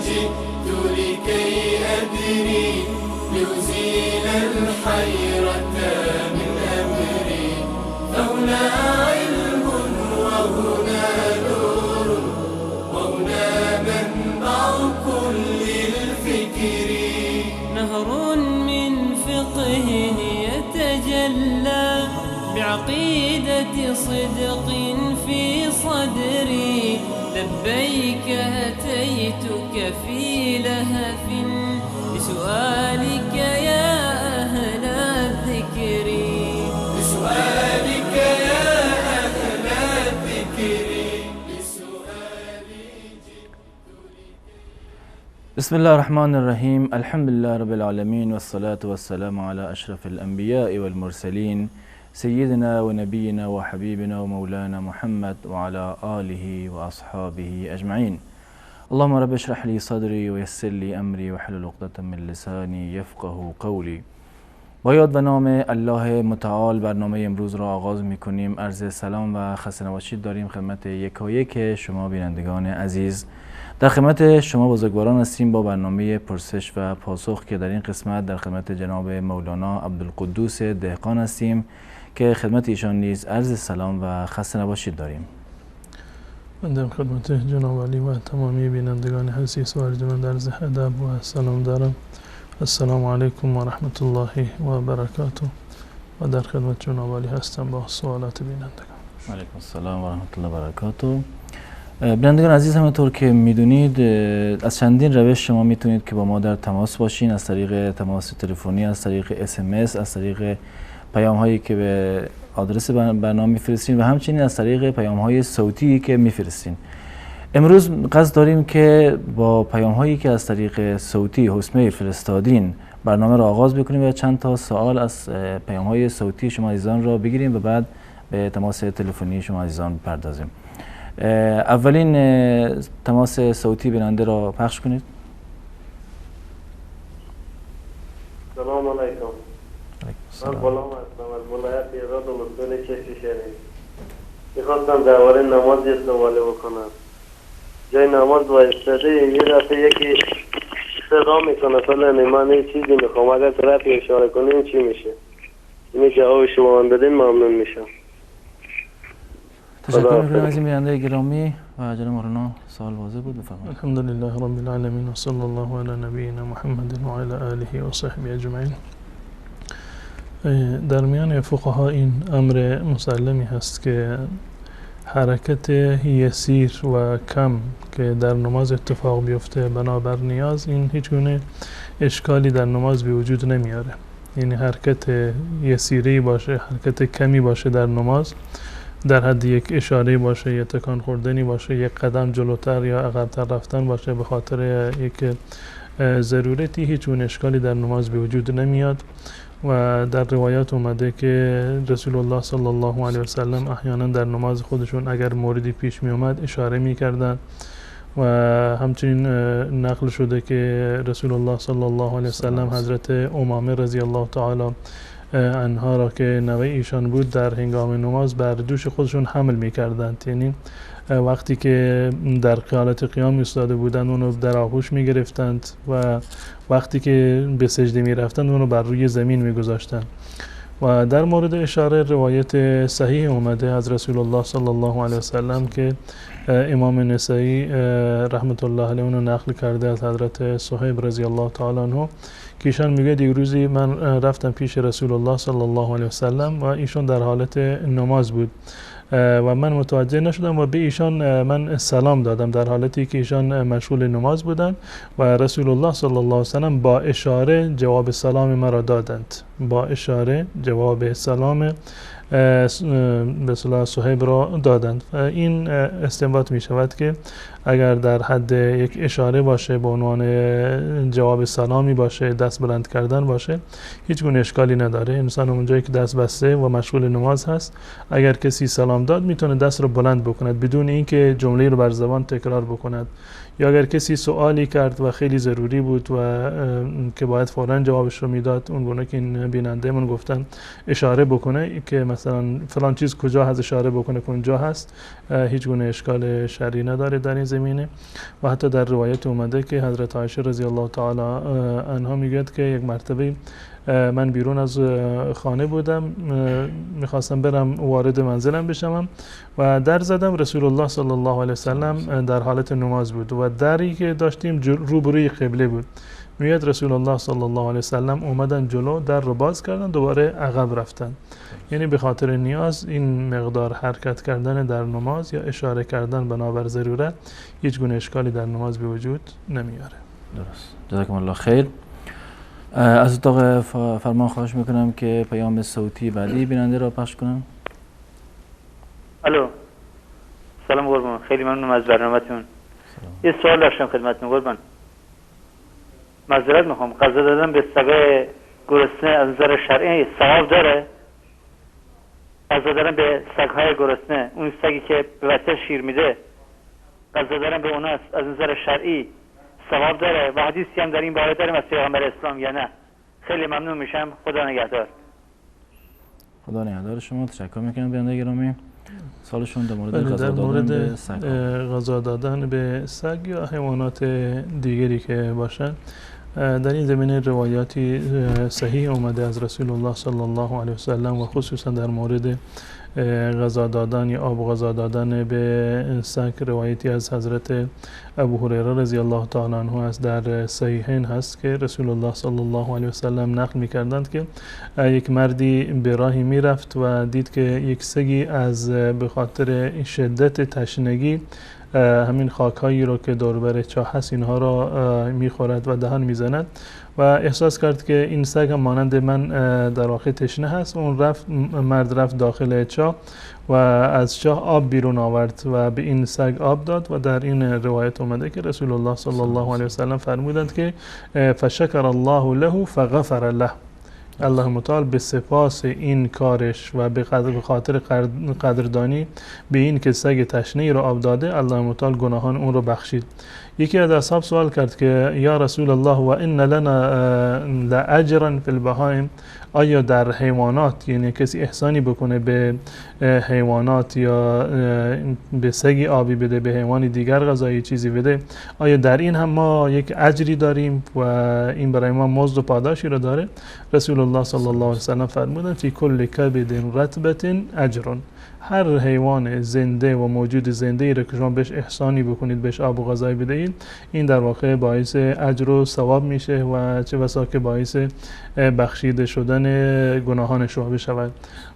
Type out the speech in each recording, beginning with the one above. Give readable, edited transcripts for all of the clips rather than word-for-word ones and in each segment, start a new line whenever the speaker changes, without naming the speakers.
جئت لكي أدري لأزيل الحيرة من أمري. فهنا علم وهنا نور وهنا منبع كل الفكر.
نهر من فقه يتجلى بعقيدة صدق في صدري. لبيك أتيتك في لهف بسؤالك يا أهل الذكر.
بسؤالك يا أهل الذكر.
بسم الله الرحمن الرحيم. الحمد لله رب العالمين والصلاة والسلام على أشرف الأنبياء والمرسلين سيدنا ونبينا وحبيبنا ومولانا محمد وعلى آله وأصحابه أجمعين. اللهم رب اشرح لي صدري ويسر لي أمري واحلل عقدة من لساني يفقه قولي. با یاد و نام الله متعال برنامه امروز را آغاز می‌کنیم. عرض سلام و خسته نباشید داریم خدمت یکایک شما بینندگان عزیز. در خدمت شما بزرگواران هستیم با برنامه پرسش و پاسخ که در این قسمت در خدمت جناب مولانا عبدالقدوس دهقان هستیم که خدمت ایشان نیز عرض سلام و خسته نباشید داریم.
من در خدمت جناب علی و تمامی بینندگان حسیس و ارجمند عرض ادب و سلام دارم. السلام علیکم و رحمت الله و برکاته. و در خدمت جناب علی هستم با سوالات بینندگان.
علیکم السلام و رحمت الله و برکاته. بینندگان عزیز، همونطور که میدونید از چندین روش شما میتونید که با ما در تماس باشین، از طریق تماس تلفنی، از طریق SMS، از طریق پیام هایی که به آدرس برنامه میفرستین و همچنین از طریق پیام های صوتی که میفرستین. امروز قصد داریم که با پیام هایی که از طریق صوتی هوسمیل فرستادین برنامه را آغاز بکنیم و چند تا سوال از پیام های صوتی شما عزیزان را بگیریم و بعد به تماس تلفنی شما عزیزان بپردازیم. اولین تماس صوتی بیننده را پخش کنید.
سلام علیکم. من غلام هستم از ولایت ایراد و مسئول چشم شهری. میخواستم درباره نماز یه سوالی بکنم. جای نماز وایستاده یه دفعه یکی صدا میکنه فلانی من این چیزی میخوام، اگر طرفی اشاره کنیم چی میشه؟ اینه جواب شما من بدین ممنون میشم.
تشکر میکنم از این بیننده گرامی و جناب مولانا سوال واضح بود، بفرمایید.
الحمدلله رب العالمین و صلی الله علی نبینا محمد و علی آله و صحبه اجمعین. در میان فقها این امر مسلمی هست که حرکت یسیر و کم که در نماز اتفاق بیفته بنابر نیاز، این هیچ گونه اشکالی در نماز به وجود نمیاره. یعنی حرکت یسیری باشه، حرکت کمی باشه در نماز، در حد یک اشاره باشه، یک تکان خوردنی باشه، یک قدم جلوتر یا عقب‌تر رفتن باشه به خاطر یک ضرورتی، هیچ گونه اشکالی در نماز به وجود نمیاد. و در روایات اومده که رسول الله صلی الله علیه و سلم احیانا در نماز خودشون اگر موردی پیش می اومد اشاره می کردن و همچنین نقل شده که رسول الله صلی الله علیه و سلم حضرت امامه رضی الله تعالی عنها را که نوه ایشان بود در هنگام نماز بر دوش خودشون حمل می کردند. یعنی وقتی که در حالت قیام ایستاده بودند اونو در آغوش می گرفتند و وقتی که به سجده می رفتند اونو بر روی زمین می گذاشتند. و در مورد اشاره روایت صحیح اومده از رسول الله صلی الله علیه وسلم که امام نسائی رحمت الله علیه اونو نقل کرده از حضرت صهیب رضی الله تعالی عنه که ایشان میگه یک روزی من رفتم پیش رسول الله صلی الله علیه وسلم و ایشان در حالت نماز بود و من متوجه نشدم و به ایشان من سلام دادم در حالتی که ایشان مشغول نماز بودند و رسول الله صلی الله علیه وسلم با اشاره جواب سلام مرا دادند. با اشاره جواب سلام به اصطلاح صهیب را دادند. این استنباط می شود که اگر در حد یک اشاره باشه به عنوان جواب سلامی باشه، دست بلند کردن باشه، هیچ گونه اشکالی نداره. انسان اونجایی که دست بسته و مشغول نماز هست اگر کسی سلام داد میتونه دست رو بلند بکند بدون اینکه جمله رو بر زبان تکرار بکند یا اگر کسی سوالی کرد و خیلی ضروری بود و که باید فوراً جوابش رو میداد، اون گونه که این بیننده من گفتن اشاره بکنه که مثلا فلان چیز کجا هست، اشاره بکنه که اونجا هست، هیچ گونه اشکال شرعی نداره در این زمینه. و حتی در روایت اومده که حضرت عایشه رضی الله تعالی عنها میگوید که یک مرتبه من بیرون از خانه بودم، میخواستم برم وارد منزلم بشم و در زدم، رسول الله صلی الله علیه وسلم در حالت نماز بود و دری که داشتیم روبروی قبله بود. میاد رسول الله صلی الله علیه وسلم اومدن جلو، در رو باز کردن، دوباره عقب رفتن. یعنی به خاطر نیاز این مقدار حرکت کردن در نماز یا اشاره کردن بنابر ضرورت هیچ گونه اشکالی در نماز به وجود نمیاره.
درست. جزاکم الله خیر. از اتاق فرمان خواهش میکنم که پیام صوتی بعدی بیننده را پخش کنم.
الو، سلام قربان، خیلی ممنونم از برنامه‌تون. یه سوال داشتم خدمتتون قربان. معذرت میخوام، غذا دادن به سگای گرسنه از نظر شرعی ثواب داره؟ غذا دادن به سگ‌های گرسنه، اون سگی که به بچه شیر میده، غذا دادن به اونها از نظر شرعی ثواب داره؟ و حدیثی هم در این باره داریم از پیامبر اسلام یا نه؟ خیلی ممنون میشم. خدا نگهدار.
خدا نگهدار شما. تشکر میکنم بیننده گرامی. سوالشون در مورد غذا
در مورد
دادن به سگ،
غذا دادن به سگ یا حیوانات دیگری که باشن، در این زمینه روایاتی صحیح اومده از رسول الله صلی الله علیه وسلم و خصوصا در مورد غذا دادن یا آب غذا دادن به سگ. روایتی از حضرت ابو هریره رضی الله تعالی عنه است، در صحیحین هست که رسول الله صلی الله علیه وسلم نقل می‌کردند که یک مردی به راهی میرفت و دید که یک سگی از به خاطر شدت تشنگی همین خاک‌هایی رو که دور بر چاه هست اینها را می‌خورد و دهان می‌زند و احساس کرد که این سگ هم مانند من در واقع تشنه هست. اون مرد رفت داخل چاه و از چاه آب بیرون آورد و به این سگ آب داد و در این روایت اومده که رسول الله صلی الله علیه وسلم فرمودند که فشکر الله له فغفر له. الله متعال به سپاس این کارش و به خاطر قدردانی به این که سگ تشنه را آب داده، الله متعال گناهان اون رو بخشید. یکی از اصحاب سوال کرد که یا رسول الله و ان لنا لاجرا فی البهائم، آیا در حیوانات، یعنی کسی احسانی بکنه به حیوانات یا به سگی آبی بده، به حیوانی دیگر غذایی چیزی بده، آیا در این هم ما یک اجری داریم و این برای ما مزد و پاداشی رو داره؟ رسول الله صلی الله علیه وسلم فرمودند فی کل کبد رطبة اجر. هر حیوان زنده و موجود زنده ای را که شما بهش احسانی بکنید، بهش آب و غذای بدهید، این در واقع باعث اجر و ثواب میشه و چه بسا که باعث بخشیده شدن گناهان شما بشود.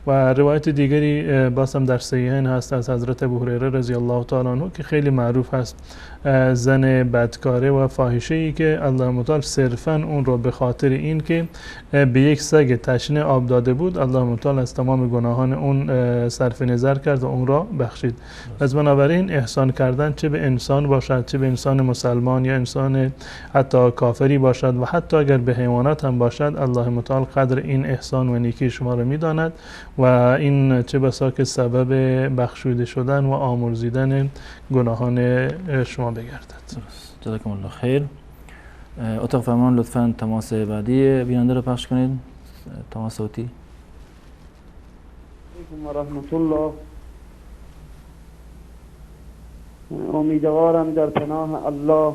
و روایت دیگری باز هم در صحیحین هست از حضرت ابو هریره رضی الله تعالی عنه که خیلی معروف هست، زن بدکاره و فاحشه ای که الله متعال صرفا اون رو به خاطر این که به یک سگ تشنه آب داده بود، الله متعال از تمام گناهان اون صرف نظر کرد و اون را بخشید. از بنابراین احسان کردن چه به انسان باشد، چه به انسان مسلمان یا انسان حتی کافری باشد و حتی اگر به حیوانات هم باشد، الله متعال قدر این احسان و نیکی شما را میداند و این چه بسا که سبب بخشوده شدن و آمرزیدن گناهان شما بگردد.
جزاکم الله خیر. اتاق فرمان لطفاً تماس بعدی بیننده رو پخش کنید. تماس صوتی.
و رحمت الله. امیدوارم در پناه الله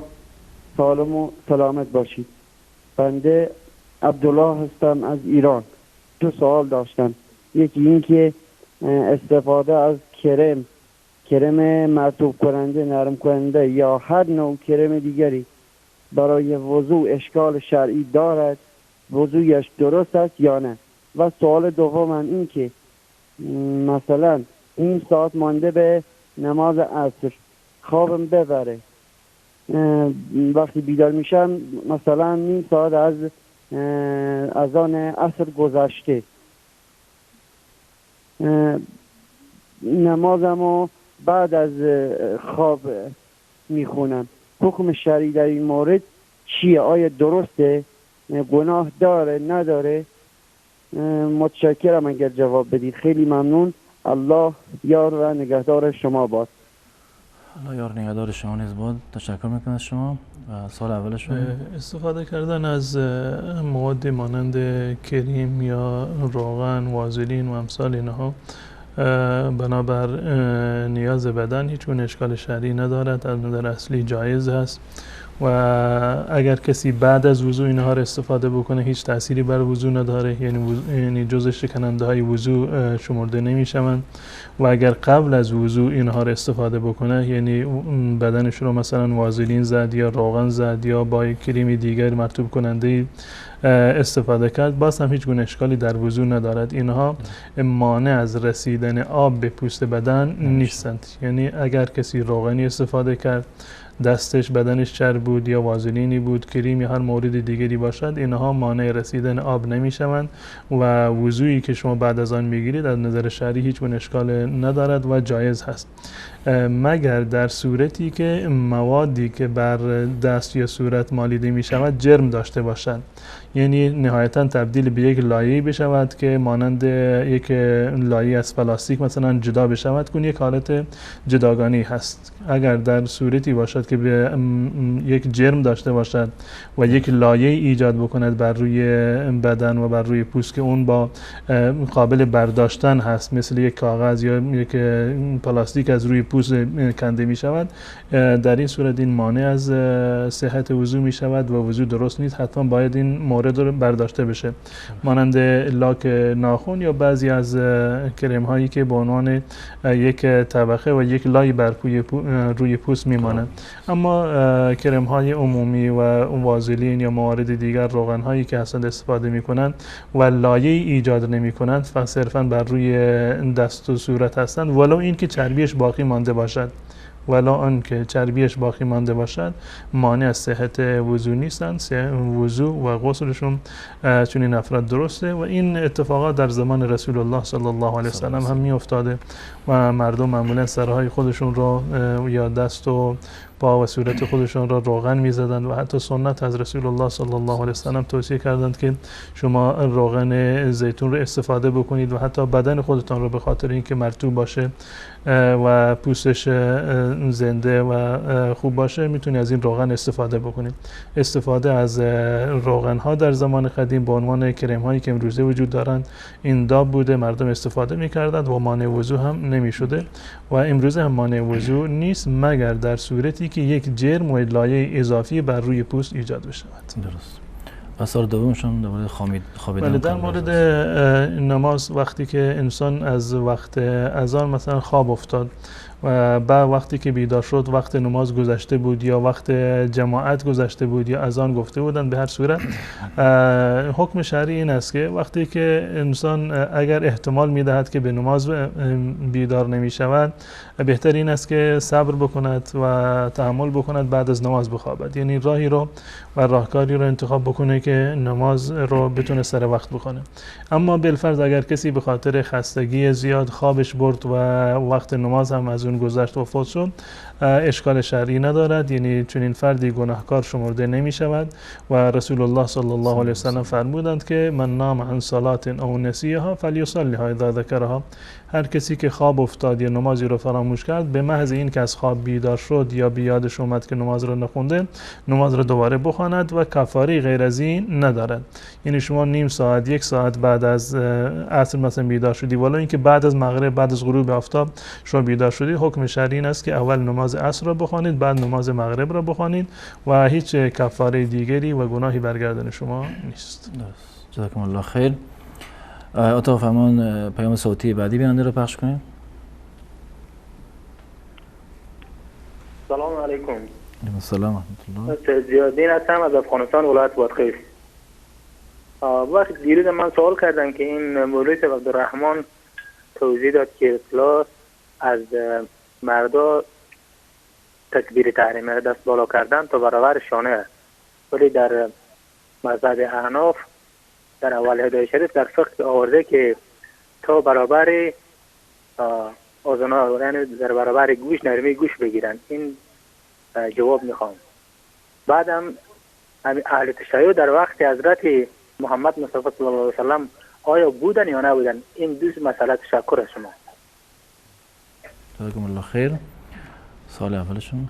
سالم و سلامت باشید. بنده عبدالله هستم از ایران. دو سوال داشتم. یکی این که استفاده از کرم مرطوب کننده، نرم کننده یا هر نوع کرم دیگری برای وضوء اشکال شرعی دارد؟ وضوعش درست است یا نه؟ و سوال دوم این که مثلا این ساعت مانده به نماز عصر خوابم ببره، وقتی بیدار میشم مثلا نیم ساعت از اذان عصر گذشته، نمازمو بعد از خواب میخونم، حکم شرعی در این مورد چیه؟ آیا درسته؟ گناه داره نداره؟ متشکرم اگر جواب بدید. خیلی ممنون. الله یار و نگهدار شما باد.
حالا یار نگهدار شما نیز بود. تشکر میکنم از شما. سال اولشون
استفاده کردن از مواد مانند کریم یا روغن، وازلین و امثال اینها بنابر نیاز بدن هیچ گونه اشکال شرعی ندارد، از نظر اصلی جایز است و اگر کسی بعد از وضو اینها را استفاده بکنه هیچ تأثیری بر وضو نداره، یعنی جزء شکننده های وضو شمرده نمیشوند. و اگر قبل از وضو اینها را استفاده بکنه، یعنی بدنش رو مثلا وازلین زد یا روغن زد یا با یک کریم دیگر مرطوب کننده استفاده کرد، باز هم هیچ گونه اشکالی در وضو ندارد. اینها مانع از رسیدن آب به پوست بدن نیستند. یعنی اگر کسی روغنی استفاده کرد، دستش بدنش چرب بود یا وازلینی بود، کریم یا هر مورد دیگری باشد، اینها مانع رسیدن آب نمیشوند و وضویی که شما بعد از آن میگیرید از نظر شرعی هیچ گونه اشکال ندارد و جایز هست، مگر در صورتی که موادی که بر دست یا صورت مالیده می شود جرم داشته باشند، یعنی نهایتا تبدیل به یک لایه‌ای بشود که مانند یک لایه از پلاستیک مثلا جدا بشود، که یک حالت جداگانه هست. اگر در صورتی باشد که به یک جرم داشته باشد و یک لایه ایجاد بکند بر روی بدن و بر روی پوست که اون با قابل برداشتن هست، مثل یک کاغذ یا یک پلاستیک از روی پوست کنده می شود، در این صورت این مانع از صحت وضو می شود و وضو درست نیست. حتما باید این مورد رو برداشته بشه، مانند لاک ناخن یا بعضی از کرم هایی که به عنوان یک طبقه و یک لایه بر روی پوست می مانند. اما کرم های عمومی و وازلین یا موارد دیگر، روغن هایی که اصلا استفاده می کنند و لایه ایجاد نمی کنند، فقط صرفا بر روی دست و صورت هستند، ولو این که چربیش باقی مانده باشد، مانع از صحت وضو نیستند. وضو و غسلشون چون این افراد درسته و این اتفاقات در زمان رسول الله صلی الله علیه وسلم هم می افتاده و مردم معمولا سرهای خودشون رو یا دست و پا و صورت خودشون را روغن می‌زدند و حتی سنت از رسول الله صلی الله علیه وسلم توصیه کردند که شما روغن زیتون رو استفاده بکنید و حتی بدن خودتان رو به خاطر اینکه مرطوب باشه و پوستش زنده و خوب باشه میتونید از این روغن استفاده بکنید. استفاده از روغن ها در زمان قدیم به عنوان کرم هایی که امروزه وجود دارند این داب بوده، مردم استفاده می‌کردند و مانع وضو هم نمی‌شده و امروزه هم مانع وضو نیست، مگر در صورتی که یک جرم و لایه اضافی بر روی پوست ایجاد بشود.
درست. اثر دومشون در مورد خوابیدن.
بله، در مورد نماز وقتی که انسان از وقت اذان مثلا خواب افتاد و بعد وقتی که بیدار شد وقت نماز گذشته بود یا وقت جماعت گذشته بود یا اذان گفته بودن، به هر صورت حکم شرعی این است که وقتی که انسان اگر احتمال میدهد که به نماز بیدار نمی شود، بهتر این است که صبر بکند و تحمل بکند، بعد از نماز بخوابد، یعنی راهی رو و راهکاری رو انتخاب بکنه که نماز رو بتونه سر وقت بخونه. اما بالفرض اگر کسی به خاطر خستگی زیاد خوابش برد و وقت نماز هم از اون گذشت و فوت شد، اشکال شرعی ندارد، یعنی چون این فردی گناهکار شمرده نمی شود و رسول الله صلی الله علیه وسلم فرمودند که من نام عن صلات او نسیها فلیصلیها اذا ذکرها، هر کسی که خواب افتاد یا نمازی رو فراموش کرد، به محض این که از خواب بیدار شد یا بیادش اومد که نماز رو نخونده، نماز رو دوباره بخواند و کفاره غیر از این ندارد. یعنی شما نیم ساعت یک ساعت بعد از عصر مثلا بیدار شدی، ولی اینکه بعد از مغرب بعد از غروب آفتاب شما بیدار شدی، حکم شرعی این است که اول نماز عصر رو بخوانید، بعد نماز مغرب رو بخوانید و هیچ کفاره دیگری و گناهی برگردن شما نیست.
جزاکم الله خیر. اتاق فرمان پیام صوتی بعدی بیننده رو پخش کنیم.
سلام علیکم.
علیکم السلام ورحمت الله.
زیادین هستم از افغانستان، ولایت بادغیس. وقتی دیروز من سوال کردم که این مولوی عبدالرحمن توضیح داد که اطلاع از مردا تکبیر تحریمه دست بالا کردن تا برابر شانه، ولی در مذهب احناف در اول هدایت شریف در فقه آورده که تا برابر آذنا، یعنی در برابر گوش نرمی گوش بگیرن. این جواب میخوام. بعدم اهل تشیع در وقت حضرت محمد مصطفی صلی الله علیه وسلم آیا بودن یا نبودن؟ این دو مسئله. تشکر از شما.
جزاکم الله خیر. سال اولشون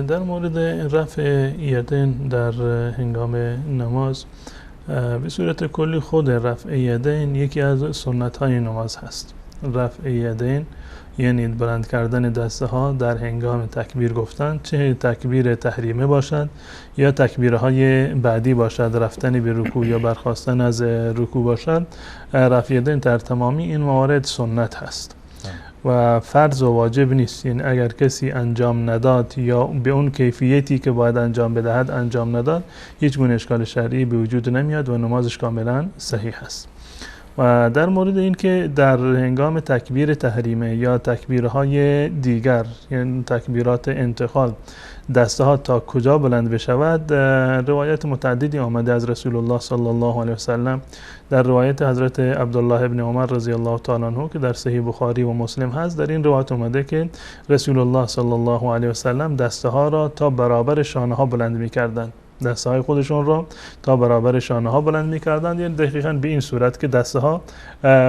در مورد رفع یدین در هنگام نماز، به صورت کلی خود رفع یدین یکی از سنت های نماز هست. رفع یدین یعنی بلند کردن دسته ها در هنگام تکبیر گفتن، چه تکبیر تحریمه باشد یا تکبیرهای بعدی باشد، رفتن به رکوع یا برخاستن از رکوع باشد. رفع یدین در تمامی این موارد سنت هست و فرض و واجب نیست. یعنی اگر کسی انجام نداد یا به اون کیفیتی که باید انجام بدهد انجام نداد، هیچ گونه اشکال شرعی به وجود نمیاد و نمازش کاملا صحیح است. و در مورد این که در هنگام تکبیر تحریمه یا تکبیرهای دیگر، یعنی تکبیرات انتقال، دسته ها تا کجا بلند بشود، روایت متعددی آمده از رسول الله صلی الله علیه وسلم. در روایت حضرت عبدالله ابن عمر رضی الله تعالی عنه که در صحیح بخاری و مسلم هست، در این روایت آمده که رسول الله صلی الله علیه وسلم دسته ها را تا برابر شانه ها بلند می‌کردند. دسته های خودشون را تا برابر شانه ها بلند می‌کردند، یعنی دقیقاً به این صورت که دسته ها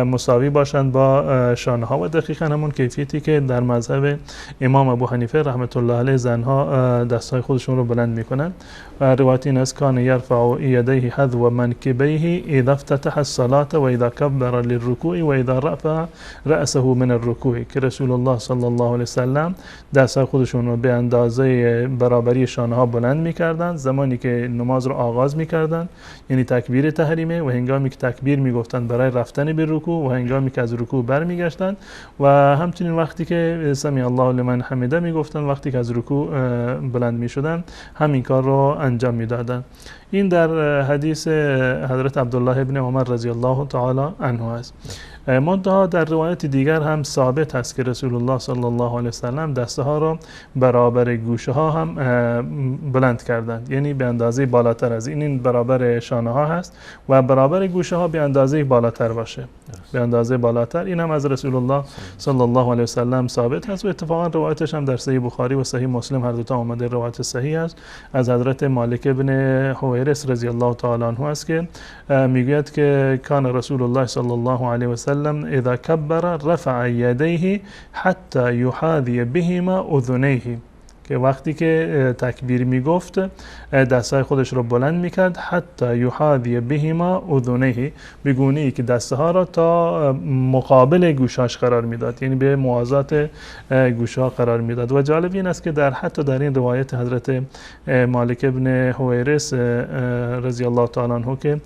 مساوی باشند با شانه ها و دقیقاً همون کیفیتی که در مذهب امام ابو حنیفه رحمت الله علیه زنها دسته های خودشون رو بلند می‌کنند. و روایت این است: کان یرفع یدیه حذو منکبیه اذا افتتح الصلاة و اذا کبر للرکوع و اذا رفع رأسه من الرکوع، که رسول الله صلی الله علیه وسلم دسته خودشون رو به اندازه برابری شانه ها بلند می‌کردند زمانی که نماز رو آغاز می‌کردند، یعنی تکبیر تحریمه، و هنگامی که تکبیر می‌گفتند برای رفتن به رکوع و هنگامی که از رکوع برمیگشتند، و همچنین وقتی که سمی الله لمن حمده می‌گفتند، وقتی که از رکوع بلند می‌شدند همین کار رو انجام می‌دادند. این در حدیث حضرت عبدالله ابن عمر رضی الله تعالی عنه است. منتها در روایت دیگر هم ثابت است که رسول الله صلی الله علیه وسلم دسته ها را برابر گوشه ها هم بلند کردند، یعنی به اندازه بالاتر از این برابر شانه ها هست و برابر گوشه ها به اندازه بالاتر باشه، به اندازه بالاتر. این هم از رسول الله صلی الله علیه وسلم ثابت است و اتفاقا روایتش هم در صحیح بخاری و صحیح مسلم هر دو تا آمده. روایت صحیح است از حضرت مالک ابن حویرث رضی الله تعالی عنه است که میگوید که کان رسول الله صلی الله علیه وسلم اذا کبر رفع یدیه حتی یحاذی بهما اذنیه، که وقتی که تکبیر میگفت دستهای خودش رو بلند میکرد، حتی یحاذی بهما اذنیه، به گونه‌ای که دسته ها را تا مقابل گوشاش قرار میداد، یعنی به موازات گوشها قرار میداد. و جالب این است که حتی در این روایت حضرت مالک ابن حویرث رضی الله تعالی عنه که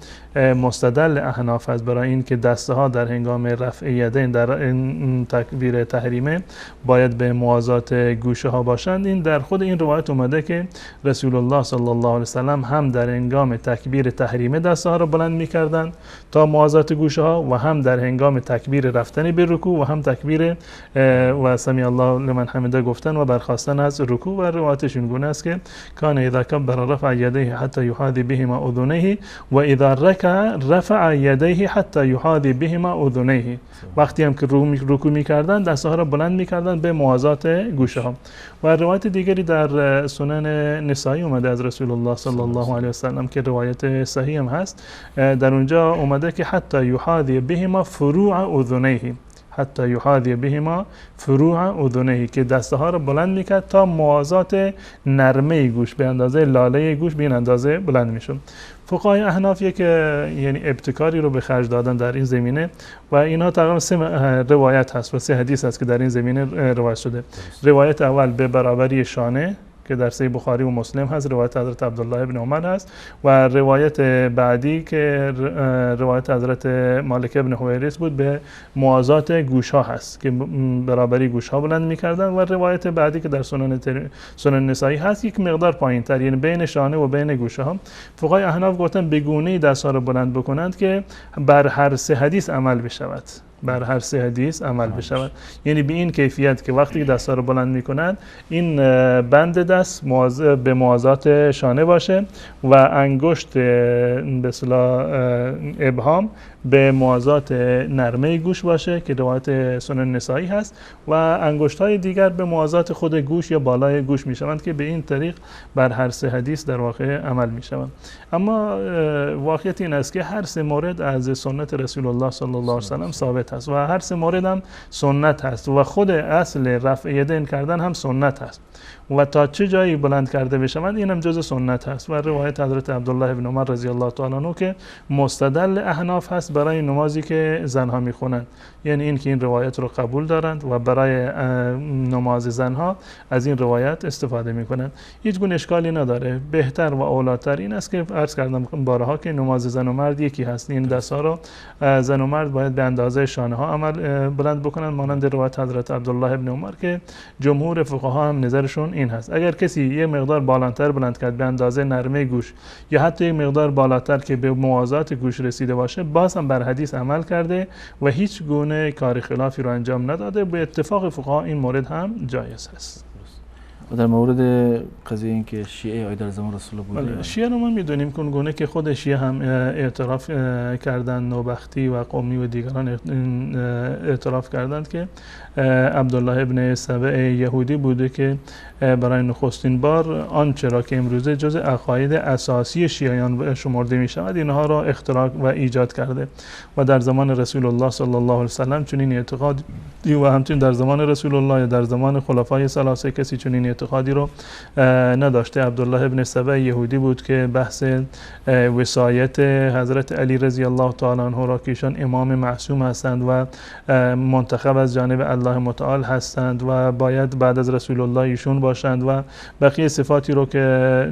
مستدل احناف است برای این که دسته ها در هنگام رفع یدین در این تکبیر تحریمه باید به موازات گوشه ها باشند، این در خود این روایت اومده که رسول الله صلی الله علیه وسلم هم در هنگام تکبیر تحریمه دسته ها را بلند می‌کردند تا موازات گوشه ها، و هم در هنگام تکبیر رفتن به رکوع و هم تکبیر و سمی الله لمن حمده گفتن و برخاستن از رکوع. و روایتش این گونه است که کان اذا کبر رفع یدیه حتی یحاذی بهما اذنیه و اذا رکع رفع یدیه حتی یحاذی بهما اذنیه، وقتی هم که رکوع می‌کردند دسته ها را بلند می‌کردند به موازات گوشه ها. و روایت دیگری در سنن نسائی اومده از رسول الله صلی الله علیه وسلم که روایت صحیح هم هست، در اونجا اومده که حتی یحاذی بهما فروع اذنیه، حتی یحاذی بهما فروع اذنیه، که دسته ها را بلند میکرد تا موازات نرمه گوش، به اندازه لاله گوش به این اندازه بلند میشد. فقهای احناف یک یعنی ابتکاری رو به خرج دادن در این زمینه و اینها تقریبا 3 روایت هست و 3 حدیث هست که در این زمینه روایت شده. روایت اول به برابری شانه که در صحیح بخاری و مسلم هست، روایت حضرت عبدالله ابن عمر هست، و روایت بعدی که روایت حضرت مالک ابن حویرث بود به موازات گوش ها هست که برابری گوش ها بلند می‌کردن، و روایت بعدی که در سنن نسائی هست یک مقدار پایین‌تر، یعنی بین شانه و بین گوشه ها. فقهای احناف گفتن به گونه‌ای دست‌ها رو بلند بکنند که بر هر 3 حدیث عمل بشود، بر هر 3 حدیث عمل بشود، یعنی به این کیفیت که وقتی دست‌ها رو بلند می‌کنند این بند دست به موازات شانه باشه و انگشت به اصطلاح ابهام به موازات نرمه گوش باشه که روایت سنن نسائی هست، و انگشت‌های دیگر به موازات خود گوش یا بالای گوش می‌شوند که به این طریق بر هر 3 حدیث در واقع عمل می‌شوند. اما واقعیت این است که هر 3 مورد از سنت رسول الله صلی الله علیه و سلم ثابت سنت هست و هر سه مورد هم سنت هست و خود اصل رفع یدین کردن هم سنت هست و تا چه جایی بلند کرده بشوند اینم جز سنت هست و روایت حضرت عبدالله ابن عمر رضی الله تعالی عنه که مستدل احناف هست برای نمازی که زنها میخونند، یعنی این که این روایت رو قبول دارند و برای نماز زنها از این روایت استفاده میکنند. هیچ گونه اشکالی نداره. بهتر و اولاتر این است که عرض کردم بارها که نماز زن و مرد یکی هست. این دست‌ها رو زن و مرد باید به اندازه شانه ها عمل بلند بکنند مانند روایت حضرت عبدالله ابن عمر که جمهور فقها هم نظرشون این هست. اگر کسی یه مقدار بالاتر بلند کرد به اندازه نرمه گوش یا حتی یه مقدار بالاتر که به موازات گوش رسیده باشه باز هم بر حدیث عمل کرده و هیچ گونه کار خلافی رو انجام نداده. به اتفاق فقها این مورد هم جایز است.
و در مورد قضیه این که شیعه آیا در زمان رسول الله بوده؟
شیعه رو ما میدونیم که گونه که خود شیعه هم اعتراف کردن، نوبختی و قومی و دیگران اعتراف کردند که عبدالله ابن سبع یهودی بوده که برای نخستین بار آنچه را که امروزه جز عقاید اساسی شیعیان شمرده می شود اینها را اختراع و ایجاد کرده و در زمان رسول الله صلی الله علیه و سلم چنین اعتقادی و همچنین در زمان رسول الله یا در زمان خلفای ثلاثه کسی چنین اعتقادی رو نداشته. عبدالله ابن سبع یهودی بود که بحث وصایت حضرت علی رضی الله تعالی عنه را که ایشان امام معصوم هستند و منتخب از جانب الله متعال هستند و باید بعد از رسول الله ایشون باشند و بقیه صفاتی رو که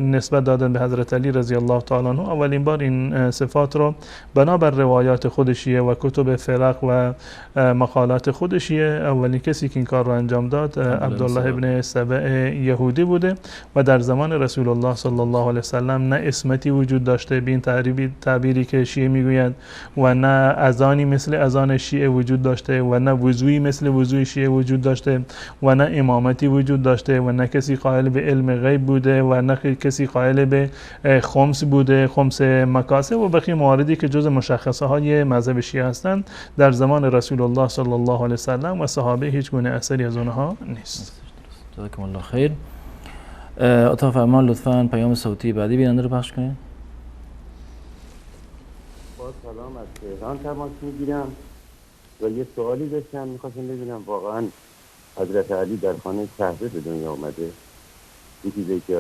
نسبت دادن به حضرت علی رضی الله تعالی عنه اولین بار این صفات رو بنابر روایات خود شیعه و کتب فرق و مقالات خود شیعه اولین کسی که این کار رو انجام داد عبدالله ابن سبع یهودی بوده و در زمان رسول الله صلی الله علیه وسلم نه اسمتی وجود داشته به این تعبیری که شیعه میگویند و نه اذانی مثل اذان شیعه وجود داشته و نه وضوئی مثل وضوء شیعه وجود داشته و نه امامتی وجود داشته و نه کسی قائل به علم غیب بوده و نه کسی قائل به خمس بوده، خمس مکاسب و بقیه مواردی که جز مشخصه های مذهب شیعه هستند. در زمان رسول الله صلی الله علیه وسلم و صحابه هیچ گونه اثری از اونها نیست.
جزاکم الله خیر. اتاق فرمان لطفاً پیام صوتی بعدی بیننده رو پخش کنید.
با سلام از تهران تماس میگیرم و یه سوالی داشتم، میخواستم ببینم واقعا حضرت علی در خانه کعبه به دنیا آمده؟ این چیزی که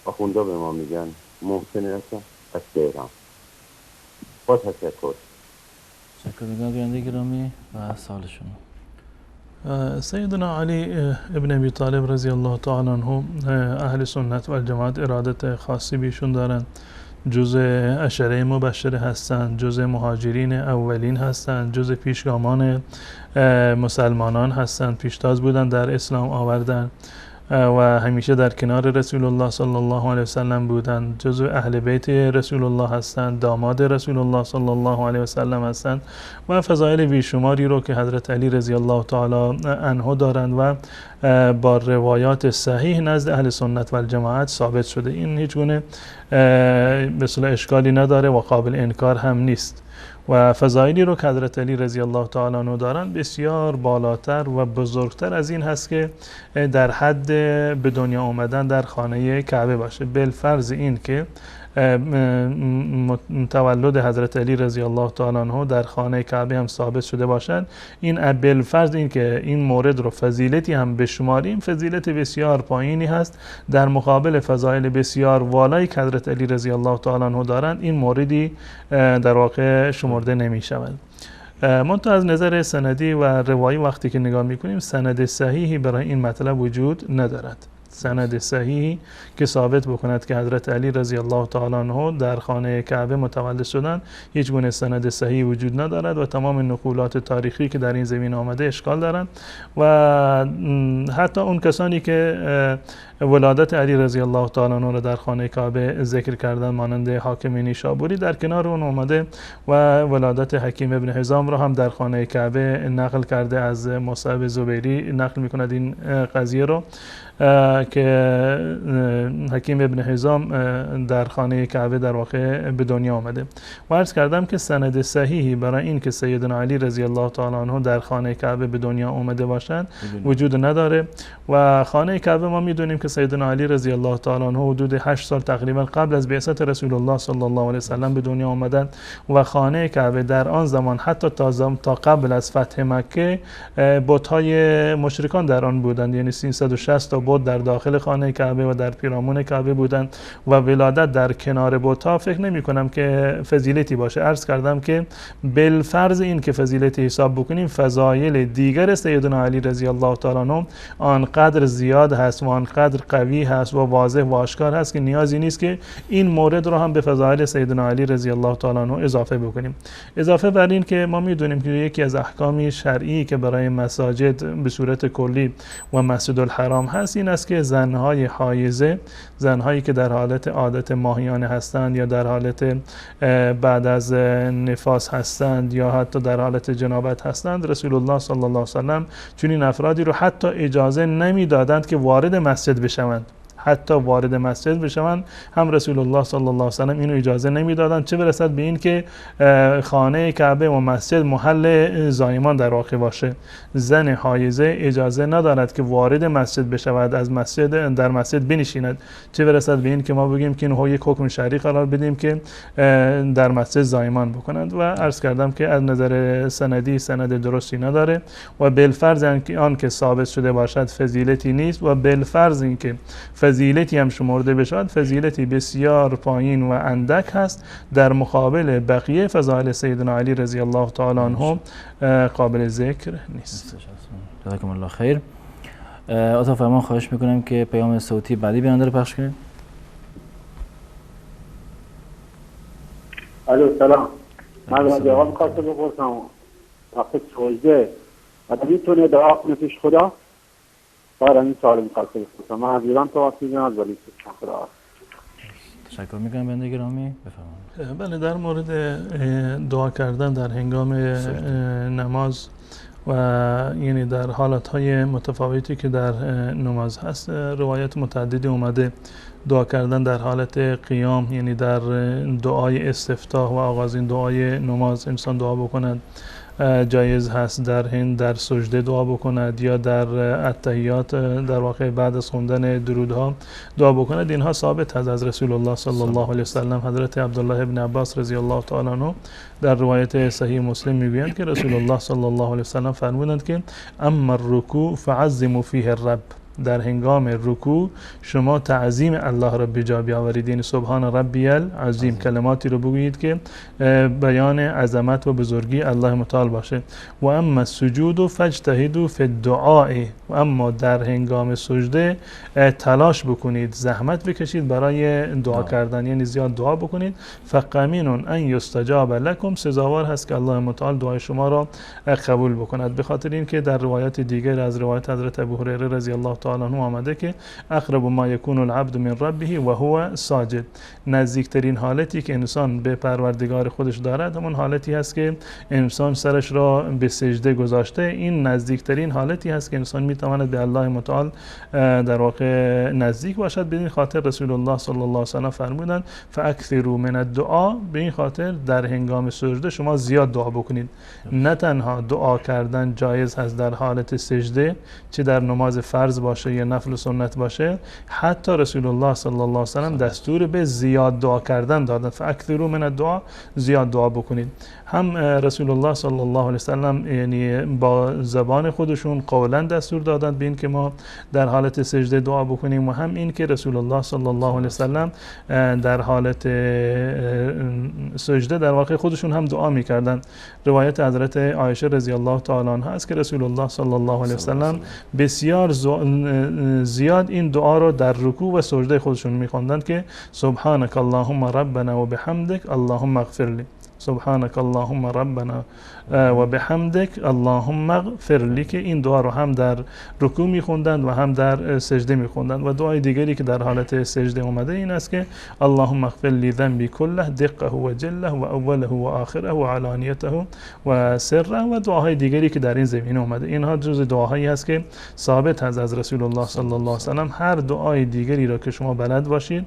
آخوندا به ما میگن. محسن هستم از تهران. با تشکر.
تشکر میکنم بیننده گرامی و سوالشون.
سیدنا علی ابن ابی طالب رضی الله تعالی عنه اهل سنت و جماعت ارادت خاصی بیشون دارن، جزء عشره مبشره هستند، جزء مهاجرین اولین هستند، جزء پیشگامان مسلمانان هستند، پیشتاز بودن در اسلام آوردن و همیشه در کنار رسول الله صلی الله علیه وسلم بودند، جزء اهل بیت رسول الله هستند، داماد رسول الله صلی الله علیه وسلم هستند و فضایل بیشماری رو که حضرت علی رضی الله تعالی عنه دارند و با روایات صحیح نزد اهل سنت و جماعت ثابت شده. این هیچ گونه به اصطلاح اشکالی نداره و قابل انکار هم نیست و فضایلی رو که حضرت علی رضی الله تعالی عنه دارن بسیار بالاتر و بزرگتر از این هست که در حد به دنیا آمدن در خانه کعبه باشه. بالفرض این که تولد حضرت علی رضی الله تعالی عنه در خانه کعبه هم ثابت شده باشد، این بالفرض این که این مورد رو فضیلتی هم بشماریم، فضیلت بسیار پایینی هست در مقابل فضایل بسیار والایی که حضرت علی رضی الله تعالی عنه دارند. این موردی در واقع شمرده نمی شود. منتها از نظر سندی و روایی وقتی که نگاه میکنیم سند صحیحی برای این مطلب وجود ندارد. سند صحیحی که ثابت بکند که حضرت علی رضی الله تعالی عنه در خانه کعبه متولد شدند هیچ گونه سند صحیحی وجود ندارد و تمام نقولات تاریخی که در این زمین آمده اشکال دارند و حتی اون کسانی که ولادت علی رضی الله تعالی عنه را در خانه کعبه ذکر کردن مانند حاکم نیشابوری در کنار اون آمده و ولادت حکیم ابن حزام را هم در خانه کعبه نقل کرده، از مصعب زبیری نقل میکند این قضیه رو که حکیم ابن حزام در خانه کعبه در واقع به دنیا آمده و عرض کردم که سند صحیحی برای این که سیدنا علی رضی الله تعالی عنه در خانه کعبه به دنیا آمده باشند وجود نداره و خانه کعبه ما میدونیم که که سیدنا علی رضی الله تعالی عنه حدود 8 سال تقریبا قبل از بعثت رسول الله صلی الله علیه وسلم به دنیا آمدند و خانه کعبه در آن زمان حتی تا قبل از فتح مکه بت‌های مشرکان در آن بودند، یعنی 360 تا بت در داخل خانه کعبه و در پیرامون کعبه بودند و ولادت در کنار بت‌ها فکر نمی‌کنم که فضیلتی باشه. عرض کردم که بالفرض این که فضیلتی حساب بکنیم، فضایل دیگر سیدنا علی رضی الله تعالی عنه آنقدر زیاد هست و آنقدر قوی هست و واضح و آشکار هست که نیازی نیست که این مورد رو هم به فضایل سیدنا علی رضی الله تعالی عنه اضافه بکنیم. اضافه بر این که ما میدونیم که یکی از احکام شرعی که برای مساجد به صورت کلی و مسجد الحرام هست این است که زنهای حایضه، زنهایی که در حالت عادت ماهیانه هستند یا در حالت بعد از نفاس هستند یا حتی در حالت جنابت هستند، رسول الله صلی الله علیه و سلم چنین افرادی رو حتی اجازه نمیدادند که وارد مسجد بشوند. حتی وارد مسجد بشوند هم رسول الله صلی الله علیه و سلم اینو اجازه نمیدادند، چه برسد به این که خانه کعبه و مسجد محل زایمان در واقع باشه. زن حایضه اجازه ندارد که وارد مسجد بشود، از مسجد در مسجد بنشیند، چه برسد به این که ما بگیم که اینو یک حکم شرعی قرار بدیم که در مسجد زایمان بکنند. و عرض کردم که از نظر سندی سند درستی نداره و بالفرض آن که ثابت شده باشد فضیلتی نیست و بالفرض این که فضیلتی هم شمرده بشود فضیلتی بسیار پایین و اندک هست در مقابل بقیه فضائل سیدنا علی رضی الله تعالی عنه قابل ذکر نیست.
جزاکم الله خیر. آتا فرمان خواهش میکنم که پیام صوتی بعدی بیننده رو پخش کنید.
الو سلام. من جواب خواستم بپرسم وقتی سجده میتونه دعا کنه پیش خدا؟ برای این سوال می‌خواستم بپرسم. من از ایران تماس می‌گیرم از ولی خدا.
تشکر می‌کنم بنده گرامی. بفرمایید.
بله، در مورد دعا کردن در هنگام نماز و یعنی در حالت‌های متفاوتی که در نماز هست روایت متعددی اومده. دعا کردن در حالت قیام، یعنی در دعای استفتاح و آغازین دعای نماز انسان دعا بکند، جایز هست در سجده دعا بکند یا در التحیات در واقع بعد از خوندن درودها دعا بکند. اینها ثابت هست از رسول الله صلی الله علیه و سلم. حضرت عبدالله ابن عباس رضی الله تعالی عنه در روایت صحیح مسلم میگویند که رسول الله صلی الله علیه و سلم فرمودند که اما الرکوع فعظموا فیه الرب، در هنگام رکوع شما تعظیم الله را به جا بیاورید، یعنی سبحان ربی العظیم، کلماتی رو بگویید که بیان عظمت و بزرگی الله متعال باشه. و اما السجود فاجتهدوا فی الدعاء، و اما در هنگام سجده تلاش بکنید، زحمت بکشید برای دعا کردن، یعنی زیاد دعا بکنید. فقمین ان یستجاب لکم، سزاوار هست که الله متعال دعای شما را قبول بکند. به خاطر اینکه در روایت دیگر از روایت حضرت ابو هریره رضی الله تعالی عنه آمده که اقرب ما یکون العبد من ربه و هو ساجد، نزدیکترین حالتی که انسان به پروردگار خودش دارد همون حالتی هست که انسان سرش را به سجده گذاشته. این نزدیکترین حالتی هست که انسان میتواند به الله متعال در واقع نزدیک باشد. به این خاطر رسول الله صلی الله علیه و سلم فرمودند فاکثروا من الدعاء، به این خاطر در هنگام سجده شما زیاد دعا بکنید. نه تنها دعا کردن جایز هست در حالت سجده، چه در نماز فرض باشه یا نفل و سنت باشه، حتی رسول الله صلی الله علیه و سلم دستور به زیاد دعا کردن دادند. فاکثروا من الدعاء، زیاد دعا بکنید. هم رسول الله صلی الله علیه و سلم یعنی با زبان خودشون قولا دستور دادند به این که ما در حالت سجده دعا بکنیم، و هم این که رسول الله صلی الله علیه و سلم در حالت سجده در واقع خودشون هم دعا میکردند. روایت حضرت عایشه رضی الله تعالی عنها است که رسول الله صلی الله علیه و سلم بسیار زیاد این دعا رو در رکوع و سجده خودشون میخوندند که سبحانك اللهم ربنا و بحمدک اللهم اغفر لی، سبحانك اللهم ربنا و بحمدک اللهم اغفر لی، که این دعا رو هم در رکوع میخوندند و هم در سجده میخوندند. و دعای دیگری که در حالت سجده اومده این است که اللهم اغفر لی ذنبی کله دقه و جله و اوله و آخره و علانیته و سره، و دعاهای دیگری که در این زمینه اومده. اینها جز دعاهایی است که ثابت هست از رسول الله صلی الله علیه و سلم. هر دعای دیگری را که شما بلد باشید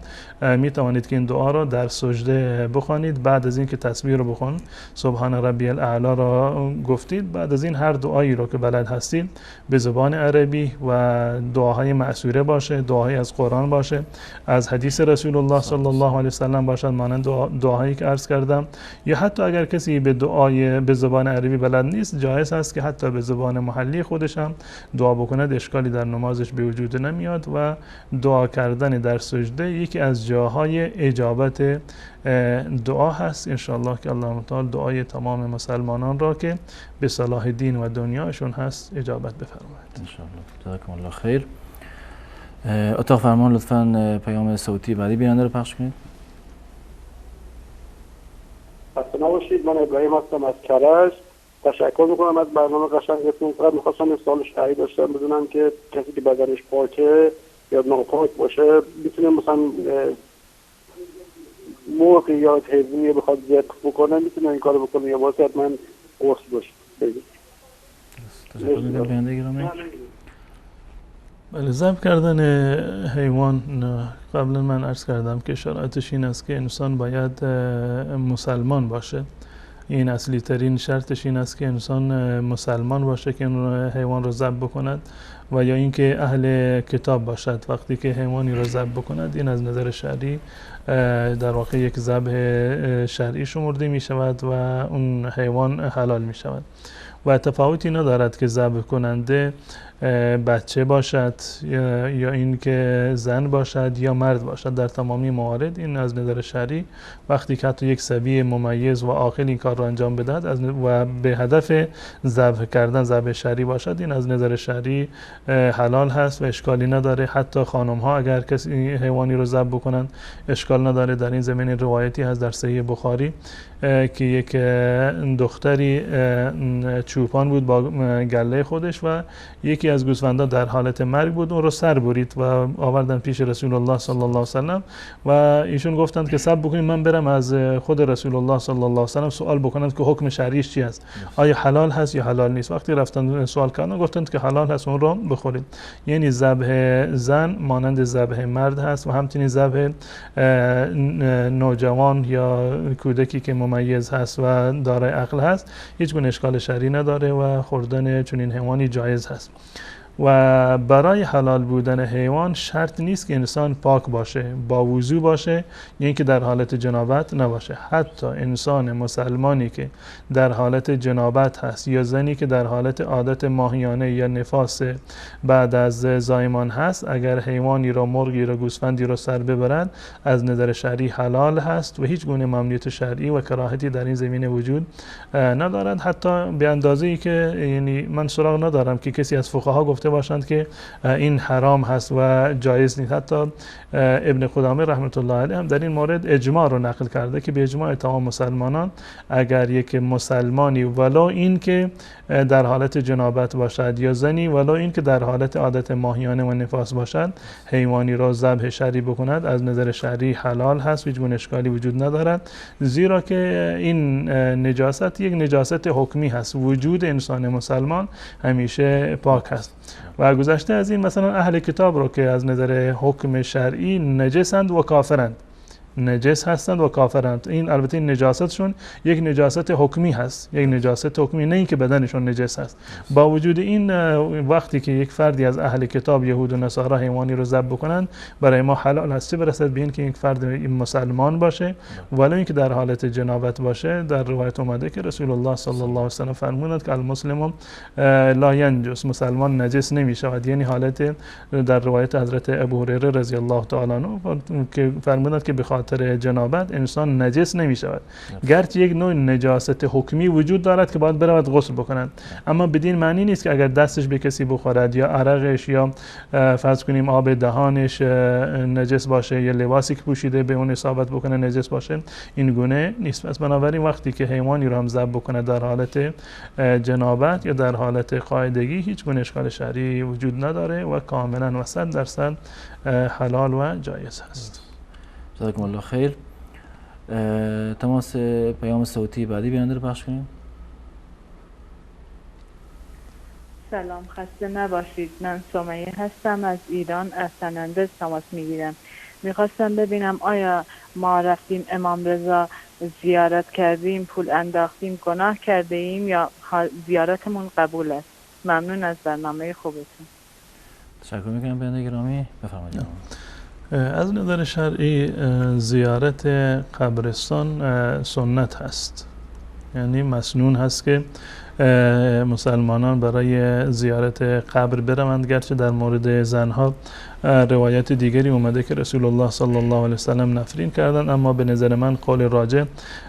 میتوانید که این دعا را در سجده بخوانید. بعد از اینکه تسبیح رو بخون، سبحان ربی الاعلی را گفتید، بعد از این هر دعایی رو که بلد هستید به زبان عربی و دعاهای مأثوره باشه، دعاهای از قرآن باشه، از حدیث رسول الله صلی الله علیه وسلم باشد، مانند دعاهایی که عرض کردم، یا حتی اگر کسی به زبان عربی بلد نیست، جایز هست که حتی به زبان محلی خودش هم دعا بکند، اشکالی در نمازش به وجود نمیاد. و دعا کردن در سجده یکی از جاهای اجابت دعا هست، انشاءالله که الله تعالی دعای تمام مسلمانان را که به صلاح دین و دنیاشون هست اجابت بفرماید
انشاءالله. جزاکم الله خیر. اتاق فرمان لطفاً پیام صوتی بعدی بیننده رو پخش کنید.
خسته نباشید، من ابراهیم هستم از کرج. تشکر میکنم از برنامه قشنگتون. فقط میخواستم یه سوال شرعی داشتم، بدونم که کسی که بدنش پاکه یا ناپاک باشه میتونه مثلا مرغ یا حیوانی بخواد ذبح بکنه، میتونه این کارو بکنه یا باید من غسل باشه؟
تشکر میکنم بیننده گرامی.
بله، ذبح کردن حیوان قبلا من عرض کردم که شرایطش این است که انسان باید مسلمان باشه. این اصلی ترین شرطش این است که انسان مسلمان باشه که این حیوان رو ذبح بکند، و یا اینکه اهل کتاب باشد. وقتی که حیوانی رو ذبح بکند، این از نظر شرعی در واقع یک ذبح شرعی شمرده می شود و اون حیوان حلال می شود و تفاوتی ندارد که ذبح کننده بچه باشد یا این که زن باشد یا مرد باشد. در تمامی موارد این از نظر شرعی وقتی که حتی یک صبی ممیز و عاقل این کار را انجام بدهد و به هدف ذبح کردن ذبح شرعی باشد، این از نظر شرعی حلال هست و اشکالی نداره. حتی خانم ها اگر کسی حیوانی رو ذبح بکنند اشکال نداره. در این زمینه روایتی هست در صحیح بخاری که یک دختری چوپان بود با گله خودش و یکی از گوسفندان در حالت مرگ بود، اون رو سر برید و آوردن پیش رسول الله صلی الله علیه وسلم و ایشون گفتند که صبر بکنید من برم از خود رسول الله صلی الله علیه وسلم سوال بکنند که حکم شرعیش چی است، آیا حلال هست یا حلال نیست. وقتی رفتن سوال کردن گفتند که حلال هست، اون رو بخورید. یعنی ذبح زن مانند ذبح مرد هست و همچنین ذبح نوجوان یا کودکی که ممیز هست و دارای عقل هست هیچ گونه اشکال شرعی نداره و خوردن چنین حیوانی جایز هست. و برای حلال بودن حیوان شرط نیست که انسان پاک باشه، با وضو باشه، یعنی که در حالت جنابت نباشه. حتی انسان مسلمانی که در حالت جنابت هست یا زنی که در حالت عادت ماهیانه یا نفاس بعد از زایمان هست، اگر حیوانی را، مرغی را، گوسفندی را سر ببرند از نظر شرعی حلال هست و هیچ گونه ممنوعیت شرعی و کراهتی در این زمینه وجود ندارد. حتی به اندازه‌ای که یعنی من سراغ ندارم که کسی از فقها گفته باشند که این حرام هست و جایز نیست. حتی ابن قدامه رحمت الله علیه هم در این مورد اجماع رو نقل کرده که به اجماع تمام مسلمانان اگر یک مسلمانی ولو این که در حالت جنابت باشد یا زنی ولو این که در حالت عادت ماهیانه و نفاس باشد حیوانی را ذبح شرعی بکند از نظر شرعی حلال هست، هیچ گونه اشکالی وجود ندارد، زیرا که این نجاست یک نجاست حکمی هست. وجود انسان مسلمان همیشه پاک هست. و گذشته از این مثلا اهل کتاب رو که از نظر حکم شرعی نجسند و کافرند، نجس هستند و کافرند. این البته این نجاستشون یک نجاست حکمی هست، یک نجاست حکمی، نه اینکه بدنشون نجس هست. با وجود این وقتی که یک فردی از اهل کتاب یهود و نصارا حیوانی رو ذبح بکنن برای ما حلال است، چه برسد به این که یک فرد مسلمان باشه ولی اینکه در حالت جنابت باشه. در روایت اومده که رسول الله صلی الله علیه و سلم فرمودند که المسلم لا ینجس، مسلمان نجس نمی شود. یعنی حالت در روایت حضرت ابو هریره رضی الله تعالی عنه که فرمودند که بخاطر جنابت انسان نجس نمی شود، گرچه یک نوع نجاست حکمی وجود دارد که باید برود غسل بکنند، اما بدین معنی نیست که اگر دستش به کسی بخورد یا عرقش یا فرض کنیم آب دهانش نجس باشه یا لباسی که پوشیده به اون اصابت بکنه نجس باشه، این گونه نیست. پس بنابراین وقتی که حیوانی رو هم ذبح بکنه در حالت جنابت یا در حالت قاعدگی هیچ گونه اشکال شرعی وجود نداره و کاملا و 100% حلال و جایز هست.
جزاکم الله خیر. تماس پیام صوتی بعدی بیننده رو پخش کنیم.
سلام، خسته نباشید. من سمیه هستم از ایران، از سنندج تماس میگیرم. میخواستم ببینم آیا ما رفتیم امام رضا زیارت کردیم پول انداختیم گناه کرده ایم یا زیارتمون قبول است؟ ممنون از برنامه خوبتون.
تشکر میکنم بنده گرامی. بفرمایید.
از نظر شرعی زیارت قبرستان سنت هست، یعنی مسنون هست که مسلمانان برای زیارت قبر بروند. گرچه در مورد زنها روایت دیگری اومده که رسول الله صلی الله علیه وسلم نفرین کردن، اما به نظر من قول راجح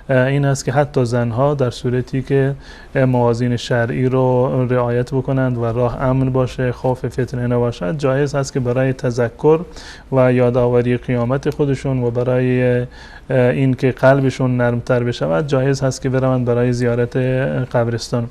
این است که حتی زنها در صورتی که موازین شرعی رو رعایت بکنند و راه امن باشه، خوف فتنه نباشد، جایز هست که برای تذکر و یادآوری قیامت خودشون و برای این که قلبشون نرمتر بشود، جایز هست که بروند برای زیارت قبرستان.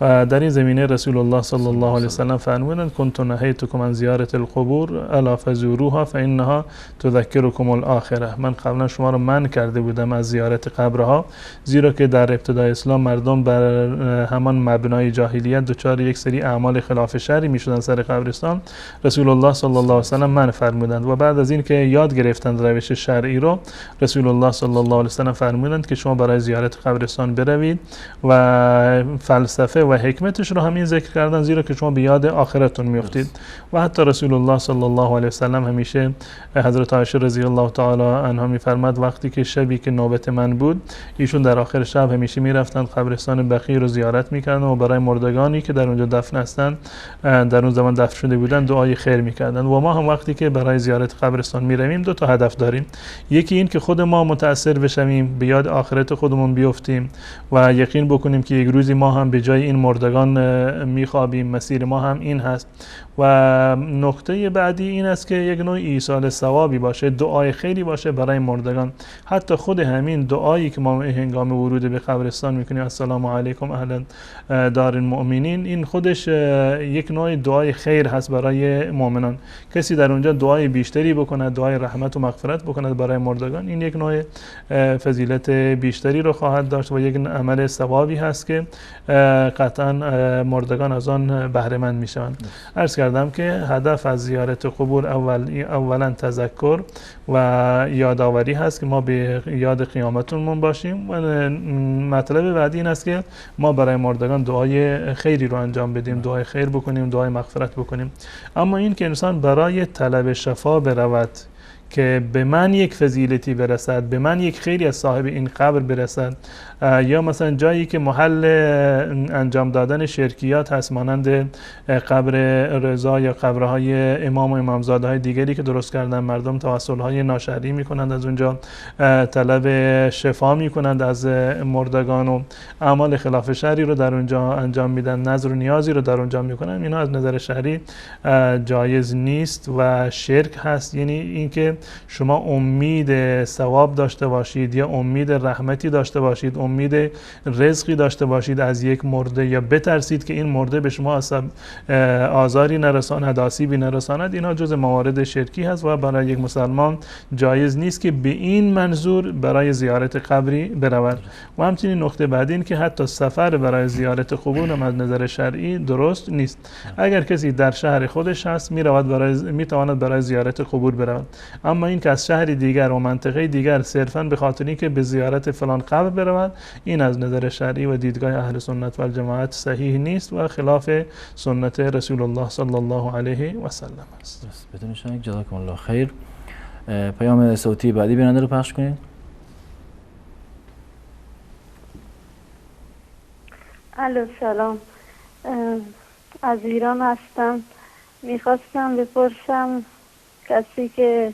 و در این زمینه رسول الله صلی الله علیه وسلم فرمودند کنت نهیتکم عن زیارت القبور الا فزوروها فانها تذکرکم الاخره. من قبلا شما رو منع کرده بودم از زیارت قبرها، زیرا که در ابتدای اسلام مردم بر همان مبنای جاهلیت دچار یک سری اعمال خلاف شرعی میشدن سر قبرستان. رسول الله صلی الله علیه وسلم منع فرمودند و بعد از این که یاد گرفتند روش شرعی رو، رسول الله صلی الله علیه وسلم فرمودند که شما برای زیارت قبرستان بروید و فلسفه و حکمتش رو همین ذکر کردن، زیرا که شما به یاد آخرتون میافتید. و حتی رسول الله صلی الله علیه وسلم همیشه، حضرت عایشه رضی الله تعالی عنها میفرماد وقتی که شبی که نوبت من بود، ایشون در آخر شب همیشه میرفتند قبرستان بقیع رو زیارت میکردن و برای مردگانی که در اونجا دفن هستند، در اون زمان دفن شده بودن، دعای خیر میکردن. و ما هم وقتی که برای زیارت قبرستان میرویم دو تا هدف داریم. یکی این که خود ما متاثر بشویم، به یاد آخرت خودمون بیفتیم و یقین بکنیم که یک روزی ما هم به جای این مردگان میخوابیم، مسیر ما هم این هست. و نکته بعدی این است که یک نوع ایصال ثوابی باشه، دعای خیری باشه برای مردگان. حتی خود همین دعایی که ما هنگام ورود به قبرستان میکنیم، السلام علیکم اهل دار المؤمنین، این خودش یک نوع دعای خیر هست برای مؤمنان. کسی در اونجا دعای بیشتری بکنه، دعای رحمت و مغفرت بکنه برای مردگان، این یک نوع فضیلت بیشتری رو خواهد داشت و یک عمل ثوابی هست که قطعا مردگان از آن بهره مند میشوند. عرض کردم که هدف از زیارت قبور اولا تذکر و یادآوری هست که ما به یاد قیامتمون باشیم، و مطلب بعدی این است که ما برای مردگان دعای خیری رو انجام بدیم، دعای خیر بکنیم، دعای مغفرت بکنیم. اما این که انسان برای طلب شفا برود که به من یک فضیلتی برسد، به من یک خیری از صاحب این قبر برسد، یا مثلا جایی که محل انجام دادن شرکیات هست مانند قبر رضا یا قبرهای امام و امامزاده های دیگری که درست کردن، مردم توسل های ناشرعی میکنند، از اونجا طلب شفا میکنند از مردگان و اعمال خلاف شرعی رو در اونجا انجام میدن، نظر و نیازی رو در اونجا میکنن، اینا از نظر شرعی جایز نیست و شرک هست. یعنی اینکه شما امید ثواب داشته باشید یا امید رحمتی داشته باشید، امید رزقی داشته باشید از یک مرده، یا بترسید که این مرده به شما آزاری نرساند، آسیبی نرساند، اینا جز موارد شرکی هست و برای یک مسلمان جایز نیست که به این منظور برای زیارت قبری برود. و همچنین نکته بعدی این که حتی سفر برای زیارت قبور هم از نظر شرعی درست نیست. اگر کسی در شهر خودش هست میتواند برای زیارت قبور برود، اما این که از شهر دیگر و منطقه دیگر صرفاً به خاطر اینکه به زیارت فلان قبر برود، این از نظر شرعی و دیدگاه اهل سنت و الجماعت صحیح نیست و خلاف سنت رسول الله صلی الله علیه و سلم است.
بدون شک جزاکم الله خیر. پیام صوتی بعدی بیننده رو پخش کنید.
الو سلام، از ایران هستم. میخواستم بپرسم کسی که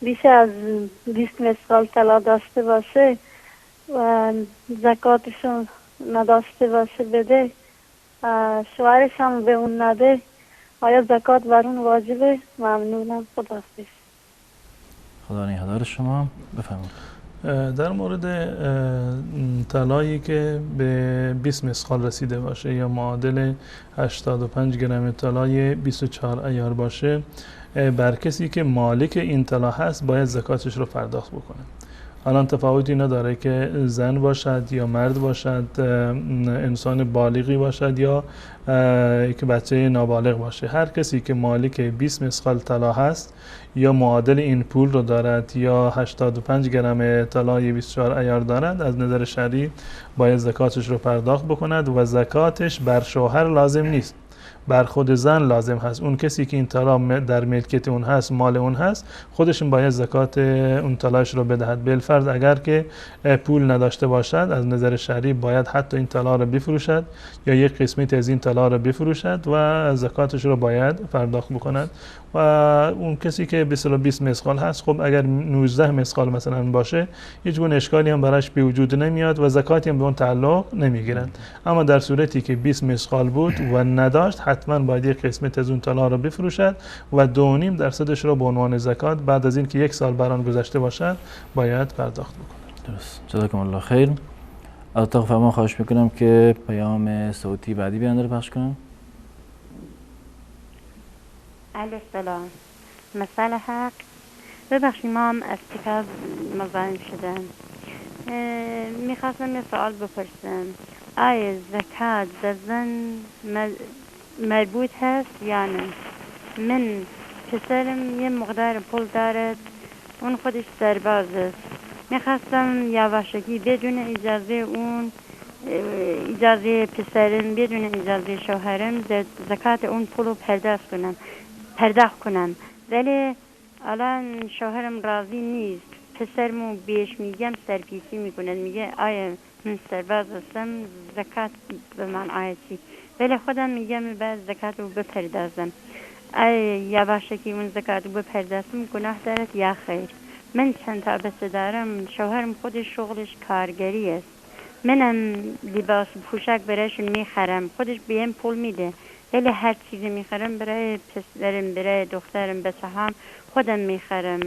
بیش از 20 مثقال طلا داشته باشه و زکاتشون نداشته باشه بده، شوهرش هم به اون نده، آیا زکات بر اون واجبه؟ ممنونم. خداحافظ.
خدا نگهدار شما. بفرمایید.
در مورد طلایی که به 20 مثقال رسیده باشه یا معادل 85 گرم طلای 24 عیار باشه، بر کسی که مالک این طلا هست باید زکاتش رو پرداخت بکنه. الان تفاوتی نداره که زن باشد یا مرد باشد، انسان بالغی باشد یا که بچه نابالغ باشه. هر کسی که مالک 20 مثقال طلا هست یا معادل این پول رو دارد یا 85 گرم طلای 24 عیار دارد، از نظر شرعی باید زکاتش رو پرداخت بکند و زکاتش بر شوهر لازم نیست، بر خود زن لازم هست. اون کسی که این طلا در ملکیت اون هست، مال اون هست، خودشون باید زکات اون طلاش رو بدهد. بالفرض اگر که پول نداشته باشد، از نظر شرعی باید حتی این طلا رو بفروشد یا یک قسمت از این طلا رو بفروشد و زکاتش رو باید پرداخت بکند. و اون کسی که 20 مثقال هست، خب اگر 19 مثقال مثلا باشه، هیچ گونه اشکالی هم براش به وجود نمیاد و زکاتی هم به اون تعلق نمیگیرند. اما در صورتی که 20 مثقال بود و نداشت، حتما باید یک قسمت از اون طلا رو بفروشد و 2.5% رو به عنوان زکات بعد از اینکه 1 سال بر آن گذشته باشد باید پرداخت بکند.
درست. جزاکم الله خیر. از اتاق فرمان خواهش میکنم که پیام صوتی بعدی بیان رو پخش کنم.
علیه السلام. مسئله حق. ببخشید ما هم از کتاب مزاحم شدم. میخواستم یه سوال بپرسم. آیا زکات به زن مربوط هست یا نه؟ من پسرم یه مقدار پول دارد، اون خودش سرباز است. میخواستم یواشکی بدون اجازه اون، اجازه پسرم، بدون اجازه شوهرم زکات اون پولو پرداخت کنم. ولی الان شوهرم راضی نیست. پسرمو بهش میگم سرپیچی میکنه، میگه آیا من سرباز هستم، زکات به من آیتی، ولی خودم میگم بعد زکات رو بپردازم. یا باشه که اون زکات رو بپردازم گناه دارد یا خیر؟ من چند تا بچه دارم، شوهرم خودش شغلش کارگری است، منم لباس پوشک برایشون میخرم، خودش بهم پول میده، ولی هر چیزی میخرم برای پسرم، برای دخترم، بچه هم خودم میخرم،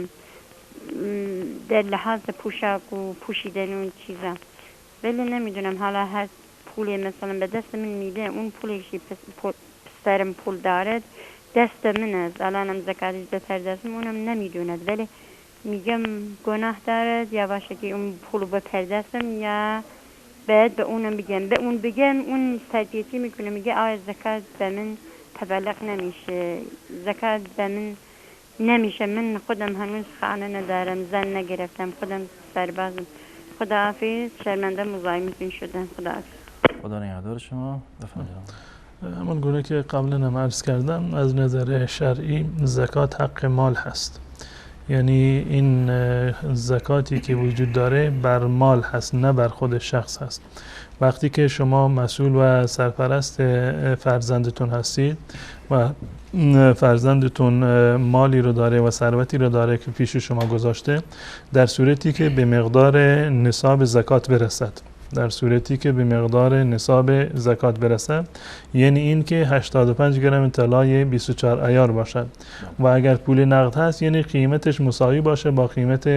در لحاظ پوشک و پوشیدن اون چیزا. ولی نمیدونم حالا هر پولی مثلا به دست من میده، اون پولی که پسرم پول دارد دست من است، الانم زکاتش بپردازم اونم نمیدوند، ولی میگم گناه دارد یا باشه که اون پولو بپردازم یا باید به اونم بگم، به اون بگم اون سرپیچی میکنه، میگه آیا زکات به من تبلغ نمیشه، زکات به من نمیشه، من خودم هنوز خانه ندارم، زن نگرفتم، خودم سربازم. خداحافظ. شرمنده مزاحمتون شدم. خداحافظ.
خدا نگهدار شما. بفرمایید.
همون گونه که قبلا هم عرض کردم، از نظر شرعی زکات حق مال هست، یعنی این زکاتی که وجود داره بر مال هست، نه بر خود شخص هست. وقتی که شما مسئول و سرپرست فرزندتون هستید و فرزندتون مالی رو داره و ثروتی رو داره که پیش شما گذاشته، در صورتی که به مقدار نصاب زکات برسد، در صورتی که به مقدار نصاب زکات برسد، یعنی این که 85 گرم طلای 24 عیار باشد و اگر پول نقد هست یعنی قیمتش مساوی باشه با قیمت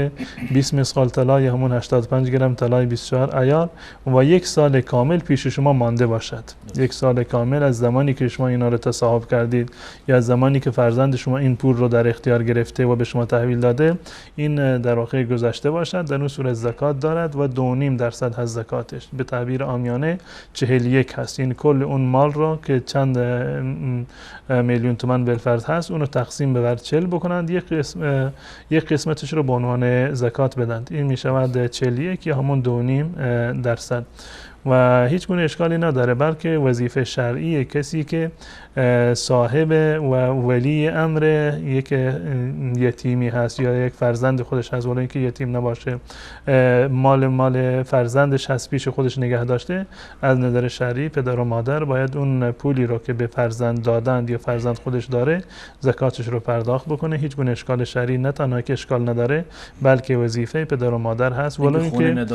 20 مثقال طلا یا همون 85 گرم طلای 24 عیار و 1 سال کامل پیش شما مانده باشد. 1 سال کامل از زمانی که شما اینا رو تصاحب کردید یا از زمانی که فرزند شما این پول رو در اختیار گرفته و به شما تحویل داده، این در واقع گذشته باشد، در اون صورت زکات دارد و 2.5% از زکات به تعبیر عامیانه 41 هست. این کل اون مال رو که چند میلیون تومان بالفرض هست، اونو تقسیم بر 40 بکنند، یک قسمتش رو به عنوان زکات بدند، این می شود 41 یا همون 2.5%. و هیچ گونه اشکالی نداره، بلکه وظیفه شرعی کسی که صاحب و ولی امر یک یتیمی هست یا یک فرزند خودش هست، ولی اینکه یتیم نباشه، مال فرزندش هست پیش خودش نگه داشته، از نظر شرعی پدر و مادر باید اون پولی رو که به فرزند دادند یا فرزند خودش داره زکاتش رو پرداخت بکنه. هیچ گونه اشکال شرعی نه تنها که اشکال نداره، بلکه وظیفه پدر و مادر هست، ولی اینکه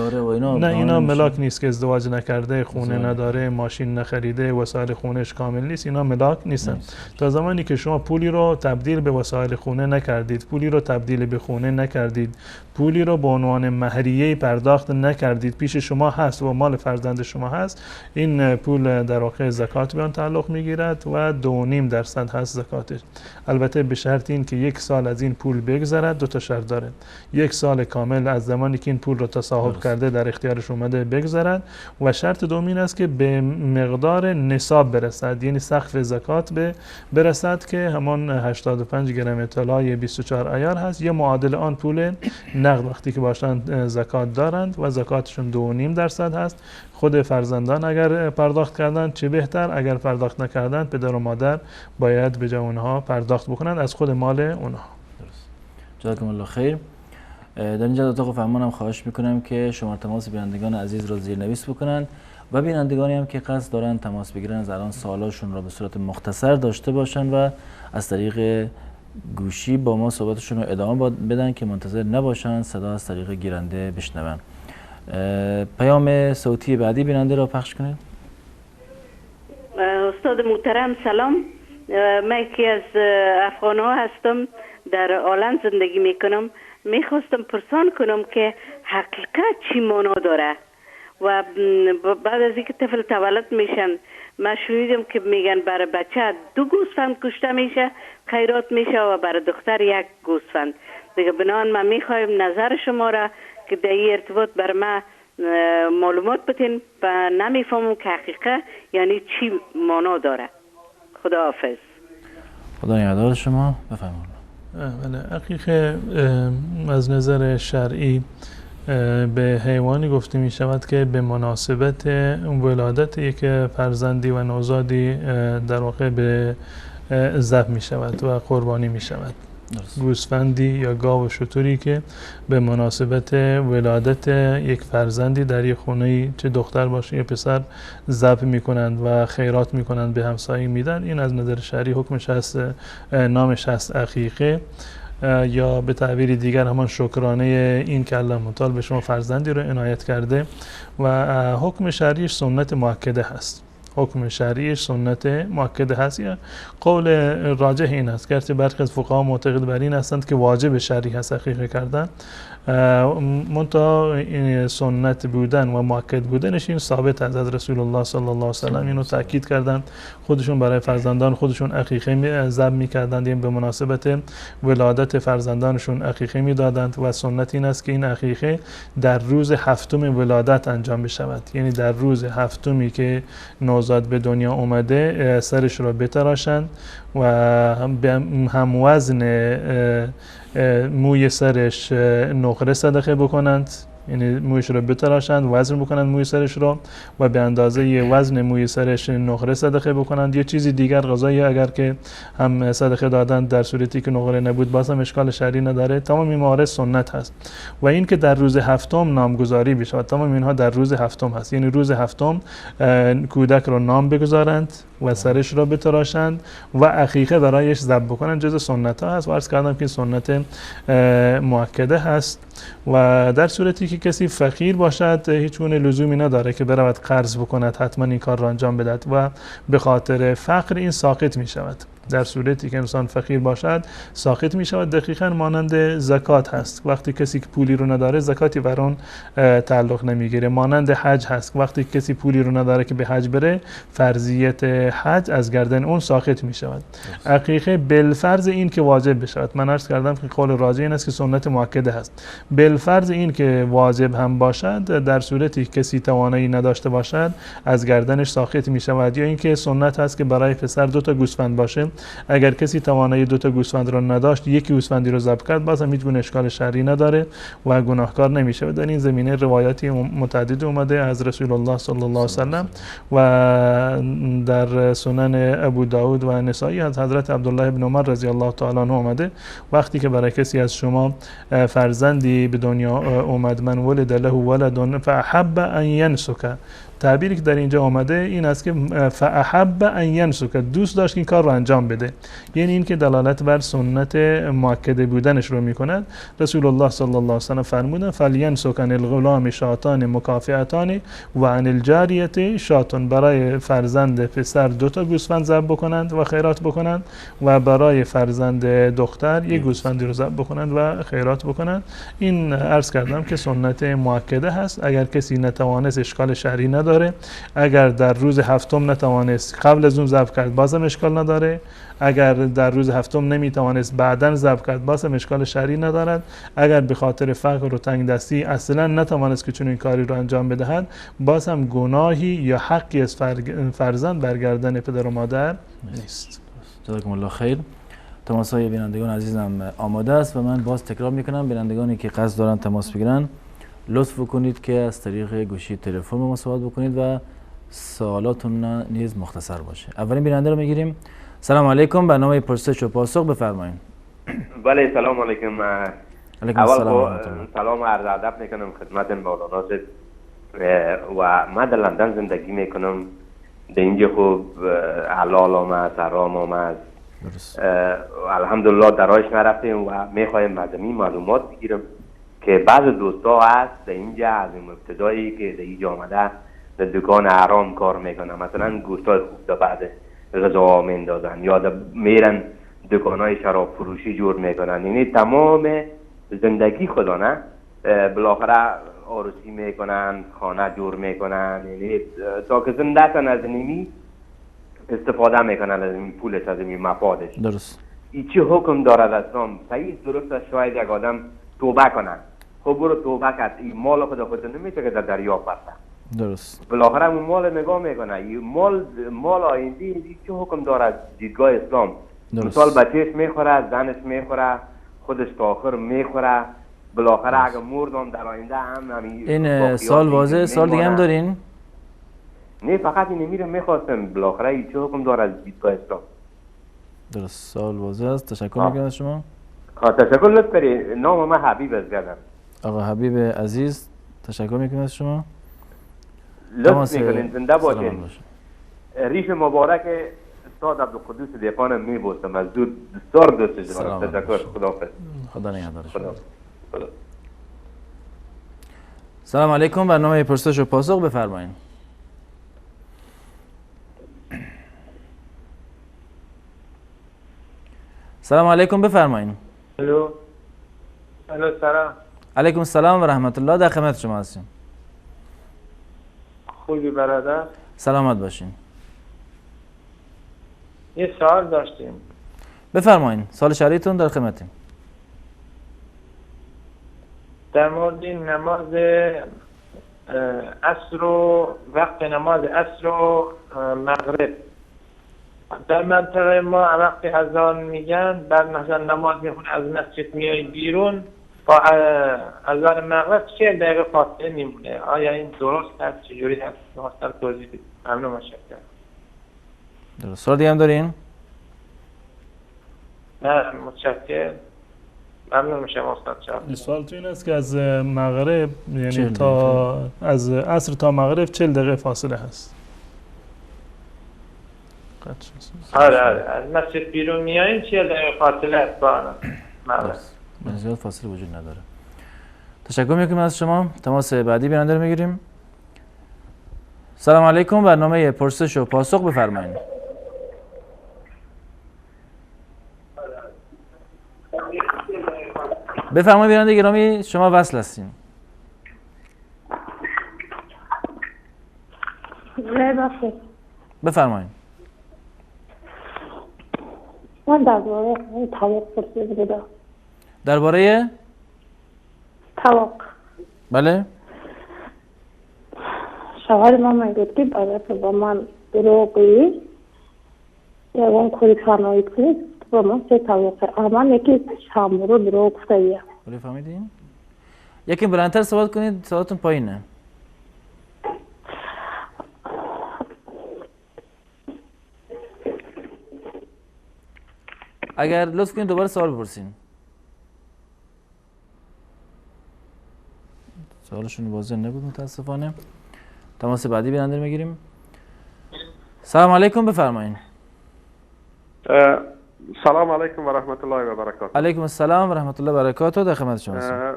نه اینا ملاک نیست که ازدواج نکرده، خونه نداره، ماشین نخریده، وسایل خونش کامل نیست، اینا ملاک نیستن. تا زمانی که شما پولی رو تبدیل به وسایل خونه نکردید، پولی رو تبدیل به خونه نکردید، پولی رو به عنوان مهریه پرداخت نکردید، پیش شما هست و مال فرزند شما هست، این پول در واقع زکات به آن تعلق میگیرد و 2.5% هست زکاتش. البته به شرط این که 1 سال از این پول بگذرد. 2 تا شرط داره. 1 سال کامل از زمانی که این پول رو تصاحب کرده در اختیارش اومده بگذرد و شرط دومین است که به مقدار نصاب برسد، یعنی سقف زکات برسد که همان 85 گرم طلای 24 عیار هست یا معادل آن پول نقد وقتی که باشند زکات دارند و زکاتشون 2.5% هست. خود فرزندان اگر پرداخت کردند چه بهتر، اگر پرداخت نکردند پدر و مادر باید به جای اونها پرداخت بکنند از خود مال اونها.
جزاکم الله خیر. در اینجا اتاق فرمانم خواهش میکنم که شماره تماس بینندگان عزیز را زیرنویس بکنند و بینندگانی هم که قصد دارن تماس بگیرن از الان سوالاشون را به صورت مختصر داشته باشن و از طریق گوشی با ما صحبتشون رو ادامه بدن که منتظر نباشن صدا از طریق گیرنده بشنون. پیام صوتی بعدی بیننده را پخش کنید.
استاد محترم سلام. من یکی از افغان‌ها هستم، در آلند زندگی میکنم. میخواستم پرسان کنم که حقیقت چی معنا داره و بعد از اینکه طفل تولد میشن من شنیدم که میگن برای بچه 2 گوسفند کشته میشه خیرات میشه و برای دختر 1 گوسفند دیگه. بنابراین من میخوایم نظر شما را که در این ارتباط برای من معلومات بدین و نمیفهمم که حقیقت یعنی چی معنا داره. خدا حافظ.
خدا نگهدار شما. بفرمایید.
بله، عقیقه از نظر شرعی به حیوانی گفته می شود که به مناسبت ولادت یک فرزندی و نوزادی در واقع به ذبح می شود و قربانی می شود. گوسفندی یا گاو و شتری که به مناسبت ولادت یک فرزندی در یک خونه چه دختر باشه یا پسر ذبح میکنند و خیرات میکنند به همسایه میدن، این از نظر شرعی حکمش هست، نامش هست عقیقه یا به تعبیر دیگر همان شکرانه این که الله متعال به شما فرزندی رو عنایت کرده و حکم شرعیش سنت مؤکده هست. حکم شرعیش سنت مؤکده هست یا قول راجح این است. گرچه برخی از فقها معتقد بر این هستند که واجب شرعی هست عقیقه کردن، منتها سنت بودن و مؤکد بودنش این ثابت از رسول الله صلی الله علیه و سلم اینو تاکید کردند. خودشون برای فرزندان خودشون عقیقه ذبح می‌کردند، یعنی به مناسبت ولادت فرزندانشون عقیقه می‌دادند و سنت این است که این عقیقه در روز 7م ولادت انجام بشود، یعنی در روز 7می که نوزاد به دنیا اومده سرش رو بتراشند و هم وزن موی سرش نقره صدقه بکنند، یعنی مویش رو بتراشند وزن بکنند موی سرش رو و به اندازه وزن موی سرش نقره صدقه بکنند. یه چیزی دیگر غذایی اگر که هم صدقه دادن در صورتی که نقره نبود باز هم اشکال شرعی نداره. تمام این موارد سنت هست و این که در روز 7م نامگذاری بشه، تمام اینها در روز 7م هست، یعنی روز 7م کودک رو نام بگذارند و سرش رو بتراشند و عقیقه برایش ذبح بکنند، جز سنت ها هست و عرض کردم که سنت مؤکده هست و در صورتی که کسی فقیر باشد هیچ گونه لزومی نداره که برود قرض بکند حتما این کار را انجام بدهد و به خاطر فقر این ساقط می شود. در صورتی که انسان فقیر باشد ساقط می شود. دقیقاً مانند زکات هست، وقتی کسی که پولی رو نداره زکاتی بر اون تعلق نمیگیره. مانند حج هست، وقتی کسی پولی رو نداره که به حج بره فرضیت حج از گردن اون ساقط می شود. عقیقه بالفرض این که واجب بشود، من عرض کردم که قول راجح این است که سنت مؤکده هست، بالفرض این که واجب هم باشد در صورتی که کسی توانایی نداشته باشد از گردنش ساقط می شود. یا اینکه سنت هست که برای پسر 2 تا گوسفند باشه، اگر کسی توانایی 2 تا گوسفند را نداشت یکی گوسفندی رو ذبح کرد باز هم هیچ گونه اشکال شرعی نداره و گناهکار نمیشه. در این زمینه روایاتی متعدد اومده از رسول الله صلی الله علیه و سلم و در سنن ابو داود و نسائی از حضرت عبدالله ابن عمر رضی الله تعالی عنه اومده وقتی که برای کسی از شما فرزندی به دنیا اومد، من ولد له ولد فاحب ان ينسك، تعبیری که در اینجا آمده این است که فاحب ان ينسك، دوست داشت این کار رو انجام بده. یعنی این که دلالت بر سنت مؤکده بودنش رو میکند. رسول الله صلی الله علیه و سلم فرمودن فلینسک عن الغلام شاتان مکافئتان و عن الجاریه شاتون، برای فرزند پسر 2 گوسفند ذبح بکنند و خیرات بکنند و برای فرزند دختر 1 گوسفندی رو ذبح بکنند و خیرات بکنند. این عرض کردم که سنت مؤکده هست. اگر کسی نتوانست اشکال شرعی نداره. اگر در روز هفتم نتوانست قبل از اون ذبح کرد بازم اشکال نداره. اگر در روز هفتم نمیتوانست بعداً ذبح کرد بازم اشکال شرعی ندارد. اگر به خاطر فقر و تنگ دستی اصلا نتوانست که چنین کاری رو انجام بدهد باز هم گناهی یا حقی از فرزند برگردن پدر و مادر نیست.
جزاکم الله خیر. تماس‌های بینندگان عزیزم آماده است و من باز تکرار میکنم بینندگانی که قصد دارن تماس بگیرن لطف کنید که از طریق گوشی تلفن با ما صحبت بکنید و سوالاتون نیز مختصر باشه. اولین بیننده رو میگیریم. سلام علیکم، برنامه پرسش و پاسخ بفرمایید.
بله سلام علیکم.
علیکم
اول سلام و عرض ادب میکنم خدمت مولانا و من در لندن زندگی میکنم. در اینجا خوب حلال آمد حرام آمد الحمدلله درایش نرفتیم و میخوایم از این معلومات بگیرم که بعض دوستا هست در اینجا از این ابتدایی که در اینجا آمده در دکان حرام کار میکنن، مثلا گوشتای خوب در بعد غذا میندازن یا میرن دکانای شراب فروشی جور میکنن. یعنی تمام زندگی خدا نه بالاخره عروسی میکنن، خانه جور میکنن، یعنی تا که زنده‌تن از نیمی استفاده میکنن از این پولش، از این مفادش.
درست.
این چه حکم دارد اسلام؟ صحیح درست است شاید یک آدم توبه کنن. خب برو توبه کرد، این مال خود نمیشه که در دریا پرته.
درست.
بالاخره اون مال نگاه میکنه، این مال آینده این چه حکم دارد دیدگاه اسلام؟ مثال بچهش میخوره، زنش میخوره، خودش تا آخر میخوره، بالاخره اگه مردم در آینده هم
این سال واضح. سال دیگه هم دارین؟
نه فقط این میره میخواستم بالاخره این چه حکم دارد دیدگاه اسلام؟
درست، سال واضح است. تشکر میکنم از شما.
تشکر لطف کنید. نام من حبیب از گردم.
آقا حبیب عزیز تشکر میکنم از شما.
لطف میکنین، زنده باشین. ریش مبارک استاد عبدالقدوس دیپانم میبوسم، از دور بسیار دوستش دارم. تشکر. خداحافظ.
خدا نگهدار شما. سلام علیکم، برنامه پرسش و پاسخ بفرمایید. سلام علیکم بفرمایید.
الو سلام.
علیکم السلام و رحمت الله، در خدمت شما هستیم.
خوبی برادر؟
سلامت باشین.
یه سوال داشتیم.
بفرمایید، سوال شرعیتون در خدمتیم.
در مورد نماز عصر و وقت نماز عصر و مغرب در منطقه ما وقتی اذان میگن بعد مثلا نماز میخونه از مسجد میای بیرون با اذان مغرب 40 دقیقه فاصله میمونه. آیا این درست هست؟ چجوری هست؟ مثلا توضیح بدید. ممنون متشکرم.
درست. سوال دیگه هم دارین؟
نه متشکرم. ممنون میشم استاد جان.
سوال تو این است که از مغرب یعنی تا از عصر تا مغرب 40 دقیقه فاصله هست.
آره از مسجد بیرون میاییم 40 دقیقه فاصله است با مغرب.
زیاد فاصله وجود نداره. تشکر میکنم از شما. تماس بعدی بیننده رو میگیریم. سلام علیکم، برنامه پرسش و پاسخ بفرمایید. بفرمایید بیننده گرامی، شما وصل هستین. بفرمایید.
من درباره طلاق پرسیدم.
درباره
طلاق.
بله.
شوهر من گفت که برای با من دروغی یا اون کاری کارنایی کنید با من چه طلاقه. اما یکی شام رو دروغ گفتیه.
ولی فهمیدین؟ یکی بلندتر صحبت کنید، صداتون پایینه. اگر لطف کنید دوباره سوال بپرسین. سوالشون واضح نبود متاسفانه. تماس بعدی بیننده میگیریم. سلام علیکم بفرمایید.
سلام علیکم و رحمت الله و برکاته.
علیکم السلام و رحمت الله و برکاته. در خدمت شما هستم.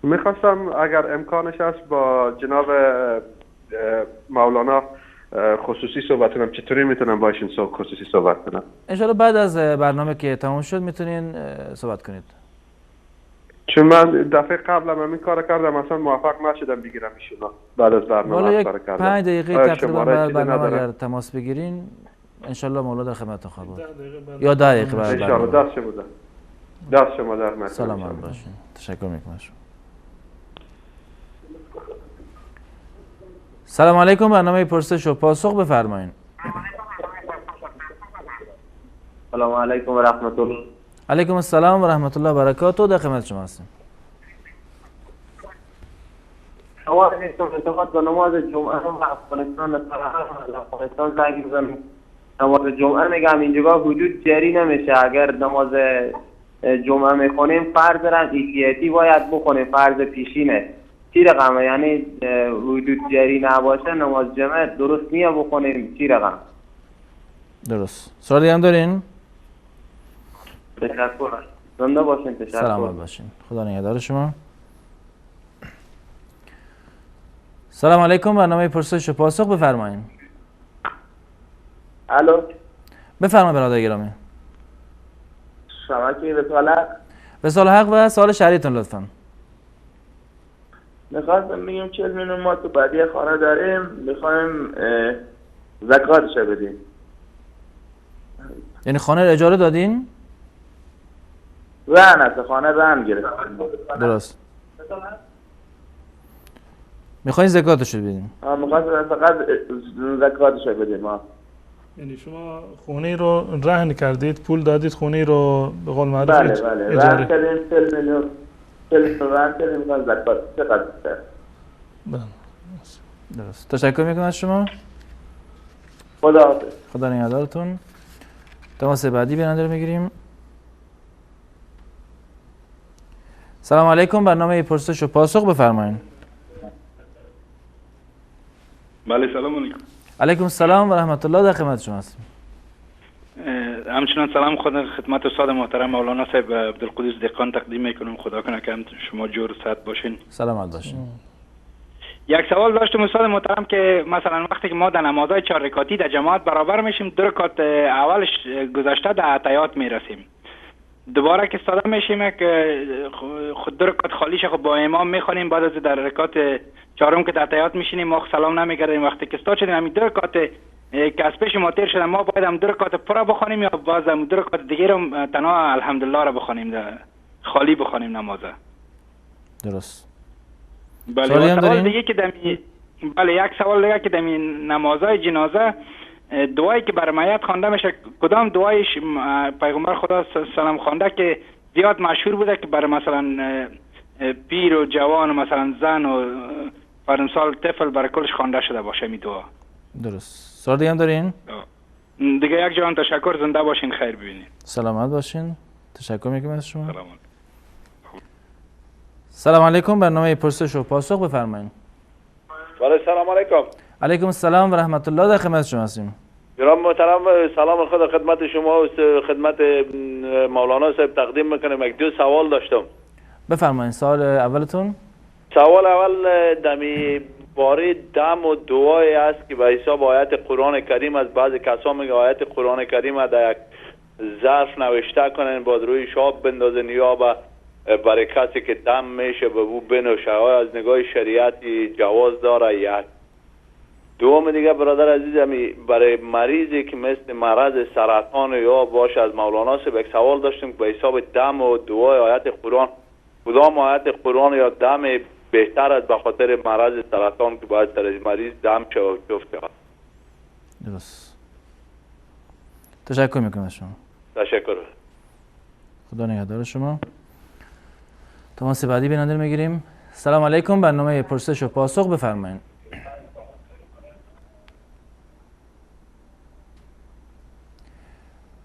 میخواستم اگر امکانش هست با جناب مولانا خصوصی صحبت کنم. چطوری میتونم با ایشون خصوصی صحبت کنم؟
انشالله بعد از برنامه که تموم شد میتونین صحبت کنید.
چون من دفعه قبلم همین کار کردم اصلا موفق نشدم بگیرم ایشونا. بعد از برنامه کار کردم.
5 دقیقه تقریبا بعد برنامه اگر تماس بگیرین انشالله مولا در خدمتتون خواهد بود. یا 10 دقیقه بعد
انشالله. دست شما در نکنه.
سلامت باشین. تشکر میکنم. سلام علیکم. برنامه پرسش و پاسخ بفرمایید.
سلام علیکم و رحمت الله.
علیکم السلام و رحمت الله و برکاته. در خدمت شما هستیم.
اول انتقاد به نماز جمعه و افغانستان زنگ بزنم. نماز جمعه میگم اینجا وجود جری نمیشه. اگر نماز جمعه میخونیم فرض را ایکیتی باید بخونیم، فرض پیشینه. چی رقمه؟ یعنی وجود جری نباشه نماز جمعه درست نیه بخونیم. چی رقم؟
درست. سوال دیگه هم دارین؟
تشکر. زنده باشین. تشکر.
سلامت باشین. خدا نگهدار شما. سلام علیکم. برنامه پرسش و پاسخ بفرمایید.
الو.
بفرمایید برادر گرامی.
شما کی رساله؟
رساله حق و سوال شهریتون لطفاً.
میخواستم بگیم 40 میلیون ما تو بدیه خانه داریم، میخوایم زکاتش بدیم.
یعنی خانه رو اجاره دادین؟
رهن است، خانه رهن گرفتیم.
درست. میخواین زکاتش بدین؟
میخوایم فقط زکاتش بدیم.
یعنی شما خونه رو رهن کردید، پول دادید، خونه رو به قول معروف
بله
اجاره
رهن کردیم. 40 میلیون رهن کردیم، میخوایم زکات چقدر بیشتر.
درست. تشکر میکنم از شما.
خدا
نگهدارتون. تماس بعدی بیننده رو میگیریم. سلام علیکم. برنامه پرسش و پاسخ بفرمایید.
بله سلام علیکم.
علیکم السلام و رحمت الله. در خدمت شما هستیم.
همچنان سلام خدمت استاد محترم مولانا صاحب عبدالقدوس دهقان تقدیم میکنم. خدا کنه که شما جور و صحت باشین.
سلامت باشین.
یک سوال داشتم استاد محترم که مثلا وقتی که ما در نمازهای 4 رکعتی در جماعت برابر میشیم، 2 رکعت اولش گذشته در اتحیات میرسیم، دوباره که استاده میشیم که خود 2 رکعت خالیش خود با امام میخونیم، بعد از در رکعت 4م که در اتحیات میشینیم ما سلام نمیگردیم. وقتی که استاد شدیم همین 2 رکعت که از پیش ما تیر شده ما باید هم 2 رکعت پر بخونیم یا باز هم 2 رکعت دیگه رو تنها الحمدلله رو بخونیم، خالی بخونیم نمازه؟
درست.
بله. سوال دیگه که یک سوال دیگه که در نمازهای جنازه دعایی که بر میت خوانده میشه، کدام دعایش پیغمبر خدا سلام خوانده که زیاد مشهور بوده که بر مثلا پیر و جوان و مثلا زن و فرمسال طفل برای کلش خوانده شده باشه می دعا؟
درست. سوال دیگه هم دارین؟
دیگه یک جان تشکر. زنده باشین، خیر ببینید.
سلامت باشین. تشکر میکنم از شما. سلام علیکم. برنامه پرسش و پاسخ بفرمایید.
بله سلام علیکم.
علیکم السلام و رحمت الله. در خدمت شما هستیم.
جناب محترم سلام خدا خدمت شما و خدمت مولانا صاحب تقدیم میکنم. یک 2 سوال داشتم.
بفرمایید. سوال اولتون؟
سوال اول دمی باره دم و دعای است که به حساب آیت قرآن کریم از بعضی کسا میگه آیت قرآن کریم در یک ظرف نوشته کنن با روی شاب بندازن یا برای کسی که دم میشه به او بنوشه. از نگاه شریعتی جواز داره؟ یک. دوم دیگه برادر عزیزم برای مریضی که مثل مرض سرطان یا باشه از مولانا صاحب یک سوال داشتیم به حساب دم و دعای آیت قرآن، کدام آیت قرآن یا دم بهتر است به خاطر مرض سرطان که باید سر مریض دم شه و جفت شود؟
درست. تشکر میکنم از شما.
تشکر.
خدا نگهدار شما. تماس بعدی بیننده میگیریم. سلام علیکم. برنامه پرسش و پاسخ بفرمایید.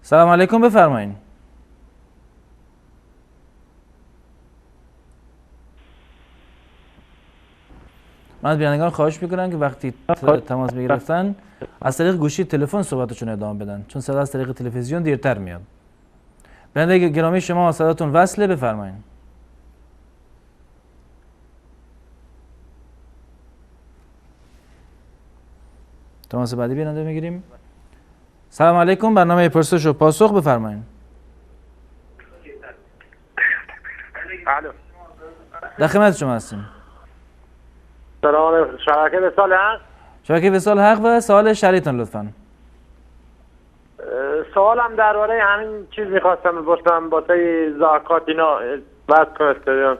سلام علیکم بفرمایید. من از بینندگان خواهش میکنم که وقتی تماس میگرفتن از طریق گوشی تلفن صحبتشون ادامه بدن، چون صدا از طریق تلویزیون دیرتر میاد. بیننده گرامی شما صداتون وصله، بفرمایید. تماس بعدی بیننده میگیریم. سلام علیکم، برنامه پرسش و پاسخ، بفرمایید.
الو،
در خدمت شما هستیم.
سلام علیکم. شبکه وصال هست؟
شبکه وصال حق و سوال شریعتون لطفاً.
سوالم درباره همین چیز میخواستم بپرسم، واسه زکات اینا بس کنستم.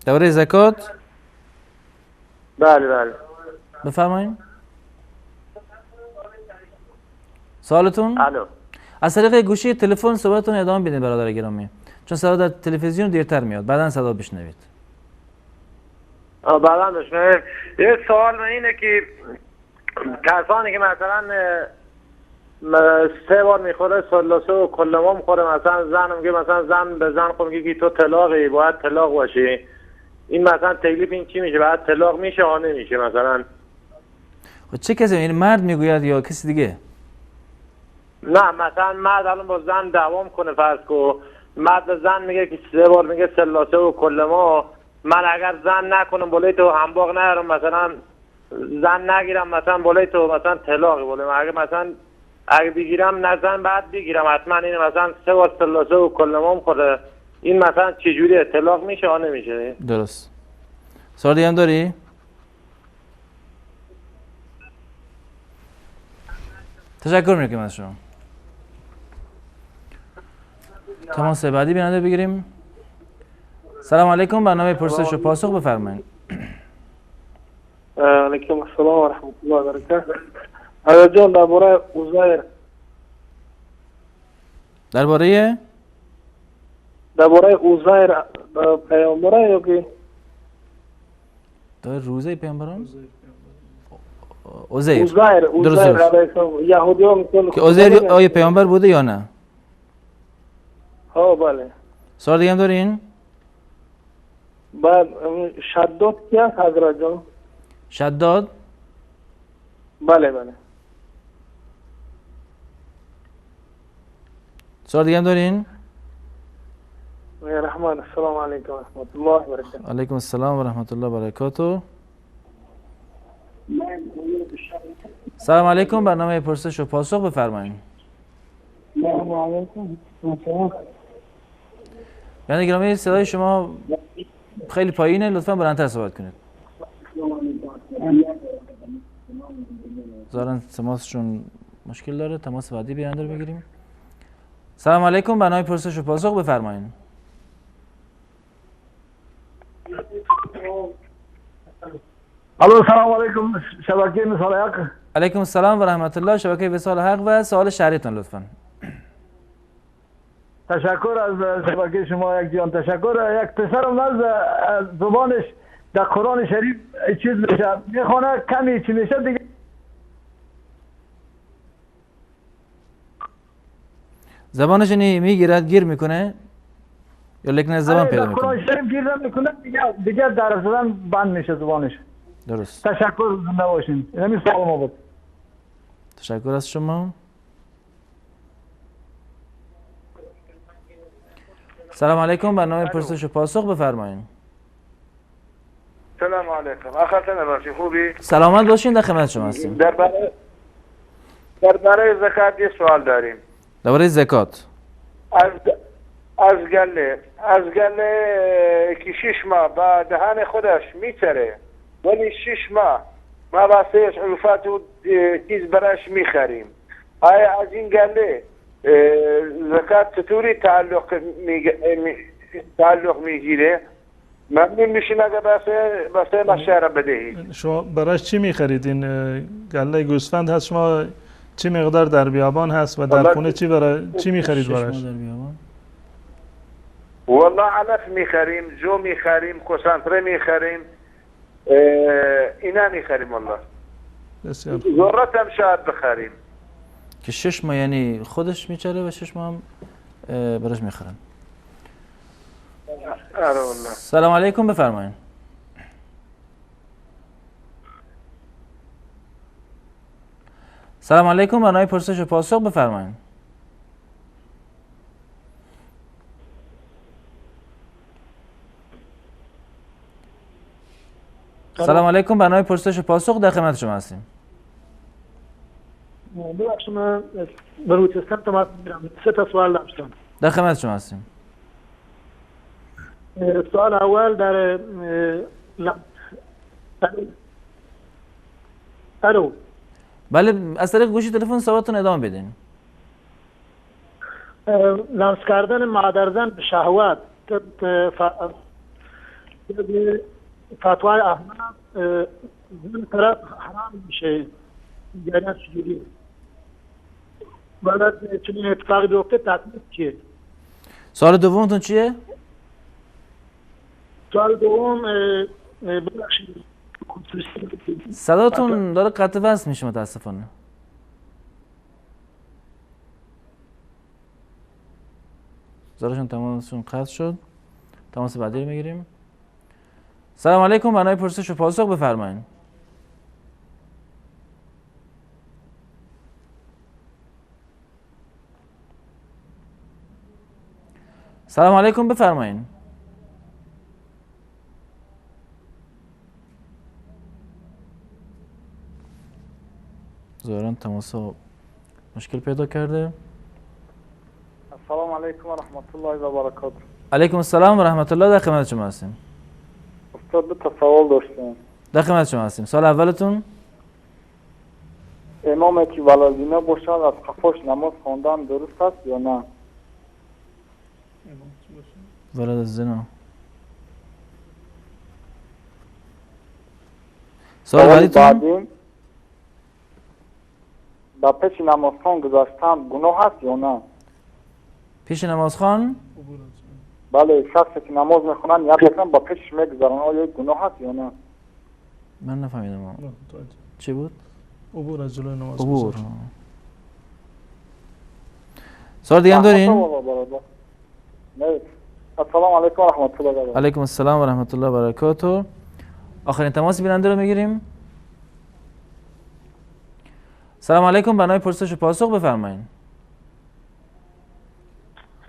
درباره زکات؟
بله بله.
بفرمایید. سوالتون؟
الو.
از طریق گوشی تلفن صحبتتون ادامه بدین برادر گرامی، چون صدا در تلویزیون دیرتر میاد، بعداً صدا بشنوید.
بعداً بشنوید. یه سوال من اینه که کسانی که مثلا 3 بار میخوره ثلاثه و کل ما میخوره، مثلا زن میگه مثلا زن به زن خود میگه که تو طلاقی، باید طلاق باشی، این مثلا تکلیف این چی میشه؟ بعد طلاق میشه یا نمیشه مثلا؟
خب چه کسی، این مرد میگوید یا کسی دیگه؟
نه مثلا مرد الان با زن دوام کنه، فرض کو مرد به زن میگه که 3 بار میگه ثلاثه و کل ما، من اگر زن نکنم بالای تو همباغ نرم، مثلا زن نگیرم مثلا بالای تو مثلا طلاقی بوله، اگه بگیرم نزن بعد بگیرم حتما اینه مثلا 3 بار ثلاثه و کل ما میخوره، این مثلا چجوریه؟ طلاق میشه یا نمیشه؟
درست. سوال دیگه هم داری؟ تشکر میکنم از شما. تماس بعدی بیننده بگیریم. سلام علیکم، برنامه پرسش و پاسخ، بفرمایید.
علیکم السلام و رحمت الله و برکاته. آیا جان درباره عزیر درباره عزیر پیامبره یا که
در روزه پیامبران؟ عزیر.
درست. یهودیان میگن
که عزیر آیا پیامبر بوده یا نه؟
ها بله.
سوال دیگه هم دارین؟
بعد شداد کیا حضرت جان؟
شداد؟
بله بله.
سوال دیگه هم دارین؟
رحمان السلام علیکم و رحمت الله و برکاته.
علیکم السلام و رحمت الله و برکاته. سلام علیکم، برنامه پرسش و پاسخ، بفرمایید. یعنی گرامی صدای شما خیلی پایینه، لطفاً بلندتر صحبت کنید. ظاهراً تماسشون مشکل داره، تماس بعدی بیننده رو بگیریم. سلام علیکم، برنامه پرسش و پاسخ، بفرمایید.
الو سلام علیکم، شبکه وصال حق.
علیکم السلام و رحمت الله، شبکه وصال حق و سوال شهریتان لطفاً.
تشکر از شبکه شما یک جان، تشکر. یک پسرم از زبانش در قرآن شریف چیز میشه میخونه، کمی چی میشه دیگه.
زبانش میگیرد، گیر میکنه یا لیکن از زبان پیدا میکنه؟
قرآن شریف گیر میکنه دیگه در زبان بند میشه زبانش.
درست.
تشکر، زنده باشین. همین سوال ما بود.
تشکر از شما. سلام علیکم، برنامه پرسش و پاسخ، بفرمایید.
سلام علیکم، آخرتون باشین، خوبی؟
سلامت باشین، در خدمت شما هستیم.
درباره زکات یه سوال داریم.
درباره زکات
از گله که 6 ماه با دهان خودش میچره، ولی 6 ماه ما واسه علوفات و چیز براش میخریم، آیا از این گله زکات چطوری تعلق میگیره؟ ممنون میشین اگه بسه مشاره بدهید.
شما براش چی میخرید؟ این گله گوسفند هست، شما چی مقدار در بیابان هست و در خونه چی میخرید براش؟
والله علف میخریم، جو میخریم، کنسانتره میخریم، اینا میخریم والله.
بسیار
ضرورت هم شاید بخریم.
که 6 ماه یعنی خودش میچره و 6 ماه هم براش میخرن. سلام علیکم، بفرمایید. سلام علیکم، برنامه پرسش و پاسخ بفرمایید. سلام علیکم، برنامه پرسش و پاسخ در خدمت شما هستیم.
ببخشید من به روی سیستم تماس میگیرم. 3 تا سوال داشتم.
در خدمت شما هستیم.
سوال اول در الو.
بله، از طریق گوشی تلفن صحبتتون ادامه بدین.
لمس کردن مادرزن به شهوت فتوای احمد زن طرف حرام میشه، یعنی چجوری؟ بعد چنین اتفاقی بیفته تکلیف چیه؟
سوال دومتون چیه؟
سوال دوم ببخشید
صداتون داره قطع وصل میشه متاسفانه. زارشون تماسشون قطع شد. تماس بعدی رو میگیریم. سلام علیکم، برنامه پرسش و پاسخ بفرمایید. سلام علیکم، بفرمایید. ظاهرا تماس مشکل پیدا کرده.
السلام علیکم و رحمت الله و برکاته.
علیکم السلام و رحمت الله، در خدمت شما هستیم.
استاد 2 تا سوال داشتیم.
در خدمت شما هستیم. سوال اولتون
امامی که ولازینه باشد از قفاش نماز خواندن درست است یا نه؟
ولد الزنا. سوال بعدی
در پیش نمازخوان گذاشتن گناه هست یا نه؟
پیش نمازخوان؟
بله، شخصی که نماز میخونن یا مثلا با پیشش میگذارن، آیا گناه هست یا نه؟
من نفهمیدم. چی بود؟
عبور از جلوی نماز.
عبور. سوال دیگه هم دارین؟
السلام علیکم و رحمت الله و برکاته.
علیکم السلام و رحمت الله و برکاته. آخرین تماس بیننده رو میگیریم. سلام علیکم، برنامه پرسش و پاسخ بفرمایید.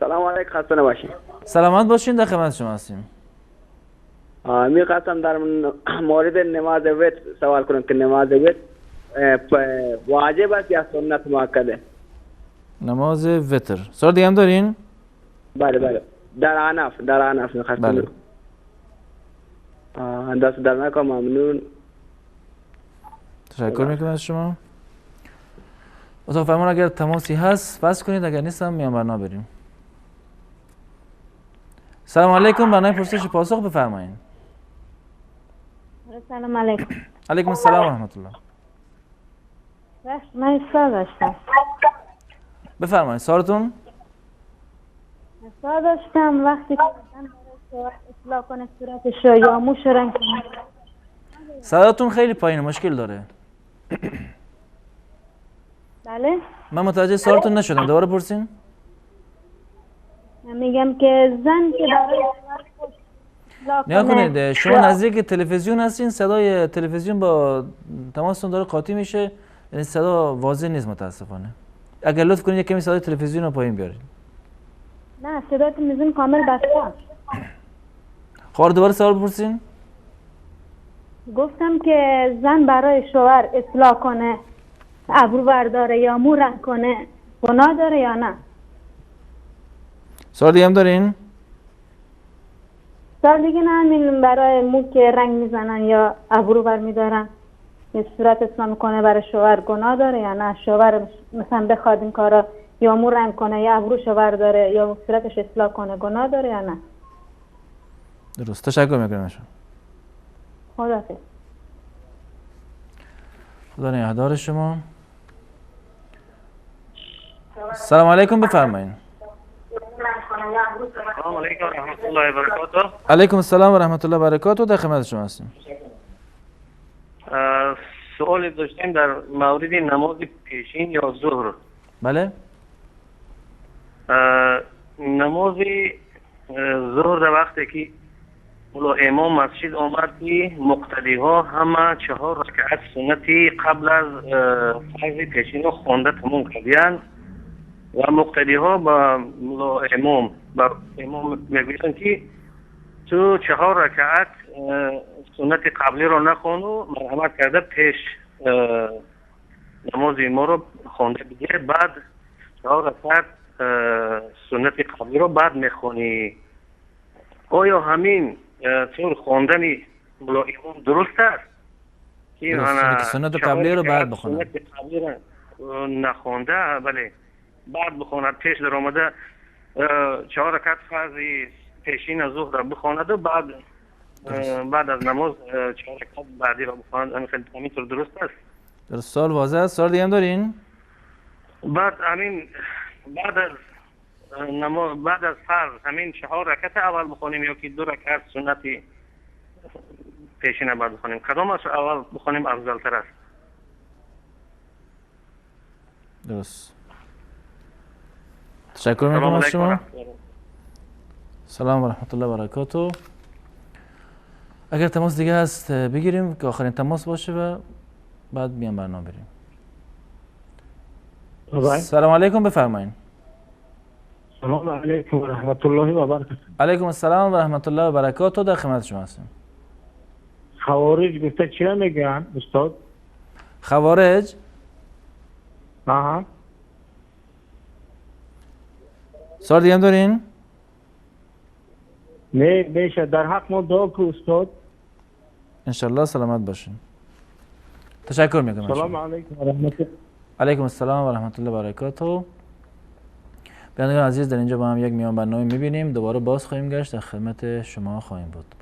سلام علیکم، خسته نباشید.
سلامت باشین، در خدمت شما هستیم.
می‌خواستم در مورد نماز وتر سوال کنم که نماز وتر واجب است یا سنت مؤکده؟
نماز وتر. سوال دیگه هم دارین؟
بله. در عناف می‌خواستم.
بله.
دست در نکنم، ممنون.
تشکر میکنم از شما. اتاق فرمان اگر تماسی هست فصل کنید، اگر نیست هم میان برنامه بریم. سلام علیکم، برنامه پرسش پاسخ بفرمایید.
سلام علیکم.
علیکم السلام و رحمت الله.
من سوال داشتم.
بفرمایید سوالتون.
سوال داشتم وقتی که اصلاح کنه صورتش یا موش رنگ کنه.
صداتون خیلی پایینه، مشکل داره.
بله؟
من متوجه سوالتون نشدم، دوباره پرسین.
میگم که زن که برای
نیا کنید، شما نزدیک تلویزیون هستین، صدای تلویزیون با تماستون داره قاطی میشه، یعنی صدا واضح نیست متاسفانه. اگر لطف کنید یک کمی صدای تلویزیون رو پایین بیارید.
نه، صدای تلویزیون کامل بسته است.
خب دوباره سوال پرسین.
گفتم که زن برای شوهر اصلاح کنه، ابرو برداره یا مو رنگ کنه، گناه داره یا نه؟
سوال دیگه هم دارین؟
سوال دیگه نه، همین برای مو که رنگ میزنن یا ابرو بر میدارن یه صورت اصلاح میکنه برای شوهر گناه داره یا نه؟ شوهر مثلا بخواد این کارا یا مو رنگ کنه یا ابروشو برداره یا صورتش اصلاح کنه گناه داره یا نه؟
درست، تشکر میکنم شما.
خداحافظ.
خدا نگهدار شما. سلام علیکم، بفرمایید.
سلام علیکم و رحمت الله و برکاته.
علیکم السلام و رحمت الله و برکاته، در خدمت شما هستیم.
سوالی داشتیم در مورد نماز پیشین یا ظهر.
بله.
نماز ظهر در وقتی که مولا امام مسجد آمد که مقتدی ها همه 4 رکعت سنتی قبل از فرض پیشین رو خوانده تموم کردن و مقتدی ها با مولا امام میگویند که تو 4 رکعت سنت قبلی رو نخوان و مرحمت کرده پیش نماز ما رو خوانده بگیره، بعد 4 رکعت سنت قبلی رو بعد میخونی. آیا همین طور خواندن مولا امام درست است که
سنت قبلی رو بعد بخونم؟
سنت قبلی رو نخوانده بله بعد بخواند، پیش در آمده 4 رکعت فرض پیشین ظهر را بخواند و بعد از نماز 4 رکعت بعدی را بخواند. همین طور درست است؟
درست. سوال واضح است. سوال دیگه هم دارین؟
بعد از فرض همین 4 رکعت اول بخونیم یا که 2 رکعت سنتی پیشین بعد بخونیم؟ کدام از اول بخونیم افضل تر است؟
درست. تشکر میکنم از شما. سلام و رحمت الله و برکاته. اگر تماس دیگه هست بگیریم که آخرین تماس باشه و بعد بیان برنامه بریم. سلام علیکم، بفرمایید.
سلام علیکم و رحمت الله و برکاته.
علیکم السلام و رحمت الله و برکاته. در خدمت شما هستم.
خوارج گفته چی میگن استاد؟
خوارج؟
آها.
سوال دیگه هم دارین؟
نه میشه در حق ما دعا کو استاد.
انشالله سلامت باشین. تشکر میکنم.
سلام علیکم و رحمت الله.
علیکم السلام و رحمت الله و برکاته. بینندگان عزیز، در اینجا با هم یک میان برنامه میبینیم، دوباره باز خواهیم گشت، در خدمت شما خواهیم بود.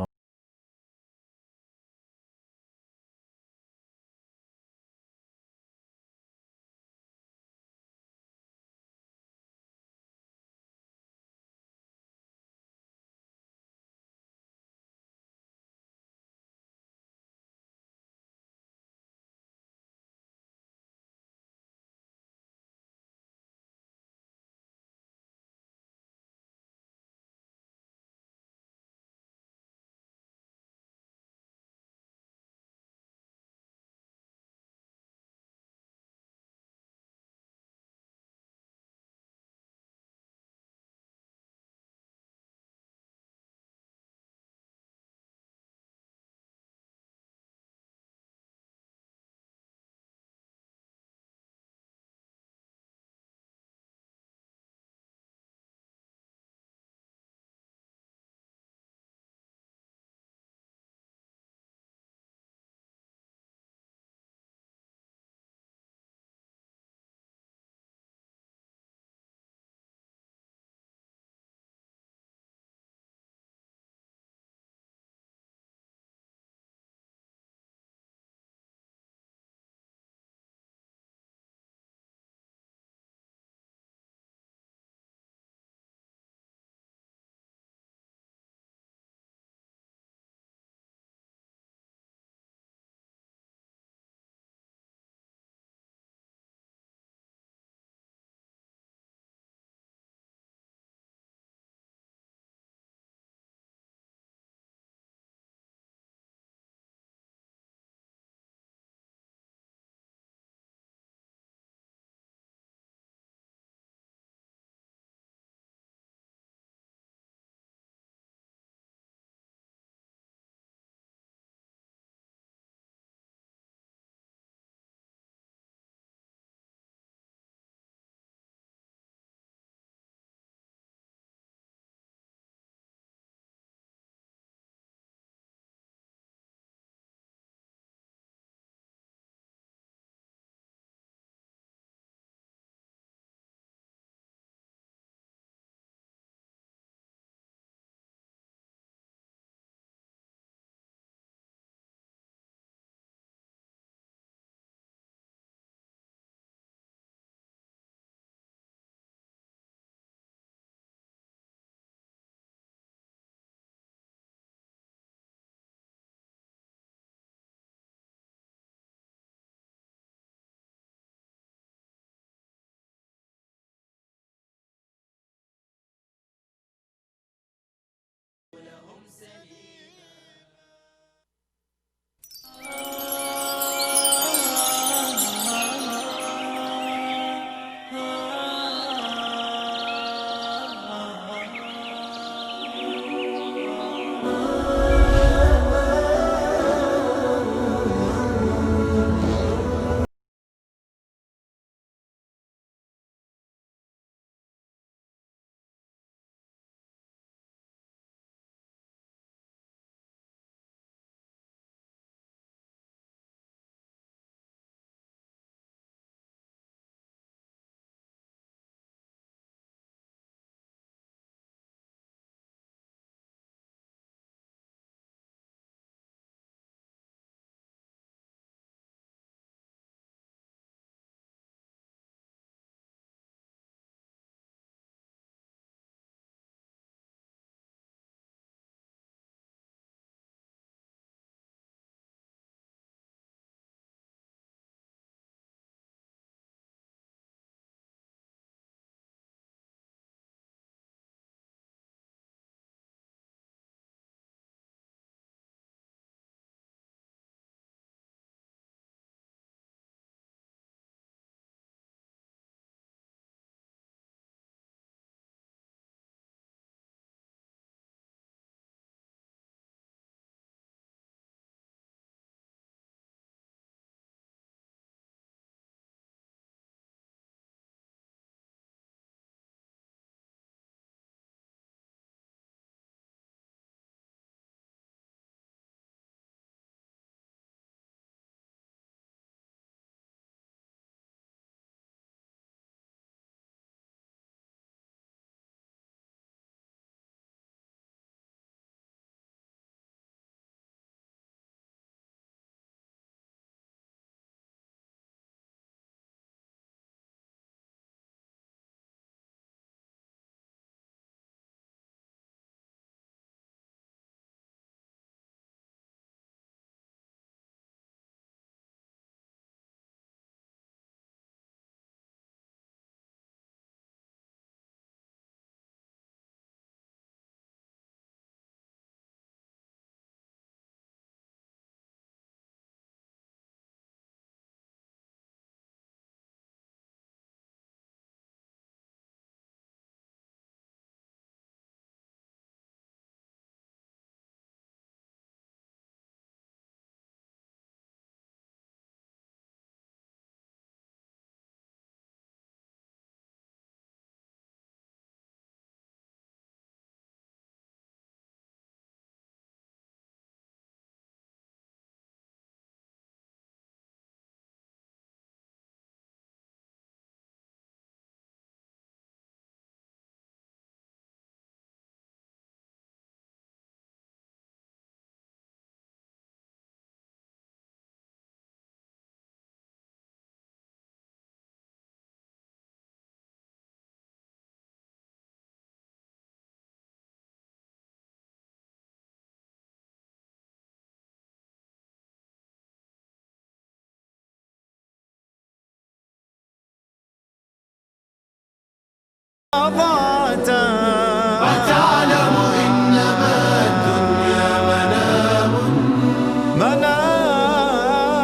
وتعلم إنما الدنيا منام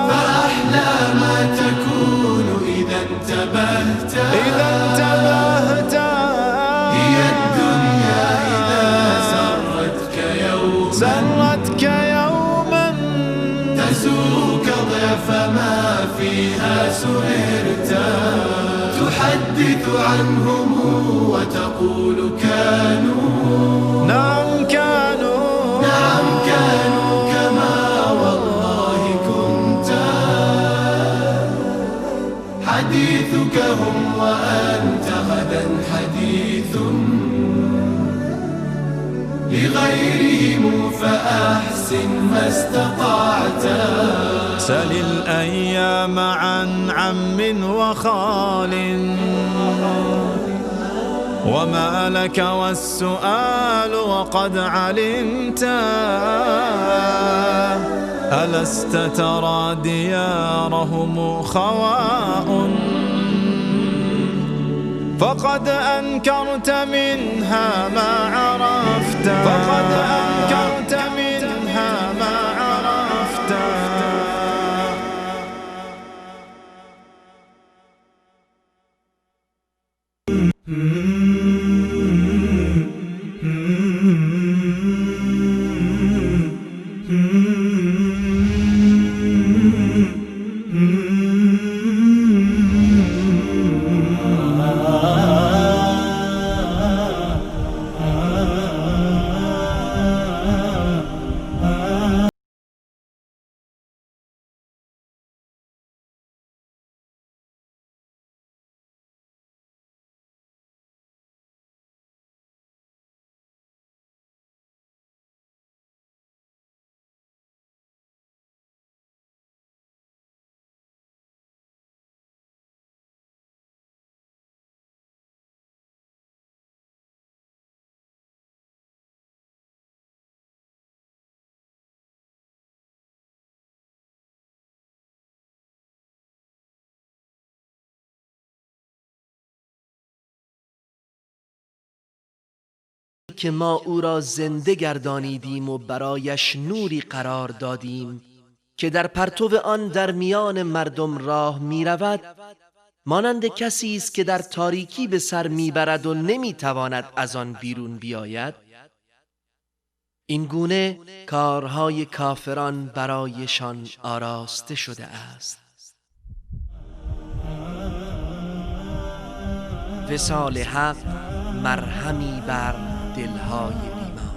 فأحلى ما تكون إذا انتبهت هي الدنيا إذا سرتك يوما تسوك ضعف ما فيها سهرت تحدث عنهم وتقول كانوا نعم كانوا كما والله كنت حديثك هم وأنت غدا حديث لغيرهم فأحسن ما استطعت سل الأيام عن عم وخال وما لك والسؤال وقد علمت ألست ترى ديارهم خواء فقد أنكرت منها ما عرفت
که ما او را زنده گردانیدیم و برایش نوری قرار دادیم که در پرتو آن در میان مردم راه می رود، مانند کسی است که در تاریکی به سر می برد و نمی تواند از آن بیرون بیاید. این گونه کارهای کافران برایشان آراسته شده است. وصال حق مرهمی بر دلهای بیمار.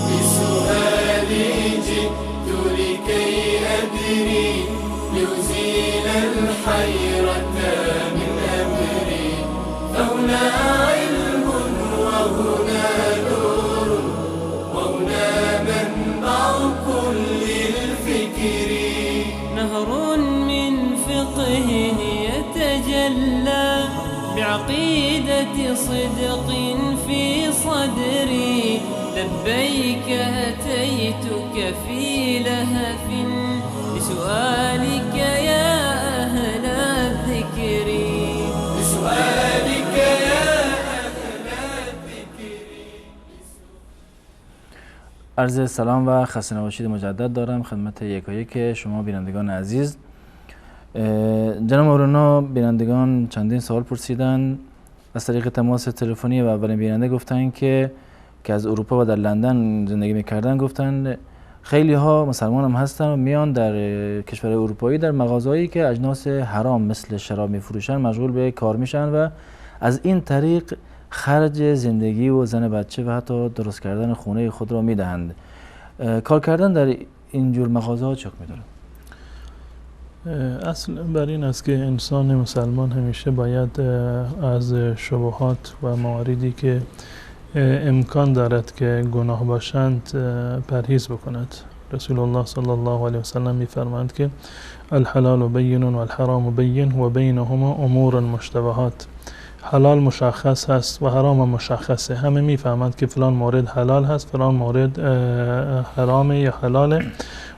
بسؤالي جئت لكي أدري لأزيل الحيرة من أمري فهنا علم وهنا نور وهنا منبع كل الفكر
نهر من فقه يتجلى بعقيدة صدق في صدري لبيك أتيتك في لهف بسؤالك يا أهل الذكر بسؤالك يا أهل الذكر.
عرض سلام و خسته نباشید مجدد دارم خدمت یکایک شما بینندگان عزیز. جناب مولانا بینندگان چندین سوال پرسیدن از طریق تماس تلفنی و اولین بیننده گفتن که از اروپا و در لندن زندگی میکردن، گفتن خیلی ها مسلمان هم هستن و میان در کشور اروپایی در مغازهایی که اجناس حرام مثل شراب میفروشن مشغول به کار میشن و از این طریق خرج زندگی و زن بچه و حتی درست کردن خونه خود را میدهند. کار کردن در اینجور مغازه ها چه حکمی داره؟
اصل بر این است که انسان مسلمان همیشه باید از شبهات و مواردی که امکان دارد که گناه باشند پرهیز بکند. رسول الله صلی الله علیه و سلم میفرمایند که الحلال بین و الحرام بین و بینهما امور مشتبهات. حلال مشخص هست و حرام مشخصه. همه میفهمند که فلان مورد حلال هست، فلان مورد حرامه یا حلاله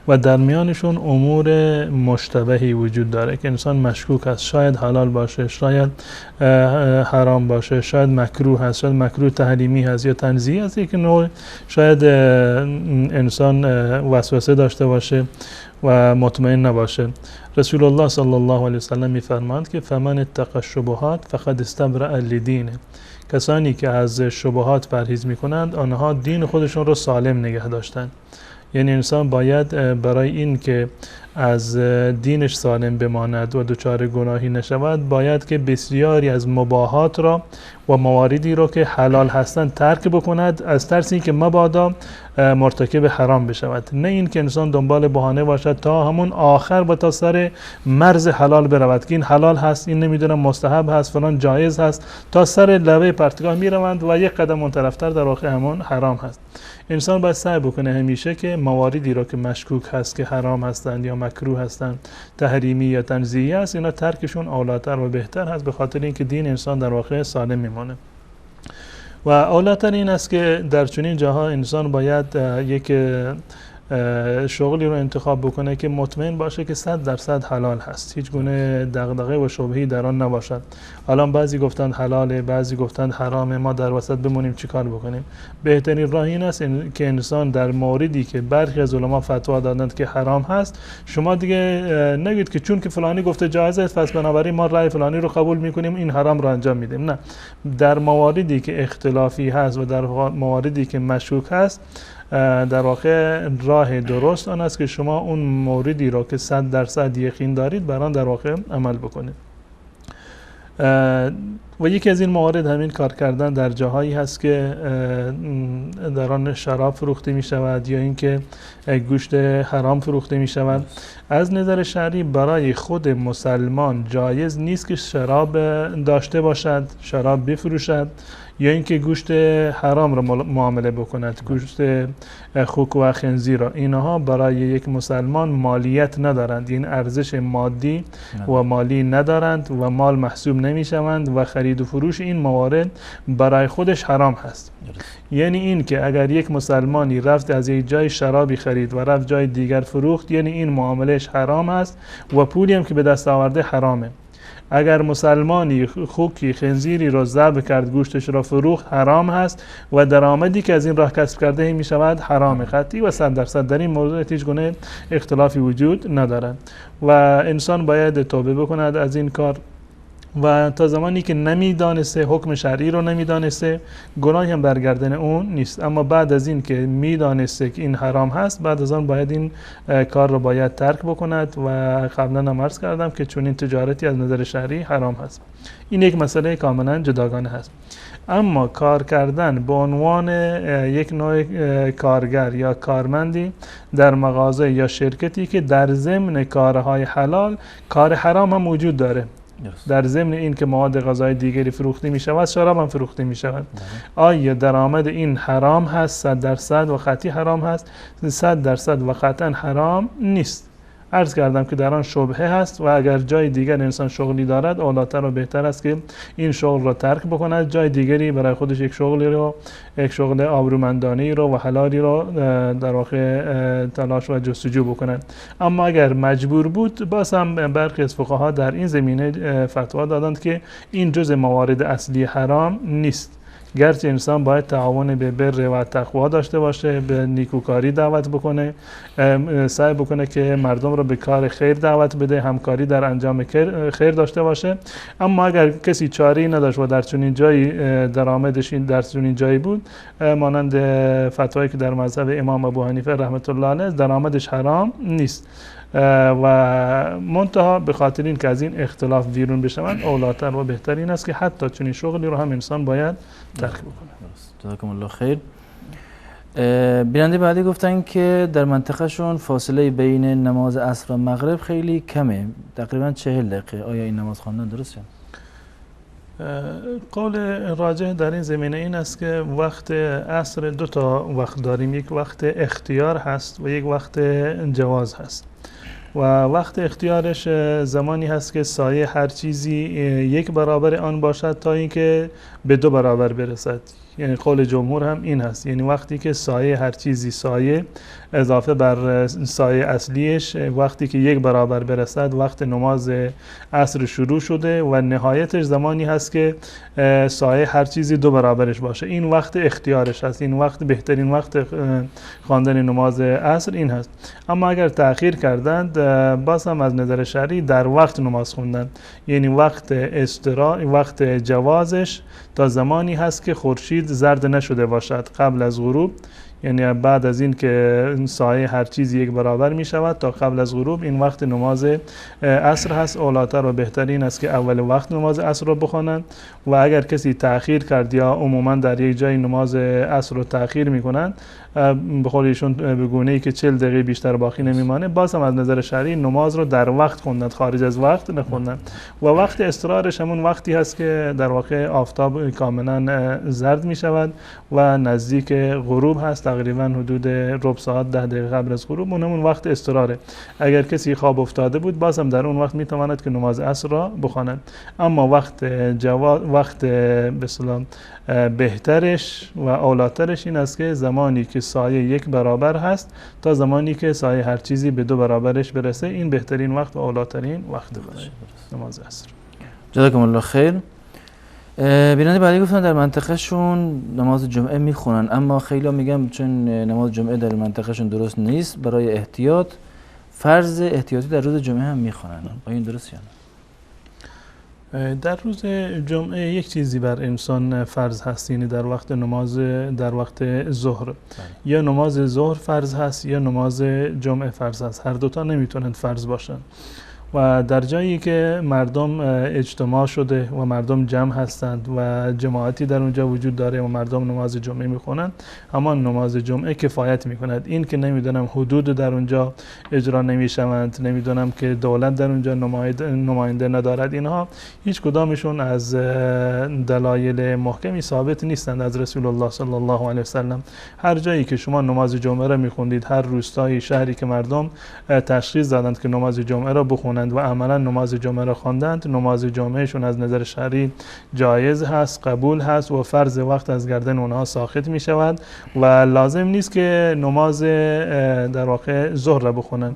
و در میانشون امور مشتبهی وجود داره که انسان مشکوک است، شاید حلال باشه، شاید حرام باشه، شاید مکروه هست، شاید مکروه تحریمی هست یا تنزیهی هست، یک نوع شاید انسان وسوسه داشته باشه و مطمئن نباشه. رسول الله صلی الله علیه و سلم میفرمایند که فمن اتقى الشبهات فقد استبرأ لدینه. کسانی که از شبهات پرهیز میکنند آنها دین خودشون رو سالم نگه داشتند. یعنی انسان باید برای این که از دینش سالم بماند و دچار گناهی نشود باید که بسیاری از مباحات را و مواردی را که حلال هستند ترک بکند از ترس اینکه مبادا مرتکب حرام بشود. نه این که انسان دنبال بهانه باشد تا همون آخر و تا سر مرز حلال برود که این حلال هست، این نمیدونم مستحب هست، فلان جایز هست، تا سر لبه پرتگاه میروند و یک قدم اون طرفتر در واقع همون حرام هست. انسان باید سعی بکنه همیشه که مواردی را که مشکوک هست که حرام هستند یا مکروه هستند، تحریمی یا تنزیهی است، اینا ترکشون اولاتر و بهتر هست، به خاطر اینکه دین انسان در واقع سالم میمونه. و اولاتر این است که در چنین جاها انسان باید یک شغلی رو انتخاب بکنه که مطمئن باشه که 100% حلال هست، هیچ گونه دغدغه و شبهه‌ای در آن نباشد. الان بعضی گفتند حلاله، بعضی گفتند حرامه، ما در وسط بمونیم چیکار بکنیم؟ بهترین راه این است که انسان در موردی که برخی از علما فتوا دادند که حرام هست، شما دیگه نگید که چون که فلانی گفته جایز است پس بنابراین ما رأی فلانی رو قبول میکنیم این حرام رو انجام میدیم. نه، در مواردی که اختلافی هست و در مواردی که مشکوک هست در واقع راه درست آن است که شما اون موردی را که 100% یقین دارید بر آن در واقع عمل بکنید. و یکی از این موارد همین کار کردن در جاهایی هست که در آن شراب فروخته می شود یا اینکه گوشت حرام فروخته می شود. از نظر شرعی برای خود مسلمان جایز نیست که شراب داشته باشد، شراب بفروشد یا اینکه گوشت حرام را معامله بکند، گوشت خوک و خنزیر را. اینها برای یک مسلمان مالیت ندارند، این ارزش مادی و مالی ندارند و مال محسوب نمی شوند و خرید و فروش این موارد برای خودش حرام هست. یعنی این که اگر یک مسلمانی رفت از یک جای شرابی خرید و رفت جای دیگر فروخت، یعنی این معاملش حرام است و پولی هم که به دست آورده حرامه. اگر مسلمانی خوکی خنزیری را ذبح کرد گوشتش را فروخت حرام هست و درآمدی که از این راه کسب کرده می شود حرام قطعی و 100% در این موضوع هیچ گونه اختلافی وجود ندارد و انسان باید توبه بکند از این کار و تا زمانی که نمیدانسته حکم شرعی رو نمیدانسته گناهی هم برگردن اون نیست. اما بعد از این که میدانسته که این حرام هست بعد از آن باید این کار رو باید ترک بکند و قبلا هم عرض کردم که چون این تجارتی از نظر شرعی حرام هست. این یک مسئله کاملا جداگانه هست. اما کار کردن به عنوان یک نوع کارگر یا کارمندی در مغازه یا شرکتی که در ضمن کارهای حلال کار حرام هم وجود داره، در ضمن این که مواد غذایی دیگری فروخته می شود شراب هم فروخته می شود، آیا درآمد این حرام هست؟ 100% و قطعی حرام هست؟ 100% و قطعا حرام نیست. عرض کردم که در آن شبهه هست و اگر جای دیگر انسان شغلی دارد اولاتر و بهتر است که این شغل را ترک بکند، جای دیگری برای خودش یک شغل آبرومندانه رو و حلالی رو در واقع تلاش و جستجو بکند. اما اگر مجبور بود باز هم برخی از فقها در این زمینه فتوا دادند که این جزء موارد اصلی حرام نیست، گرچه انسان باید تعاون به بر و تقوا داشته باشه، به نیکوکاری دعوت بکنه، سعی بکنه که مردم رو به کار خیر دعوت بده، همکاری در انجام خیر داشته باشه. اما اگر کسی چاره‌ای نداشت و در چنین جایی درآمدش در چنین جایی بود، مانند فتوایی که در مذهب امام ابو حنیفه رحمت الله علیه درآمدش حرام نیست و منتها به خاطر این که از این اختلاف بیرون بشوند اولاتر و بهتر این است که حتی چنین شغلی رو هم انسان باید ترک بکنه.
جزاکم الله خیر. بیننده بعدی گفتن که در منطقه شون فاصله بین نماز عصر و مغرب خیلی کمه، تقریبا 40 دقیقه. آیا این نماز خواندن درسته؟
قول راجح در این زمینه این است که وقت عصر دو تا وقت داریم، یک وقت اختیار هست و یک وقت جواز هست. و وقت اختیارش زمانی هست که سایه هر چیزی یک برابر آن باشد تا اینکه به دو برابر برسد. یعنی قول جمهور هم این هست، یعنی وقتی که سایه هر چیزی سایه اضافه بر سایه اصلیش وقتی که یک برابر برسد وقت نماز عصر شروع شده و نهایتش زمانی هست که سایه هر چیزی دو برابرش باشه. این وقت اختیارش هست، این وقت بهترین وقت خواندن نماز عصر این هست. اما اگر تأخیر کردند باز هم از نظر شرعی در وقت نماز خوندن، یعنی وقت جوازش تا زمانی هست که خورشید زرد نشده باشد قبل از غروب، یعنی بعد از این که سایه هر چیز یک برابر می شود تا قبل از غروب این وقت نماز عصر هست. اولاتر و بهترین است که اول وقت نماز عصر رو بخوانند و اگر کسی تأخیر کرد یا عموما در یک جای نماز عصر رو تأخیر می کنند به قول ایشون به گونه‌ای که 40 دقیقه بیشتر باقی نمیمانه، باز هم از نظر شرعی نماز رو در وقت خوندند، خارج از وقت نخوندند. و وقت اضطرارش همون وقتی هست که در واقع آفتاب کاملا زرد می شود و نزدیک غروب هست، تقریبا حدود ربع ساعت 10 دقیقه قبل از غروب، اونمون وقت اضطراره. اگر کسی خواب افتاده بود باز هم در اون وقت می تواند که نماز عصر را بخواند. اما وقت به اصطلاح بهترش و اولاترش این است که زمانی که سایه یک برابر هست تا زمانی که سایه هر چیزی به دو برابرش برسه، این بهترین وقت و اولاترین وقت برای نماز عصر.
جزاکم الله خیر. بیننده بعدی گفتن در منطقه شون نماز جمعه میخونن، اما خیلی میگم چون نماز جمعه در منطقه شون درست نیست، برای احتیاط فرض احتیاطی در روز جمعه هم میخونن. آیا این درست یا نه؟
در روز جمعه یک چیزی بر انسان فرض هست، یعنی در وقت ظهر یا نماز ظهر فرض هست یا نماز جمعه فرض هست. هر دوتا نمیتونند فرض باشن. و در جایی که مردم اجتماع شده و مردم جمع هستند و جماعتی در اونجا وجود داره و مردم نماز جمعه میخونند، همان نماز جمعه کفایت میکند. این که نمیدونم حدود در اونجا اجرا نمیشوند، نمیدونم که دولت در اونجا نماینده ندارد، اینها هیچ کدامشون از دلایل محکمی ثابت نیستند از رسول الله صلی الله علیه وسلم. هر جایی که شما نماز جمعه را میخوندید، هر روستایی شهری که مردم تشخیص دادند که نماز جمعه را بخونند و عملا نماز جمعه را خواندند، نماز جمعهشون از نظر شرعی جایز هست، قبول هست و فرض وقت از گردن اونها ساقط می شود و لازم نیست که نماز در واقع ظهر را بخونند.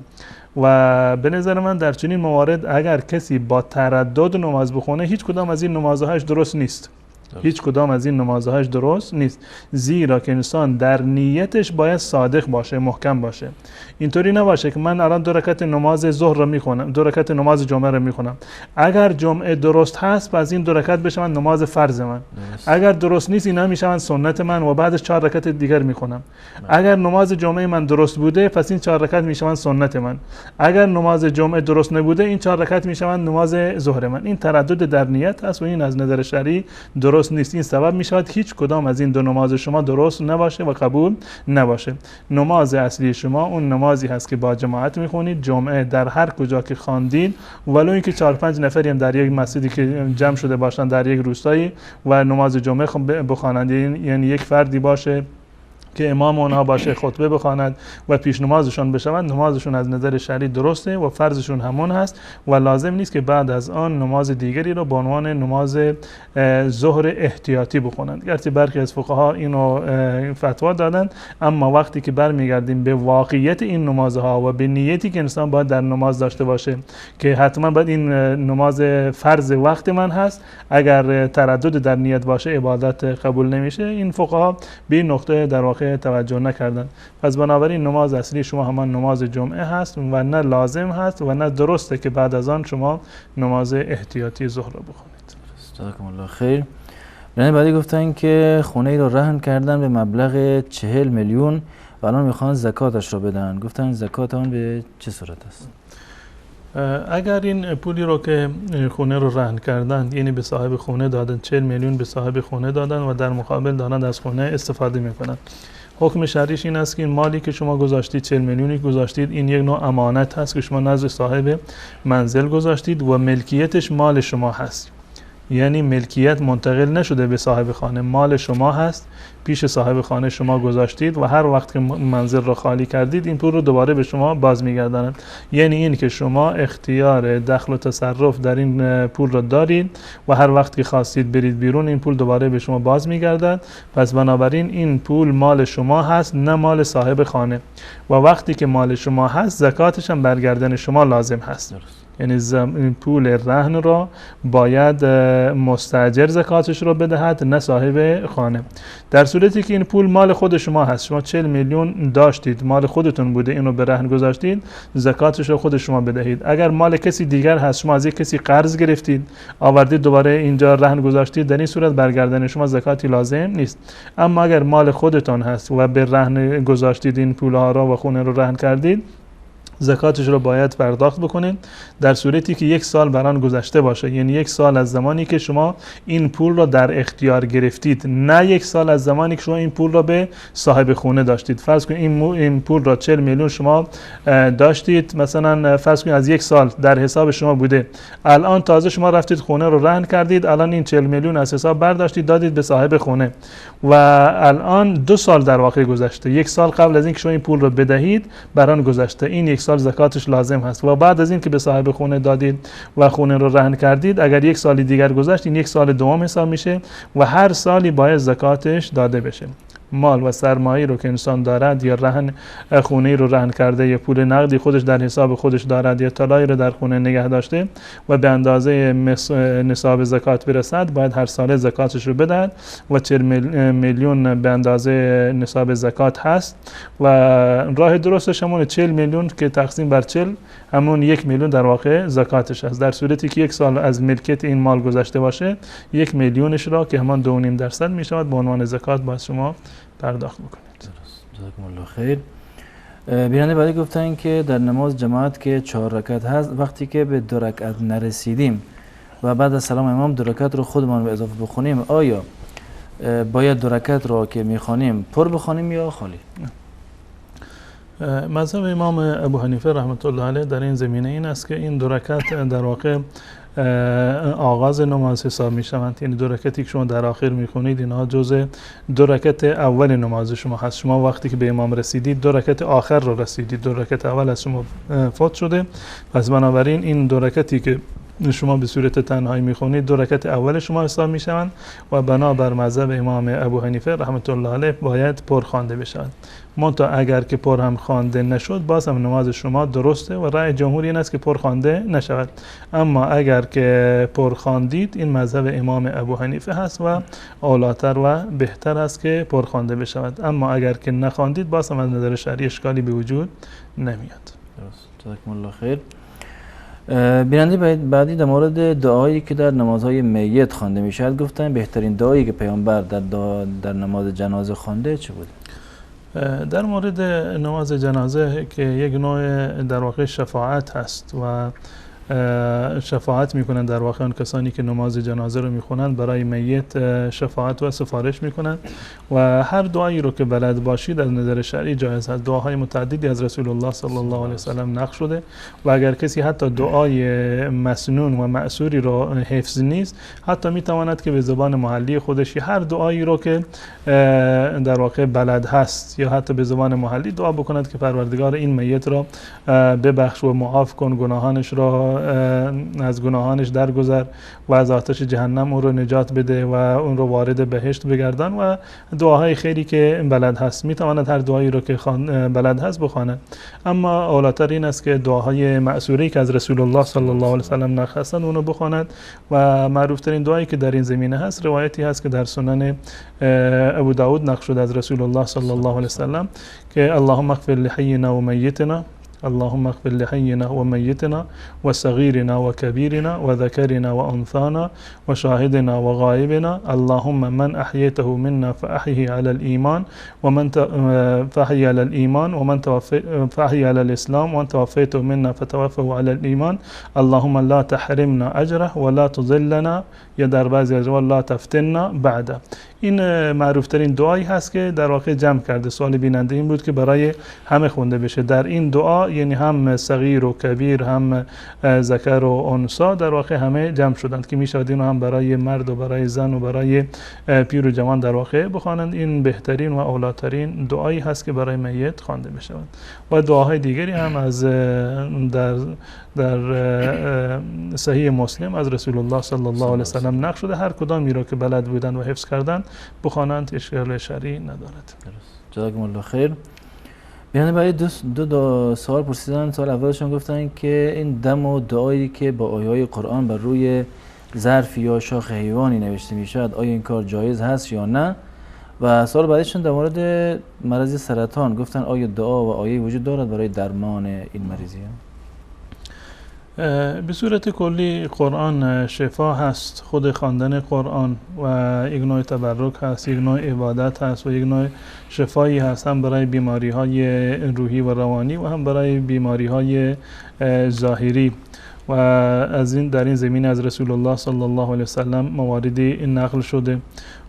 و به نظر من در چنین موارد اگر کسی با تردد نماز بخونه، هیچ کدام از این نمازهاش درست نیست. هیچ کدام از این نمازهاش درست نیست، زیرا که انسان در نیتش باید صادق باشه، محکم باشه. اینطوری نباشه که من الان 2 رکعت نماز ظهر رو میخونم، 2 رکعت نماز جمعه رو میخونم، اگر جمعه درست هست پس این 2 رکعت بشن نماز فرض من، اگر درست نیست اینا میشن سنت من و بعدش 4 رکعت دیگر میخونم. اگر نماز جمعه من درست بوده پس این 4 رکعت میشن سنت من، اگر نماز جمعه درست نبوده این 4 رکعت میشن نماز ظهر من. این تردد در نیت است و این از نظر شرعی درست نیست. این سبب می شود هیچ کدام از این 2 نماز شما درست نباشه و قبول نباشه. نماز اصلی شما اون نمازی هست که با جماعت میخونید، جمعه در هر کجا که خواندید، ولو اینکه 4-5 نفری هم در یک مسجدی که جمع شده باشن در یک روستایی و نماز جمعه بخوانند، یعنی یک فردی باشه که امام اونها باشه، خطبه بخواند و پیش نمازشون بشوند، نمازشون از نظر شرعی درسته و فرضشون همون هست و لازم نیست که بعد از آن نماز دیگری رو به عنوان نماز ظهر احتیاطی بخونند. گرچه برخی از فقها اینو فتوا دادند، اما وقتی که برمیگردیم به واقعیت این نمازها و به نیتی که انسان باید در نماز داشته باشه که حتما باید این نماز فرض وقت من هست، اگر تردد در نیت باشه عبادت قبول نمیشه. این فقها به این نقطه در واقع توجه نکردن. پس بنابراین نماز اصلی شما همان نماز جمعه هست و نه لازم هست و نه درسته که بعد از آن شما نماز احتیاطی ظهر رو بخونید.
جزاکم الله خیر. بعدی گفتن که خونه ای رو رهن کردن به مبلغ 40 میلیون و الان میخوان زکاتش رو بدن. گفتن زکات آن به چه صورت است؟
اگر این پولی رو که خونه رو رهن کردن، یعنی به صاحب خونه دادن، 40 میلیون به صاحب خونه دادن و در مقابل دارند از خونه استفاده میکنن، حکم شرعیش این است که این مالی که شما گذاشتید، 40 میلیونی گذاشتید، این یک نوع امانت هست که شما نزد صاحب منزل گذاشتید و ملکیتش مال شما هست. یعنی ملکیت منتقل نشده به صاحب خانه، مال شما هست، پیش صاحب خانه شما گذاشتید و هر وقت که منزل را خالی کردید این پول رو دوباره به شما باز میگردانند. یعنی این که شما اختیار دخل و تصرف در این پول را دارید و هر وقت که خواستید برید بیرون این پول دوباره به شما باز میگردد. پس بنابراین این پول مال شما هست، نه مال صاحب خانه، و وقتی که مال شما هست زکاتش هم برگردن شما لازم هست. یعنی پول رهن را باید مستاجر زکاتش را بدهد، نه صاحب خانه. در صورتی که این پول مال خود شما هست، شما 40 میلیون داشتید، مال خودتون بوده، اینو به رهن گذاشتید، زکاتش را خود شما بدهید. اگر مال کسی دیگر هست، شما از یک کسی قرض گرفتید آوردید دوباره اینجا رهن گذاشتید، در این صورت برگردن شما زکاتی لازم نیست. اما اگر مال خودتان هست و به رهن گذاشتید این پولها را و خونه رو رهن کردید، زکاتش رو باید پرداخت بکنید در صورتی که 1 سال بر آن گذشته باشه. یعنی 1 سال از زمانی که شما این پول را در اختیار گرفتید، نه 1 سال از زمانی که شما این پول را به صاحب خونه داشتید. فرض کنید این پول را 40 میلیون شما داشتید، مثلا فرض کنید از 1 سال در حساب شما بوده، الان تازه شما رفتید خونه رو رهن کردید، الان این 40 میلیون از حساب برداشتید دادید به صاحب خونه و الان 2 سال در واقع گذشته. 1 سال قبل از اینکه شما این پول را بدهید بر آن گذشته، این 1 سال زکاتش لازم هست. و بعد از این که به صاحب خونه دادید و خونه رو رهن کردید، اگر 1 سال دیگر گذشت این 1 سال دوم حساب میشه و هر سالی باید زکاتش داده بشه. مال و سرمایه رو که انسان دارد یا رهن خونه رو رهن کرده یا پول نقدی خودش در حساب خودش دارد یا طلایی رو در خونه نگه داشته و به اندازه نصاب زکات برسد، باید هر سال زکاتش رو بدهد و 40 میلیون به اندازه نصاب زکات هست و راه درستش همون 40 میلیون که تقسیم بر 40 همون 1 میلیون در واقع زکاتش هست. در صورتی که 1 سال از ملکیت این مال گذشته باشه، 1 میلیونش را که همان 2.5% می شود به عنوان زکات باید شما پرداخت بکنید.
جزاکم الله خیر. بیننده بعدی گفتن که در نماز جماعت که 4 رکعت هست، وقتی که به 2 رکعت نرسیدیم و بعد از سلام امام 2 رکعت رو خودمان به اضافه بخونیم، آیا باید 2 رکعت رو که میخوانیم پر بخونیم یا خالی؟
مذهب امام ابو حنیفه رحمت الله علیه در این زمینه این است که این 2 رکعت در واقع آغاز نماز حساب می شوند. یعنی 2 رکعتی که شما در آخر می خونید اینها جزء 2 رکعت اول نماز شما هست. شما وقتی که به امام رسیدید 2 رکعت آخر رو رسیدید، 2 رکعت اول از شما فوت شده. پس بنابراین این 2 رکعتی که شما به صورت تنهایی میخونید 2 رکعت اول شما حساب میشوند و بنابر مذهب امام ابو حنیفه رحمت الله علیه باید پر خوانده بشود. منتها اگر که پر هم خوانده نشد باز هم نماز شما درسته و رأی جمهور این است که پر خوانده نشود. اما اگر که پر خواندید این مذهب امام ابو حنیفه هست و اولاتر و بهتر است که پر خوانده بشود. اما اگر که نخواندید باز هم از نظر شرعی اشکالی به وجود نمیاد.
درست. جزاکم الله خیر. بیننده بعدی در مورد دعایی که در نمازهای میت خوانده میشد گفتن بهترین دعایی که پیامبر در نماز جنازه خوانده چه بود؟
در مورد نماز جنازه که یک نوع در واقع شفاعت هست و شفاعت میکنن در واقع اون کسانی که نماز جنازه رو میخونن برای میت شفاعت و سفارش میکنن و هر دعایی رو که بلد باشید از نظر شرعی جایز هست. دعاهای متعددی از رسول الله صلی الله علیه وسلم نقل شده و اگر کسی حتی دعای مسنون و مأثوری رو حفظ نیست حتی میتواند که به زبان محلی خودش هر دعایی رو که در واقع بلد هست یا حتی به زبان محلی دعا بکند که پروردگار این میت را ببخش و معاف کن، گناهانش را از گناهانش درگذر و از آتش جهنم اون رو نجات بده و اون رو وارد بهشت بگردان و دعاهای خیری که بلد هست. میتواند هر دعایی رو که بلد هست بخواند. اما اولاتر این است که دعاهای مأثوری که از رسول الله صلی الله علیه وسلم نقل هستند اون رو بخواند و معروف ترین دعایی که در این زمینه هست روایتی هست که در سنن ابو داود نقل شده از رسول الله صلی الله علیه وسلم که اللهم اغفر لحینا و میتنا، اللهم اغفر لحينا وميتنا وصغيرنا وكبيرنا وذكرنا وأنثانا وشاهدنا وغائبنا، اللهم من أحييته منا فأحيه على الإيمان فأحيه على الإيمان فأحيه على الإسلام، ومن توفيته منا فتوفه على الإيمان، اللهم لا تحرمنا أجره ولا تضلنا یا در بعضی از لا تفتنا بعد. این معروف ترین دعایی هست که در واقع جمع کرده. سوال بیننده این بود که برای همه خونده بشه. در این دعا یعنی هم صغیر و کبیر، هم ذکر و انثی در واقع همه جمع شدند که میشود اینو هم برای مرد و برای زن و برای پیر و جوان در واقع بخوانند. این بهترین و اولاترین دعایی هست که برای میت خوانده بشود. و دعاهای دیگری هم از در صحیح مسلم از رسول الله صلی الله علیه وسلم نقل شده. هر کدامی رو که بلد بودن و حفظ کردن بخوانند، اشکال شرعی ندارد.
جزاکم الله خیر. بیان برای دو سوال پرسیدن. سوال اولشون گفتن که این دم و دعایی که با آیه‌های قرآن بر روی ظرف یا شاخ حیوانی نوشته میشد آیا این کار جایز هست یا نه؟ و سوال بعدشون در مورد مرض سرطان گفتن آیا دعا و آیه وجود دارد برای درمان این مریضی؟
به صورت کلی قرآن شفا هست. خود خواندن قرآن و یک نوع تبرک هست، یک نوع عبادت هست و یک نوع شفایی هست، هم برای بیماری های روحی و روانی و هم برای بیماری های ظاهری. و از این در این زمینه از رسول الله صلی الله علیه وسلم مواردی نقل شده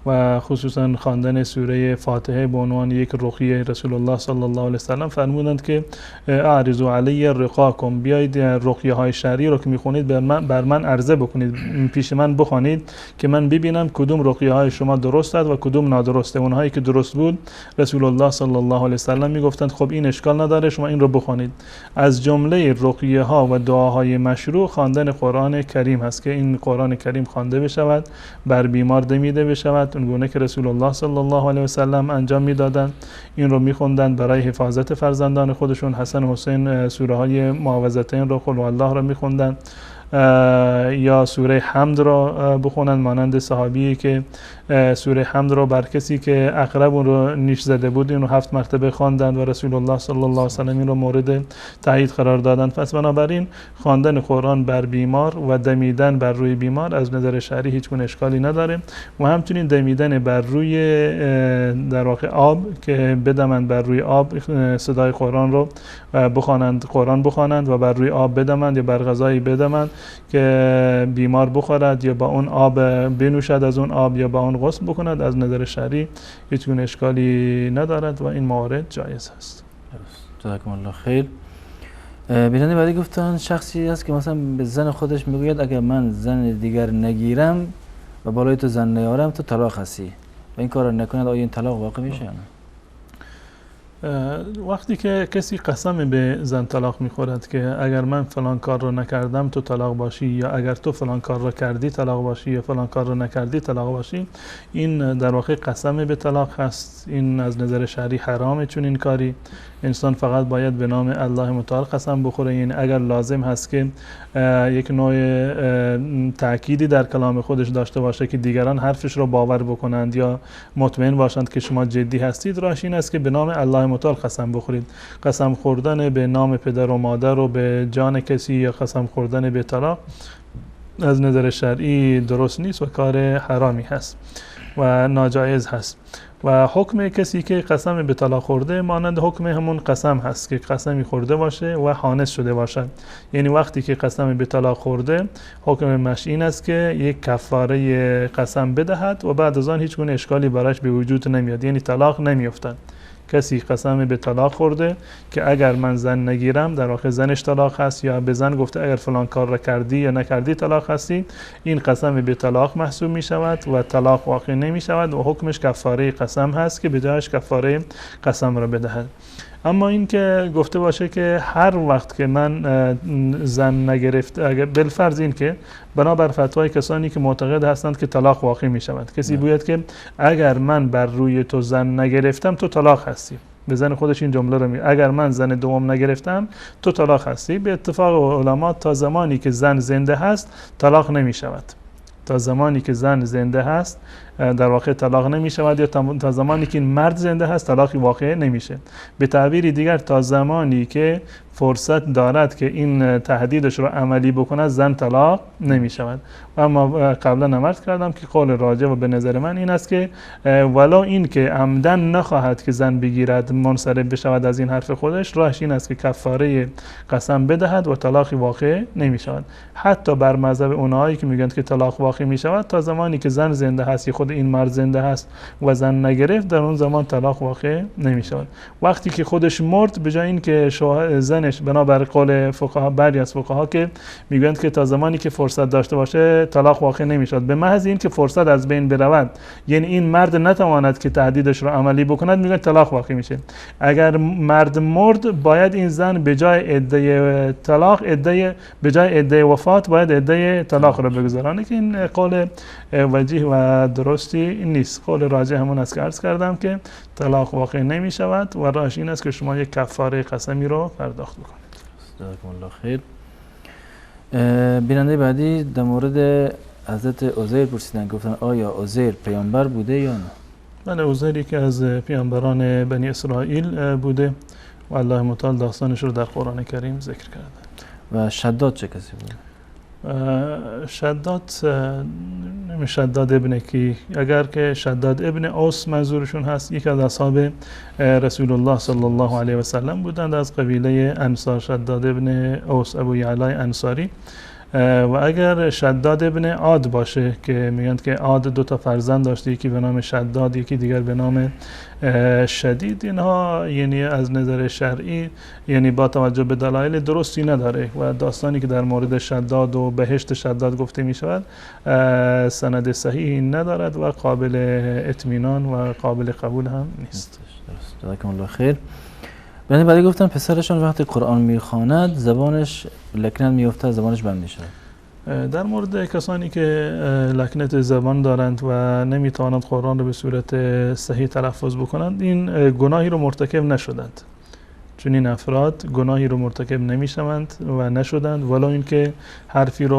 و خصوصا خواندن سوره فاتحه به عنوان یک رقیه. رسول الله صلی الله علیه وسلم فرمودند که اعرضوا علی رقاکم، بیایید رقیه های شرعی رو که میخونید بر من عرضه بکنید، پیش من بخوانید که من ببینم کدوم رقیه های شما درست است و کدوم نادرسته. اونهایی که درست بود رسول الله صلی الله علیه وسلم میگفتند خب این اشکال نداره، شما این رو بخوانید. از جمله رقیه ها و دعاهای مشروع خواندن قرآن کریم هست که این قرآن کریم خوانده بشود، بر بیمار دمیده بشود اونگونه که رسول الله صلی الله علیه وسلم انجام میدادند. این رو میخوندن برای حفاظت فرزندان خودشون. حسن و حسین سوره های معوذتین رو، قل الله رو میخوندن، یا سوره حمد را بخونند مانند صحابی که سوره حمد را بر کسی که عقرب اون رو نیش زده بود این رو 7 مرتبه خواندند و رسول الله صلی الله علیه و سلم این رو مورد تایید قرار دادند. پس بنابراین خواندن قرآن بر بیمار و دمیدن بر روی بیمار از نظر شرعی هیچ گونه اشکالی نداره و همچنین دمیدن بر روی در واقع آب که بدمند بر روی آب صدای قرآن رو بخوانند، قرآن بخوانند و بر روی آب بدمند یا بر غذایی بدمند که بیمار بخورد یا با اون آب بنوشد، از اون آب یا با اون غسل بکند، از نظر شرعی هیچ گونه اشکالی ندارد و این موارد جایز است.
جزاکم الله خیر. بیننده بعدی گفتن شخصی است که مثلا به زن خودش میگوید اگر من زن دیگر نگیرم و بالای تو زن نیارم تو طلاق هستی و این کار رو نکند آیا این طلاق واقع میشه یا نه؟
وقتی که کسی قسم به زن طلاق میخورد که اگر من فلان کار رو نکردم تو طلاق باشی یا اگر تو فلان کار رو کردی طلاق باشی یا فلان کار رو نکردی طلاق باشی، این در واقع قسم به طلاق هست. این از نظر شرعی حرامه، چون این کاری انسان فقط باید به نام الله متعال قسم بخوره. یعنی اگر لازم هست که یک نوع تأکیدی در کلام خودش داشته باشه که دیگران حرفش رو باور بکنند یا مطمئن باشند که شما جدی هستید، راهش این است که به نام الله متعال قسم بخورید. قسم خوردن به نام پدر و مادر و به جان کسی یا قسم خوردن به طلاق از نظر شرعی درست نیست و کار حرامی هست و ناجایز هست. و حکم کسی که قسم به طلاق خورده مانند حکم همون قسم هست که قسمی خورده باشه و حانث شده باشد. یعنی وقتی که قسم به طلاق خورده حکم مش این است که یک کفاره قسم بدهد و بعد از آن هیچ گونه اشکالی براش به وجود نمیاد، یعنی طلاق نمیافتد. کسی قسم به طلاق خورده که اگر من زن نگیرم در واقع زنش طلاق هست یا به زن گفته اگر فلان کار را کردی یا نکردی طلاق هستی، این قسم به طلاق محسوب می شود و طلاق واقع نمی شود و حکمش کفاره قسم هست که به جایش کفاره قسم را بدهد. اما این که گفته باشه که هر وقت که من زن نگرفت، اگر بالفرض این که بنابر فتوای کسانی که معتقد هستند که طلاق واقع می شود، کسی باید که اگر من بر روی تو زن نگرفتم تو طلاق هستی، به زن خودش این جمله رو میگه اگر من زن دوم نگرفتم تو طلاق هستی. به اتفاق علما تا زمانی که زن زنده هست طلاق نمی شود. تا زمانی که زن زنده هست در واقع طلاق نمی شود یا تا زمانی که این مرد زنده هست طلاقی واقع نمیشه. به تعبیری دیگر تا زمانی که فرصت دارد که این تهدیدش رو عملی بکنه زن طلاق نمی شود. اما قبلا عرض کردم که قول راجع و به نظر من این است که ولو این که عمدن نخواهد که زن بگیرد منصرف بشود از این حرف خودش، راهش این است که کفاره قسم بدهد و طلاقی واقع نمی شود. حتی بر مذهب اونهایی که میگن که طلاق واقع می شود تا زمانی که زن زنده هست خود این مرد زنده هست و زن نگرفت، در اون زمان طلاق واقع نمی شود. وقتی که خودش مرد، به جای اینکه زنش بنابر قول فقها، بعضی از فقها که میگویند که تا زمانی که فرصت داشته باشه طلاق واقع نمی شود، به محض اینکه فرصت از بین برود، یعنی این مرد نتواند که تهدیدش رو عملی بکند، میگن طلاق واقع میشه. اگر مرد مرد، باید این زن به جای عده طلاق، به جای عده وفات باید عده طلاق رو بگذارانه، که این قول وجیه و درستی نیست. قول راجح همون است که عرض کردم که طلاق واقع نمی شود و راهش این است که شما یک کفاره قسمی رو پرداخت بکنید.
جزاکم الله خیر. بیننده بعدی در مورد حضرت عزیر پرسیدن، گفتن آیا عزیر پیامبر بوده یا نه؟
بله، عزیری که از پیامبران بنی اسرائیل بوده و الله متعال داستانش رو در قرآن کریم ذکر کرده.
و شداد چه کسی بود؟
شداد ابن کی، اگر که شداد ابن اوس منظورشون هست، یکی از اصحاب رسول الله صلی الله علیه و سلم بودند از قبیله انصار، شداد ابن اوس ابو یعلای انصاری. و اگر شداد ابن عاد باشه که میگند که عاد 2 فرزند داشته، یکی به نام شداد، یکی دیگر به نام شدید، اینها یعنی از نظر شرعی یعنی با توجه به دلایل درستی نداره و داستانی که در مورد شداد و بهشت شداد گفته می شود سند صحیحی ندارد و قابل اطمینان و قابل قبول هم نیست.
جزاکم الله خیر. بنده بعدی گفتن پسرشون وقتی قرآن میخواند زبانش لکنت میفته، زبانش بند میشه.
در مورد کسانی که لکنت زبان دارند و نمیتوانند قرآن رو به صورت صحیح تلفظ بکنند، این گناهی رو مرتکب نشدند. چون این افراد گناهی رو مرتکب نمیشوند و نشدند، ولو اینکه حرفی رو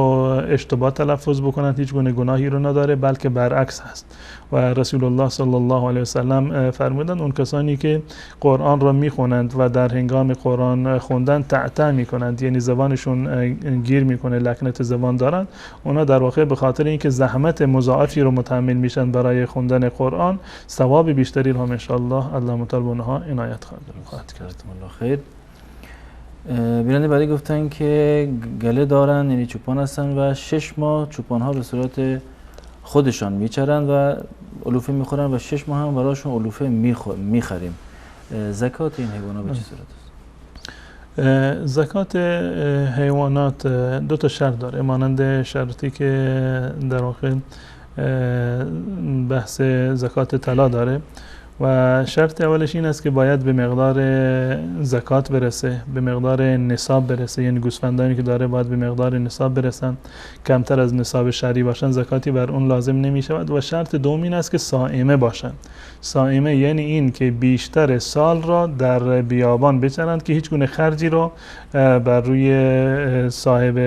اشتباه تلفظ بکنند هیچ گونه گناهی رو نداره، بلکه برعکس هست. و رسول الله صلی الله علیه و سلم فرمودند اون کسانی که قرآن را میخونند و در هنگام قرآن خوندن تعتع میکنند، یعنی زبانشون گیر میکنه، لکنت زبان دارند، اونا در واقع به خاطر اینکه زحمت مضاعفی رو متحمل میشن برای خوندن قرآن، ثواب بیشتری رو هم ان شاء الله الله متعال اونها عنایت خواهد کرد.
خیر. بیننده بعدی گفتن که گله دارن، یعنی چوپان هستن و 6 ماه چوپان ها به صورت خودشان میچرن و علوفه میخورن و 6 ماه هم براشون علوفه میخریم. زکات این حیوانات به چه صورت است؟
زکات حیوانات 2 شرط داره، مانند شرطی که در واقع بحث زکات طلا داره. و شرط اولش این است که باید به مقدار زکات برسه، به مقدار نصاب برسه، یعنی گوسفندانی که داره باید به مقدار نصاب برسن، کمتر از نصاب شرعی باشن زکاتی بر اون لازم نمی شود. و شرط دوم این است که صائمه باشن. صائمه یعنی این که بیشتر سال را در بیابان بچرند که هیچ گونه خرجی رو بر روی صاحب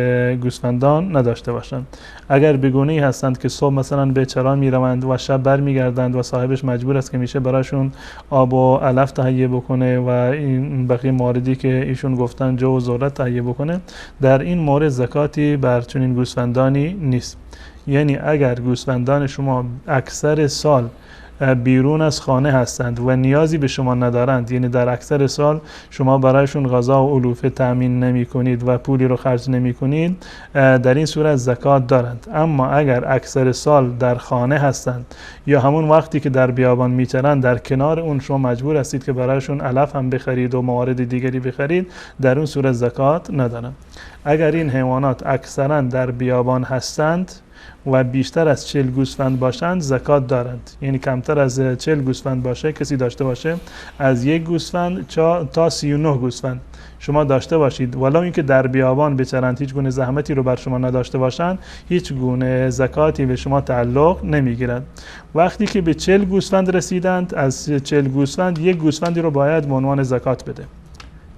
گوسفندان نداشته باشند. اگر بگونه‌ای هستند که صبح مثلا به چرا میروند و شب برمیگردند و صاحبش مجبور است که میشه براشون آب و علف تهیه بکنه و این بقیه مواردی که ایشون گفتن جو و ذرت تهیه بکنه، در این مورد زکاتی بر چنین گوسفندانی نیست. یعنی اگر گوسفندان شما اکثر سال بیرون از خانه هستند و نیازی به شما ندارند، یعنی در اکثر سال شما برایشون غذا و علوفه تامین نمی کنید و پولی رو خرج نمی کنید، در این صورت زکات دارند. اما اگر اکثر سال در خانه هستند یا همون وقتی که در بیابان میچرند در کنار اون شما مجبور هستید که برایشون علف هم بخرید و موارد دیگری بخرید، در اون صورت زکات ندارند. اگر این حیوانات اکثرا در بیابان هستند و بیشتر از 40 گوسفند باشند زکات دارند، یعنی کمتر از 40 گوسفند باشه کسی داشته باشه، از 1 گوسفند تا 39 گوسفند شما داشته باشید، ولو اینکه در بیابان بچرند، هیچ گونه زحمتی رو بر شما نداشته باشند، هیچ گونه زکاتی به شما تعلق نمیگیرد. وقتی که به 40 گوسفند رسیدند، از 40 گوسفند 1 گوسفندی رو باید به عنوان زکات بده.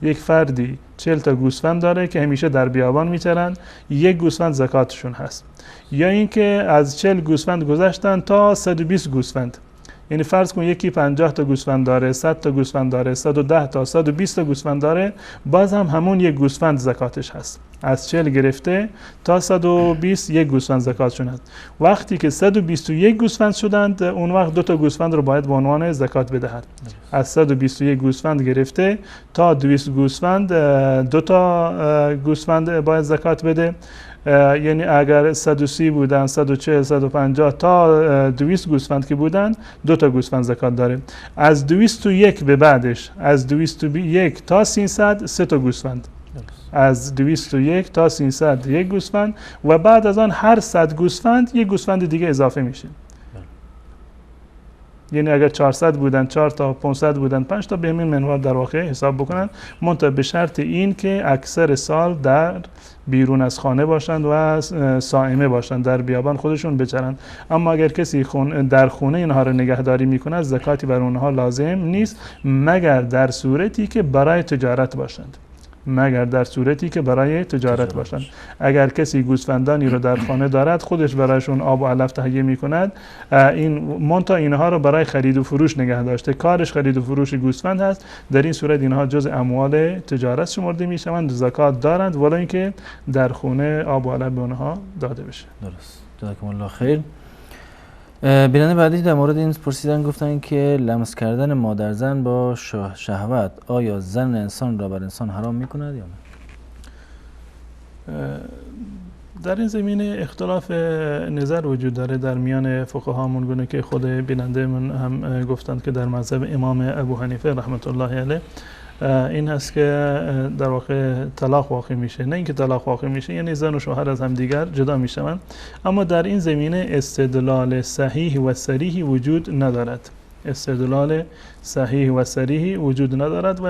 یک فردی 40 تا گوسفند داره که همیشه در بیابان میچرند، 1 گوسفند زکاتشون هست. یا اینکه از 40 گوسفند گذشتن تا 120 گوسفند، یعنی فرض کن یکی 50 تا گوسفند داره، 100 تا گوسفند داره، 110 تا 120 تا گوسفند داره، باز هم همون 1 گوسفند زکاتش هست. از 40 گرفته تا 120 1 گوسفند زکاتشون هست. وقتی که 121 گوسفند شدند، اون وقت 2 تا گوسفند رو باید به عنوان زکات بدهد. از 121 گوسفند گرفته تا 200 گوسفند 2 تا گوسفند باید زکات بده. یعنی اگر 130 بودن 140 150 تا 200 گوسفند که بودن 2 تا گوسفند زکات داره. از 201 به بعدش از 201 تا 300 3 تا گوسفند، از 201 تا 300 یک گوسفند و بعد از آن هر 100 گوسفند یک گوسفند دیگه اضافه میشه. یعنی اگر 400 بودن 4 تا، 500 بودن 5 تا، به همین منوال در واقع حساب بکنن، منتها به شرط این که اکثر سال در بیرون از خانه باشند و صائمه باشند، در بیابان خودشون بچرند. اما اگر کسی در خونه اینها رو نگهداری میکنه زکاتی بر اونها لازم نیست مگر در صورتی که برای تجارت باشند، مگر در صورتی که برای تجارت باشند. اگر کسی گوسفندانی رو در خانه دارد خودش برایشون آب و علف تهیه میکند، این منتها اینها رو برای خرید و فروش نگه داشته، کارش خرید و فروش گوسفند هست، در این صورت اینها جز اموال تجارت شمرده میشوند، زکات دارند ولی اینکه در خونه آب و علف به اونها داده بشه.
درست. جزاکم الله خیر. بیننده بعدی در مورد این پرسیدن گفتن که لمس کردن مادر زن با شهوت آیا زن انسان را بر انسان حرام میکند یا نه؟
در این زمینه اختلاف نظر وجود داره در میان فقهامون، گونه که خود بیننده من هم گفتند که در مذهب امام ابو حنیفه رحمت الله علیه این هست که در واقع طلاق واقع میشه. نه اینکه طلاق واقع میشه یعنی زن و شوهر از هم دیگر جدا میشوند، اما در این زمینه استدلال صحیح و صریح وجود ندارد. استدلال صحیح و صریح وجود ندارد و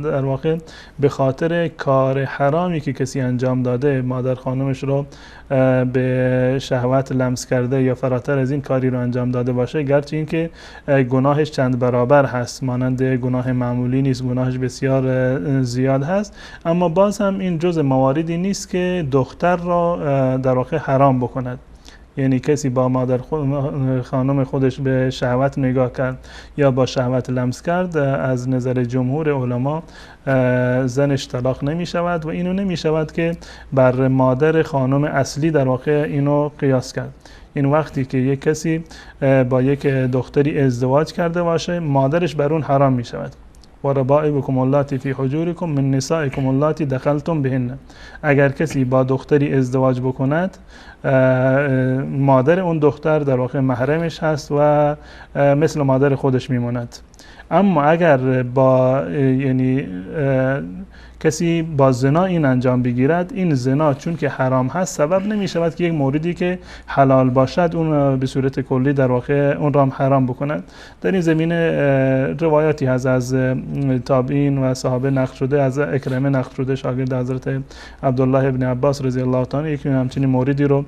در واقع به خاطر کار حرامی که کسی انجام داده، مادر خانمش رو به شهوت لمس کرده یا فراتر از این کاری رو انجام داده باشه، گرچه این که گناهش چند برابر هست، مانند گناه معمولی نیست، گناهش بسیار زیاد هست، اما باز هم این جز مواردی نیست که دختر را در واقع حرام بکند. یعنی کسی با مادر خانم خودش به شهوت نگاه کرد یا با شهوت لمس کرد، از نظر جمهور علما زنش طلاق نمی شود و اینو نمی شود که بر مادر خانم اصلی در واقع اینو قیاس کرد. این وقتی که یک کسی با یک دختری ازدواج کرده باشه مادرش بر اون حرام می شود. و ربائبکم اللاتی فی حجورکم من نسائکم اللاتی دخلتم بهن. اگر کسی با دختری ازدواج بکند مادر اون دختر در واقع محرمش هست و مثل مادر خودش میموند. اما اگر با یعنی کسی با زنا این انجام بگیرد، این زنا چون که حرام هست سبب نمی شود که یک موردی که حلال باشد اون به صورت کلی در واقع اون را حرام بکند. در این زمینه روایاتی هست از تابعین و صحابه نقل شده، از اکرمه نقل شده شاگرد حضرت عبدالله ابن عباس رضی الله تعالی یکی همچنین موردی رو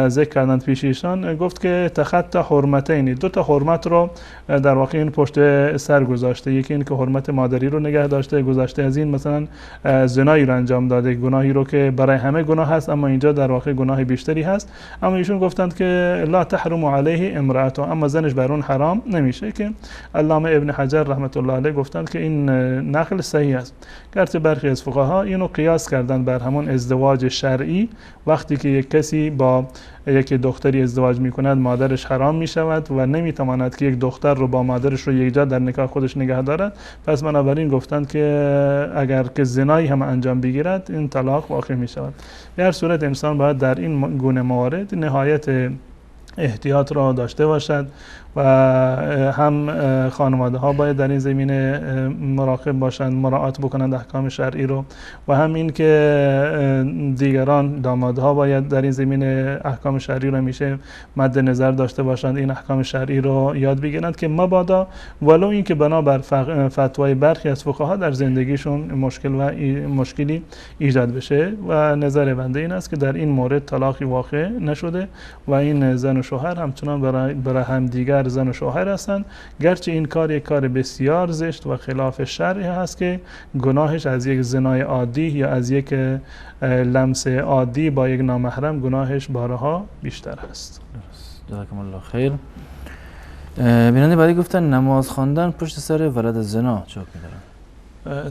ذکر کردند پیش ایشان، گفت که تخطى حرمتین، 2 تا حرمت رو در واقع این پشت سر گذاشته. یکی این که حرمت مادری رو نگه داشته، گذشته از این مثلا زنایی رو انجام داده، گناهی رو که برای همه گناه هست اما اینجا در واقع گناه بیشتری هست. اما ایشون گفتند که لا تحرم علیه امرأته، اما زنش بر اون حرام نمیشه، که علامه ابن حجر رحمت الله علیه گفتند که این نقل صحیح است. گرچه برخی از فقها اینو قیاس کردن بر همون ازدواج شرعی، وقتی که یک کسی با یک دختری ازدواج میکند مادرش حرام میشود و نمیتواند که یک دختر رو با مادرش رو یکجا در نکاح خودش نگه دارد، پس بنابراین گفتند که اگر که زنایی هم انجام بگیرد این طلاق واقع میشود. به هر صورت انسان باید در این گونه موارد نهایت احتیاط را داشته باشد و هم خانواده ها باید در این زمینه مراقب باشند، مراعات بکنند احکام شرعی رو، و هم این که دیگران دامادها باید در این زمینه احکام شرعی رو میشه مد نظر داشته باشند، این احکام شرعی رو یاد بگیرند که مبادا ولو این که بنابر فتوای برخی از فقها در زندگیشون مشکلی ایجاد بشه. و نظر بنده این است که در این مورد طلاقی واقع نشده و این زن و شوهر همچنان برای هم دیگر زن و شوهر هستند، گرچه این کار یک کار بسیار زشت و خلاف شرع هست که گناهش از یک زنای عادی یا از یک لمس عادی با یک نامحرم گناهش بارها بیشتر هست.
جزاکم الله خیر. بیننده بعدی گفتن نماز خواندن پشت سر ولد زنا چه حکمی داره؟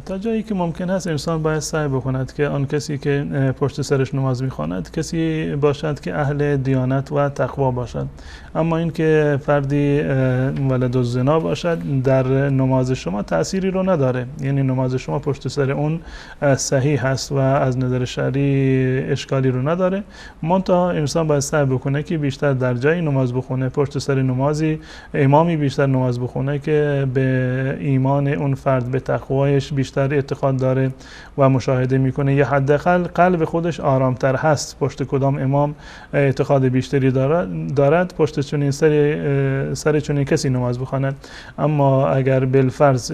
تا جایی که ممکن هست انسان باید سعی بکند که آن کسی که پشت سرش نماز میخواند کسی باشد که اهل دیانت و تقوا باشد. اما اینکه فردی ولد الزنا باشد در نماز شما تأثیری رو نداره، یعنی نماز شما پشت سر اون صحیح هست و از نظر شرعی اشکالی رو نداره. منتها انسان باید سعی بکنه که بیشتر در جایی نماز بخونه، پشت سر نمازی امامی بیشتر نماز بخونه که به ایمان اون فرد، به تقوای بیشتر اعتقاد داره و مشاهده میکنه، یا حداقل قلب خودش آرامتر هست پشت کدام امام اعتقاد بیشتری دارد پشت چنین سر چنین کسی نماز بخواند. اما اگر بالفرض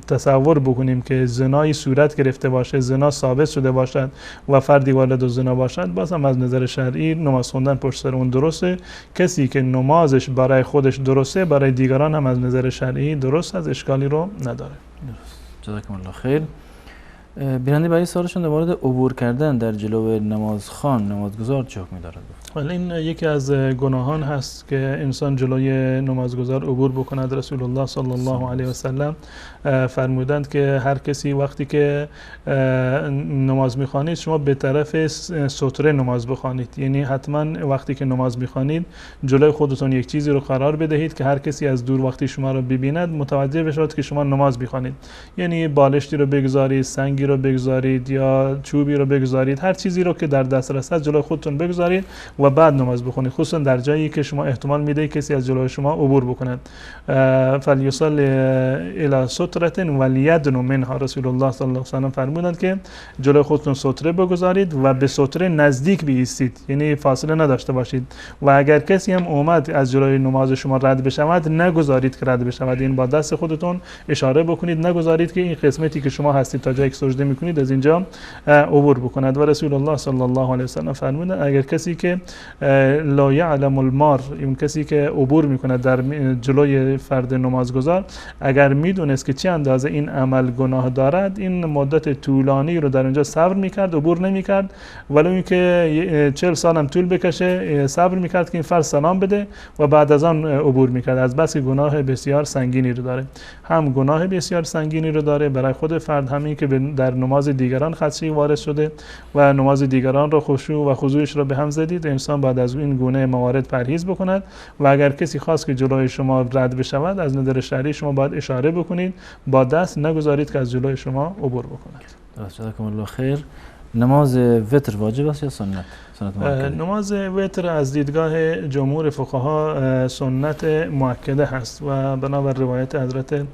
تصور بکنیم که زنایی صورت گرفته باشه، زنا ثابت شده باشد و فردی والد الزنا باشد، باز هم از نظر شرعی نماز خوندن پشت سر اون درسته. کسی که نمازش برای خودش درسته برای دیگران هم از نظر شرعی درست، از اشکالی رو نداره.
جزاکم الله خیر. بیننده برای سوالشون در مورد عبور کردن در جلو نمازخوان، نمازگزار چه حکمی دارد؟
ولی این یکی از گناهان هست که انسان جلوی نمازگزار عبور بکند. رسول الله صلی الله علیه و سلم فرمودند که هر کسی وقتی که نماز میخوانید شما به طرف ستره نماز بخوانید، یعنی حتما وقتی که نماز میخوانید جلوی خودتون یک چیزی رو قرار بدهید که هر کسی از دور وقتی شما رو ببیند متوجه بشود که شما نماز میخوانید. یعنی بالشتی رو بگذارید، سنگی رو بگذارید یا چوبی رو بگذارید، هر چیزی رو که در دسترس است جلوی خودتون بگذارید و بعد نماز بخونید، خصوصا در جایی که شما احتمال میدهید کسی از جلوی شما عبور بکند. فلیصلی الی سترة ولیدن منها، رسول الله صلی الله علیه و سلم فرمودند که جلوی خودتون ستره بگذارید و به ستره نزدیک بایستید، یعنی فاصله نداشته باشید. و اگر کسی هم اومد از جلوی نماز شما رد بشود نگذارید که رد بشود، این با دست خودتون اشاره بکنید، نگذارید که این قسمتی که شما هستید تا جایی که سجده میکنید از اینجا عبور بکند. و رسول الله صلی الله علیه و سلم فرمودند اگر کسی که لا یعلم المار، اون کسی که عبور میکنه در جلوی فرد نمازگزار، اگر میدونست که چه اندازه این عمل گناه دارد، این مدت طولانی رو در اونجا صبر میکرد، عبور نمیکرد، ولی اینکه 40 سال هم طول بکشه صبر میکرد که این فرد سلام بده و بعد از آن عبور میکرد، از بس که گناه بسیار سنگینی رو داره. هم گناه بسیار سنگینی رو داره برای خود فرد، همین که در نماز دیگران خدشه‌ای وارد شده و نماز دیگران رو خشوع و خضوعش رو به هم زدید. انسان بعد از این گونه موارد پرهیز بکند و اگر کسی خواست که جلوی شما رد بشود از نظر شرعی شما باید اشاره بکنید، با دست نگذارید که از جلوی شما عبور بکند.
جزاکم الله خیر. نماز وتر واجب است یا سنت؟
نماز وتر از دیدگاه جمهور فقها سنت مؤکده هست و بنابر روایت حضرت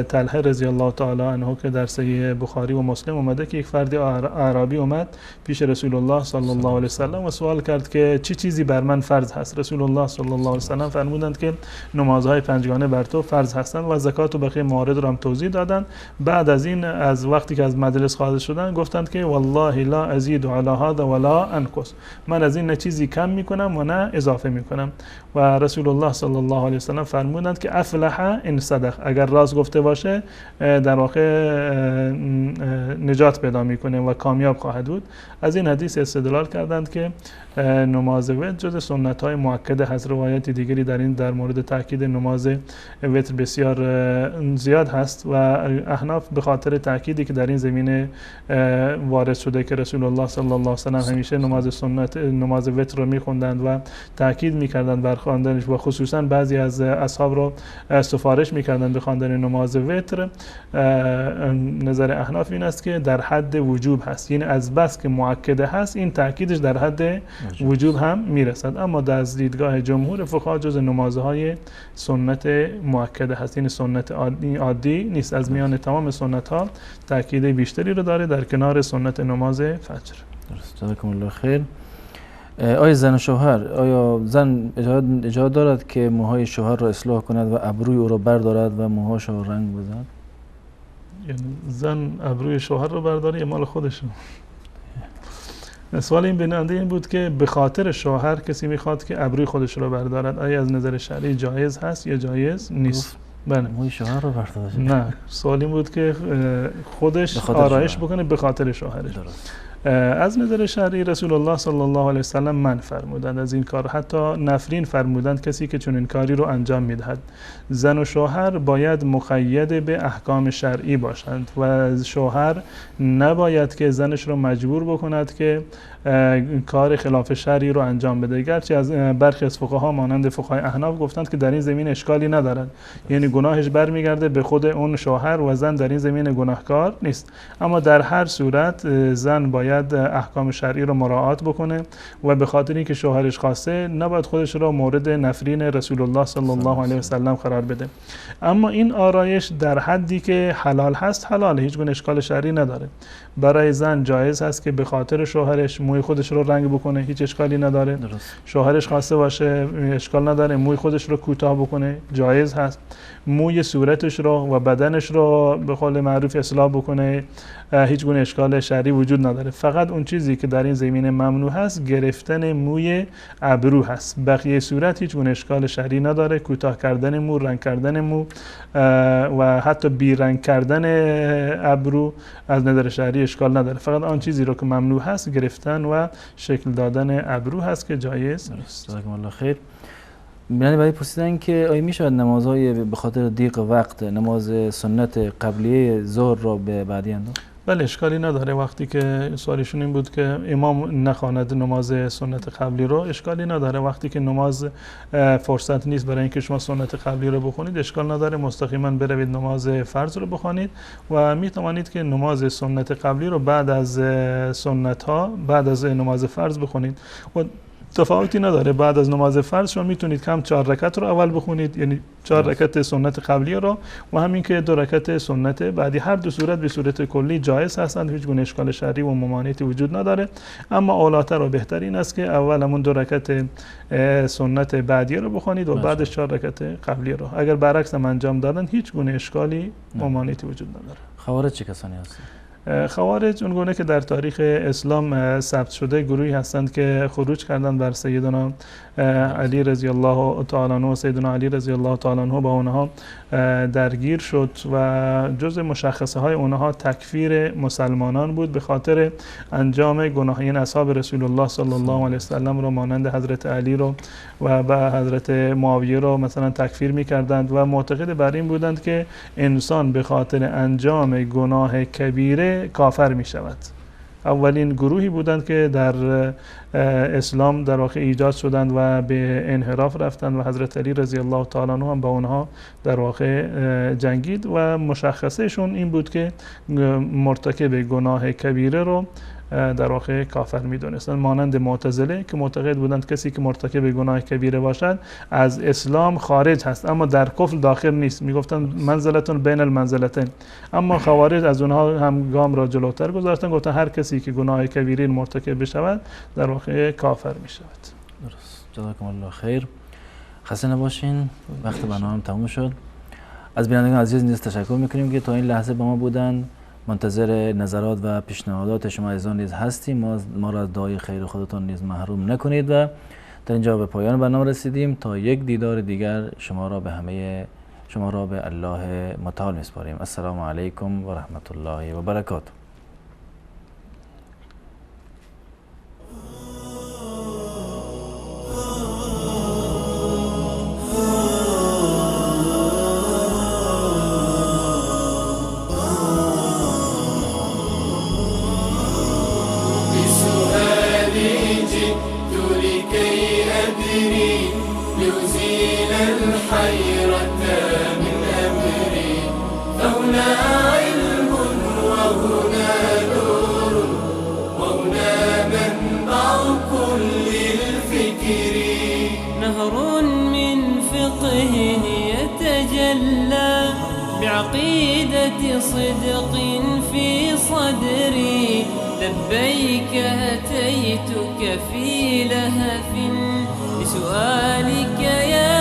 طلحه رضی الله تعالی عنه که در صحیح بخاری و مسلم اومده که یک فرد اعرابی اومد پیش رسول الله صلی الله علیه و سلم و سوال کرد که چه چیزی بر من فرض هست. رسول الله صلی الله علیه و سلم فرمودند که نمازهای پنجگانه بر تو فرض هستند و زکات و بقیه موارد را هم توضیح دادند. بعد از این از وقتی که از مجلس خارج شدند گفتند که والله لا ازید علی هذا ولا انقص، من از این چیزی کم میکنم و نه اضافه میکنم. و رسول الله صلی الله علیه و سلم فرمودند که افلح ان صدق، اگر راست گفته باشه در واقع نجات پیدا میکنه و کامیاب خواهد بود. از این حدیث استدلال کردند که نماز وتر جز سنت های مؤکده هست. روایت دیگری در مورد تاکید نماز وتر بسیار زیاد هست و احناف به خاطر تاکیدی که در این زمینه وارد شده که رسول الله صلی الله علیه و سلم همیشه نماز وتر رو میخوندند و تاکید میکردند بر خواندنش و خصوصا بعضی از اصحاب رو سفارش میکردند به خواندن نماز وتر. نظر احناف این است که در حد وجوب هست، یعنی از بس که مؤکده هست این تاکیدش در حد وجوب هم میرسد. اما در دیدگاه جمهور فقها جز نمازهای سنت مؤکده هست، یعنی سنت عادی نیست. از میان تمام سنت ها تاکید بیشتری رو داره در کنار سنت نماز فجر.
جزاکم الله خیر. آیا زن و شوهر، آیا زن اجازه دارد که موهای شوهر را اصلاح کند و ابروی او را بردارد و موهاش را رنگ بزند؟
یعنی زن ابروی شوهر را برداره یا مال خودشه؟ سوال این بیننده این بود که به خاطر شوهر کسی میخواد که ابروی خودش رو بردارد، آیا از نظر شرعی جایز هست یا جایز نیست؟
بله. موی شوهر رو برداره؟
نه، سوال این بود که خودش آرایش بکنه به خاطر شوهرش. از نظر شرعی رسول الله صلی الله علیه وسلم من فرمودند از این کار، حتی نفرین فرمودند کسی که چنین کاری رو انجام میدهد. زن و شوهر باید مقید به احکام شرعی باشند و شوهر نباید که زنش رو مجبور بکند که کار خلاف شرعی رو انجام بده. گرچه از برخی از فقها مانند فقهای احناف گفتند که در این زمین اشکالی ندارد، یعنی گناهش برمیگرده به خود اون شوهر و زن در این زمین گناهکار نیست. اما در هر صورت زن باید احکام شرعی رو مراعات بکنه و به خاطر اینکه شوهرش خواسته نباید خودش رو مورد نفرین رسول الله صلی الله علیه و سلم قرار بده. اما این آرایش در حدی که حلال هست حلاله، هیچ گونه اشکال شرعی نداره. برای زن جایز هست که به خاطر شوهرش موی خودش رو رنگ بکنه، هیچ اشکالی نداره. شوهرش خواسته باشه اشکال نداره موی خودش رو کوتاه بکنه، جایز هست. موی صورتش رو و بدنش رو به قول معروف اصلاح بکنه، هیچ گونه اشکال شرعی وجود نداره. فقط اون چیزی که در این زمینه ممنوع هست گرفتن موی ابرو هست. بقیه صورت هیچ گونه اشکال شرعی نداره. کوتاه کردن مو، رنگ کردن مو و حتی بی رنگ کردن ابرو از نظر شرعی اشکال نداره. فقط آن چیزی رو که ممنوع هست گرفتن و شکل دادن ابرو هست که جایز نیست.
جزاکم الله خیر. یعنی برای پرسیدن که آیا می شود نمازهای به خاطر ضیق وقت نماز سنت قبلیه ظهر را به بعدی انداخت؟
بله اشکالی نداره. وقتی که سوالشون این بود که امام نخواند نماز سنت قبلی رو، اشکالی نداره. وقتی که نماز فرصت نیست برای اینکه شما سنت قبلی رو بخونید اشکال نداره، مستقیما بروید نماز فرض رو بخونید و می توانید که نماز سنت قبلی رو بعد از سنت ها بعد از نماز فرض بخونید و تفاوتی نداره. بعد از نماز فرض شما میتونید کم 4 رکعت رو اول بخونید، یعنی 4 رکعت سنت قبلی رو و همین که 2 رکعت سنت بعدی. هر دو صورت به صورت کلی جایز هستند، هیچ گونه اشکال شرعی و ممانعتی وجود نداره. اما اولاتر و بهترین است که اول همون 2 رکعت سنت بعدی رو بخونید و بعدش 4 رکعت قبلی رو. اگر برعکس هم انجام دادن هیچ گونه اشکالی ممانعتی وجود نداره.
خوارج چه کسانی هستند؟
خوارج اون گونه که در تاریخ اسلام ثبت شده گروهی هستند که خروج کردند بر سیدنا علی رضی الله تعالی عنه و سیدنا علی رضی الله تعالی عنه با اونها درگیر شد و جز مشخصه های اونها تکفیر مسلمانان بود به خاطر انجام گناهین اصحاب رسول الله صلی الله علیه وسلم رو مانند حضرت علی رو و با حضرت معاویه رو مثلا تکفیر می‌کردند و معتقد بر این بودند که انسان به خاطر انجام گناه کبیره کافر می‌شود. اولین گروهی بودند که در اسلام در واقع ایجاد شدند و به انحراف رفتند و حضرت علی رضی الله تعالی عنه هم با اونها در واقع جنگید و مشخصهشون این بود که مرتکب گناه کبیره رو در واقع کافر میدونستند، مانند معتزله که معتقد بودند کسی که مرتکب گناه کبیره باشد از اسلام خارج هست اما در کفر داخل نیست، میگفتند منزلتون بین المنزلتین. اما خوارج از اونها هم گام را جلوتر گذاشتن، گفتن هر کسی که گناه کبیره مرتکب بشود در واقع کافر میشود.
درست. جزاکم الله خیر. خسته نباشین، وقت برنامه تموم شد. از بینندگان عزیز نیز تشکر میکنیم که تا این لحظه با ما بودن. منتظر نظرات و پیشنهادات شما عزیزان نیز هستیم. ما را از دعای خیر خودتان نیز محروم نکنید و در اینجا به پایان برنامه رسیدیم. تا یک دیدار دیگر شما را به الله متعال میسپاریم. السلام علیکم و رحمت الله و برکاته.
بعقيدة صدق في صدري لبيك أتيتك في لهف بسؤالك يا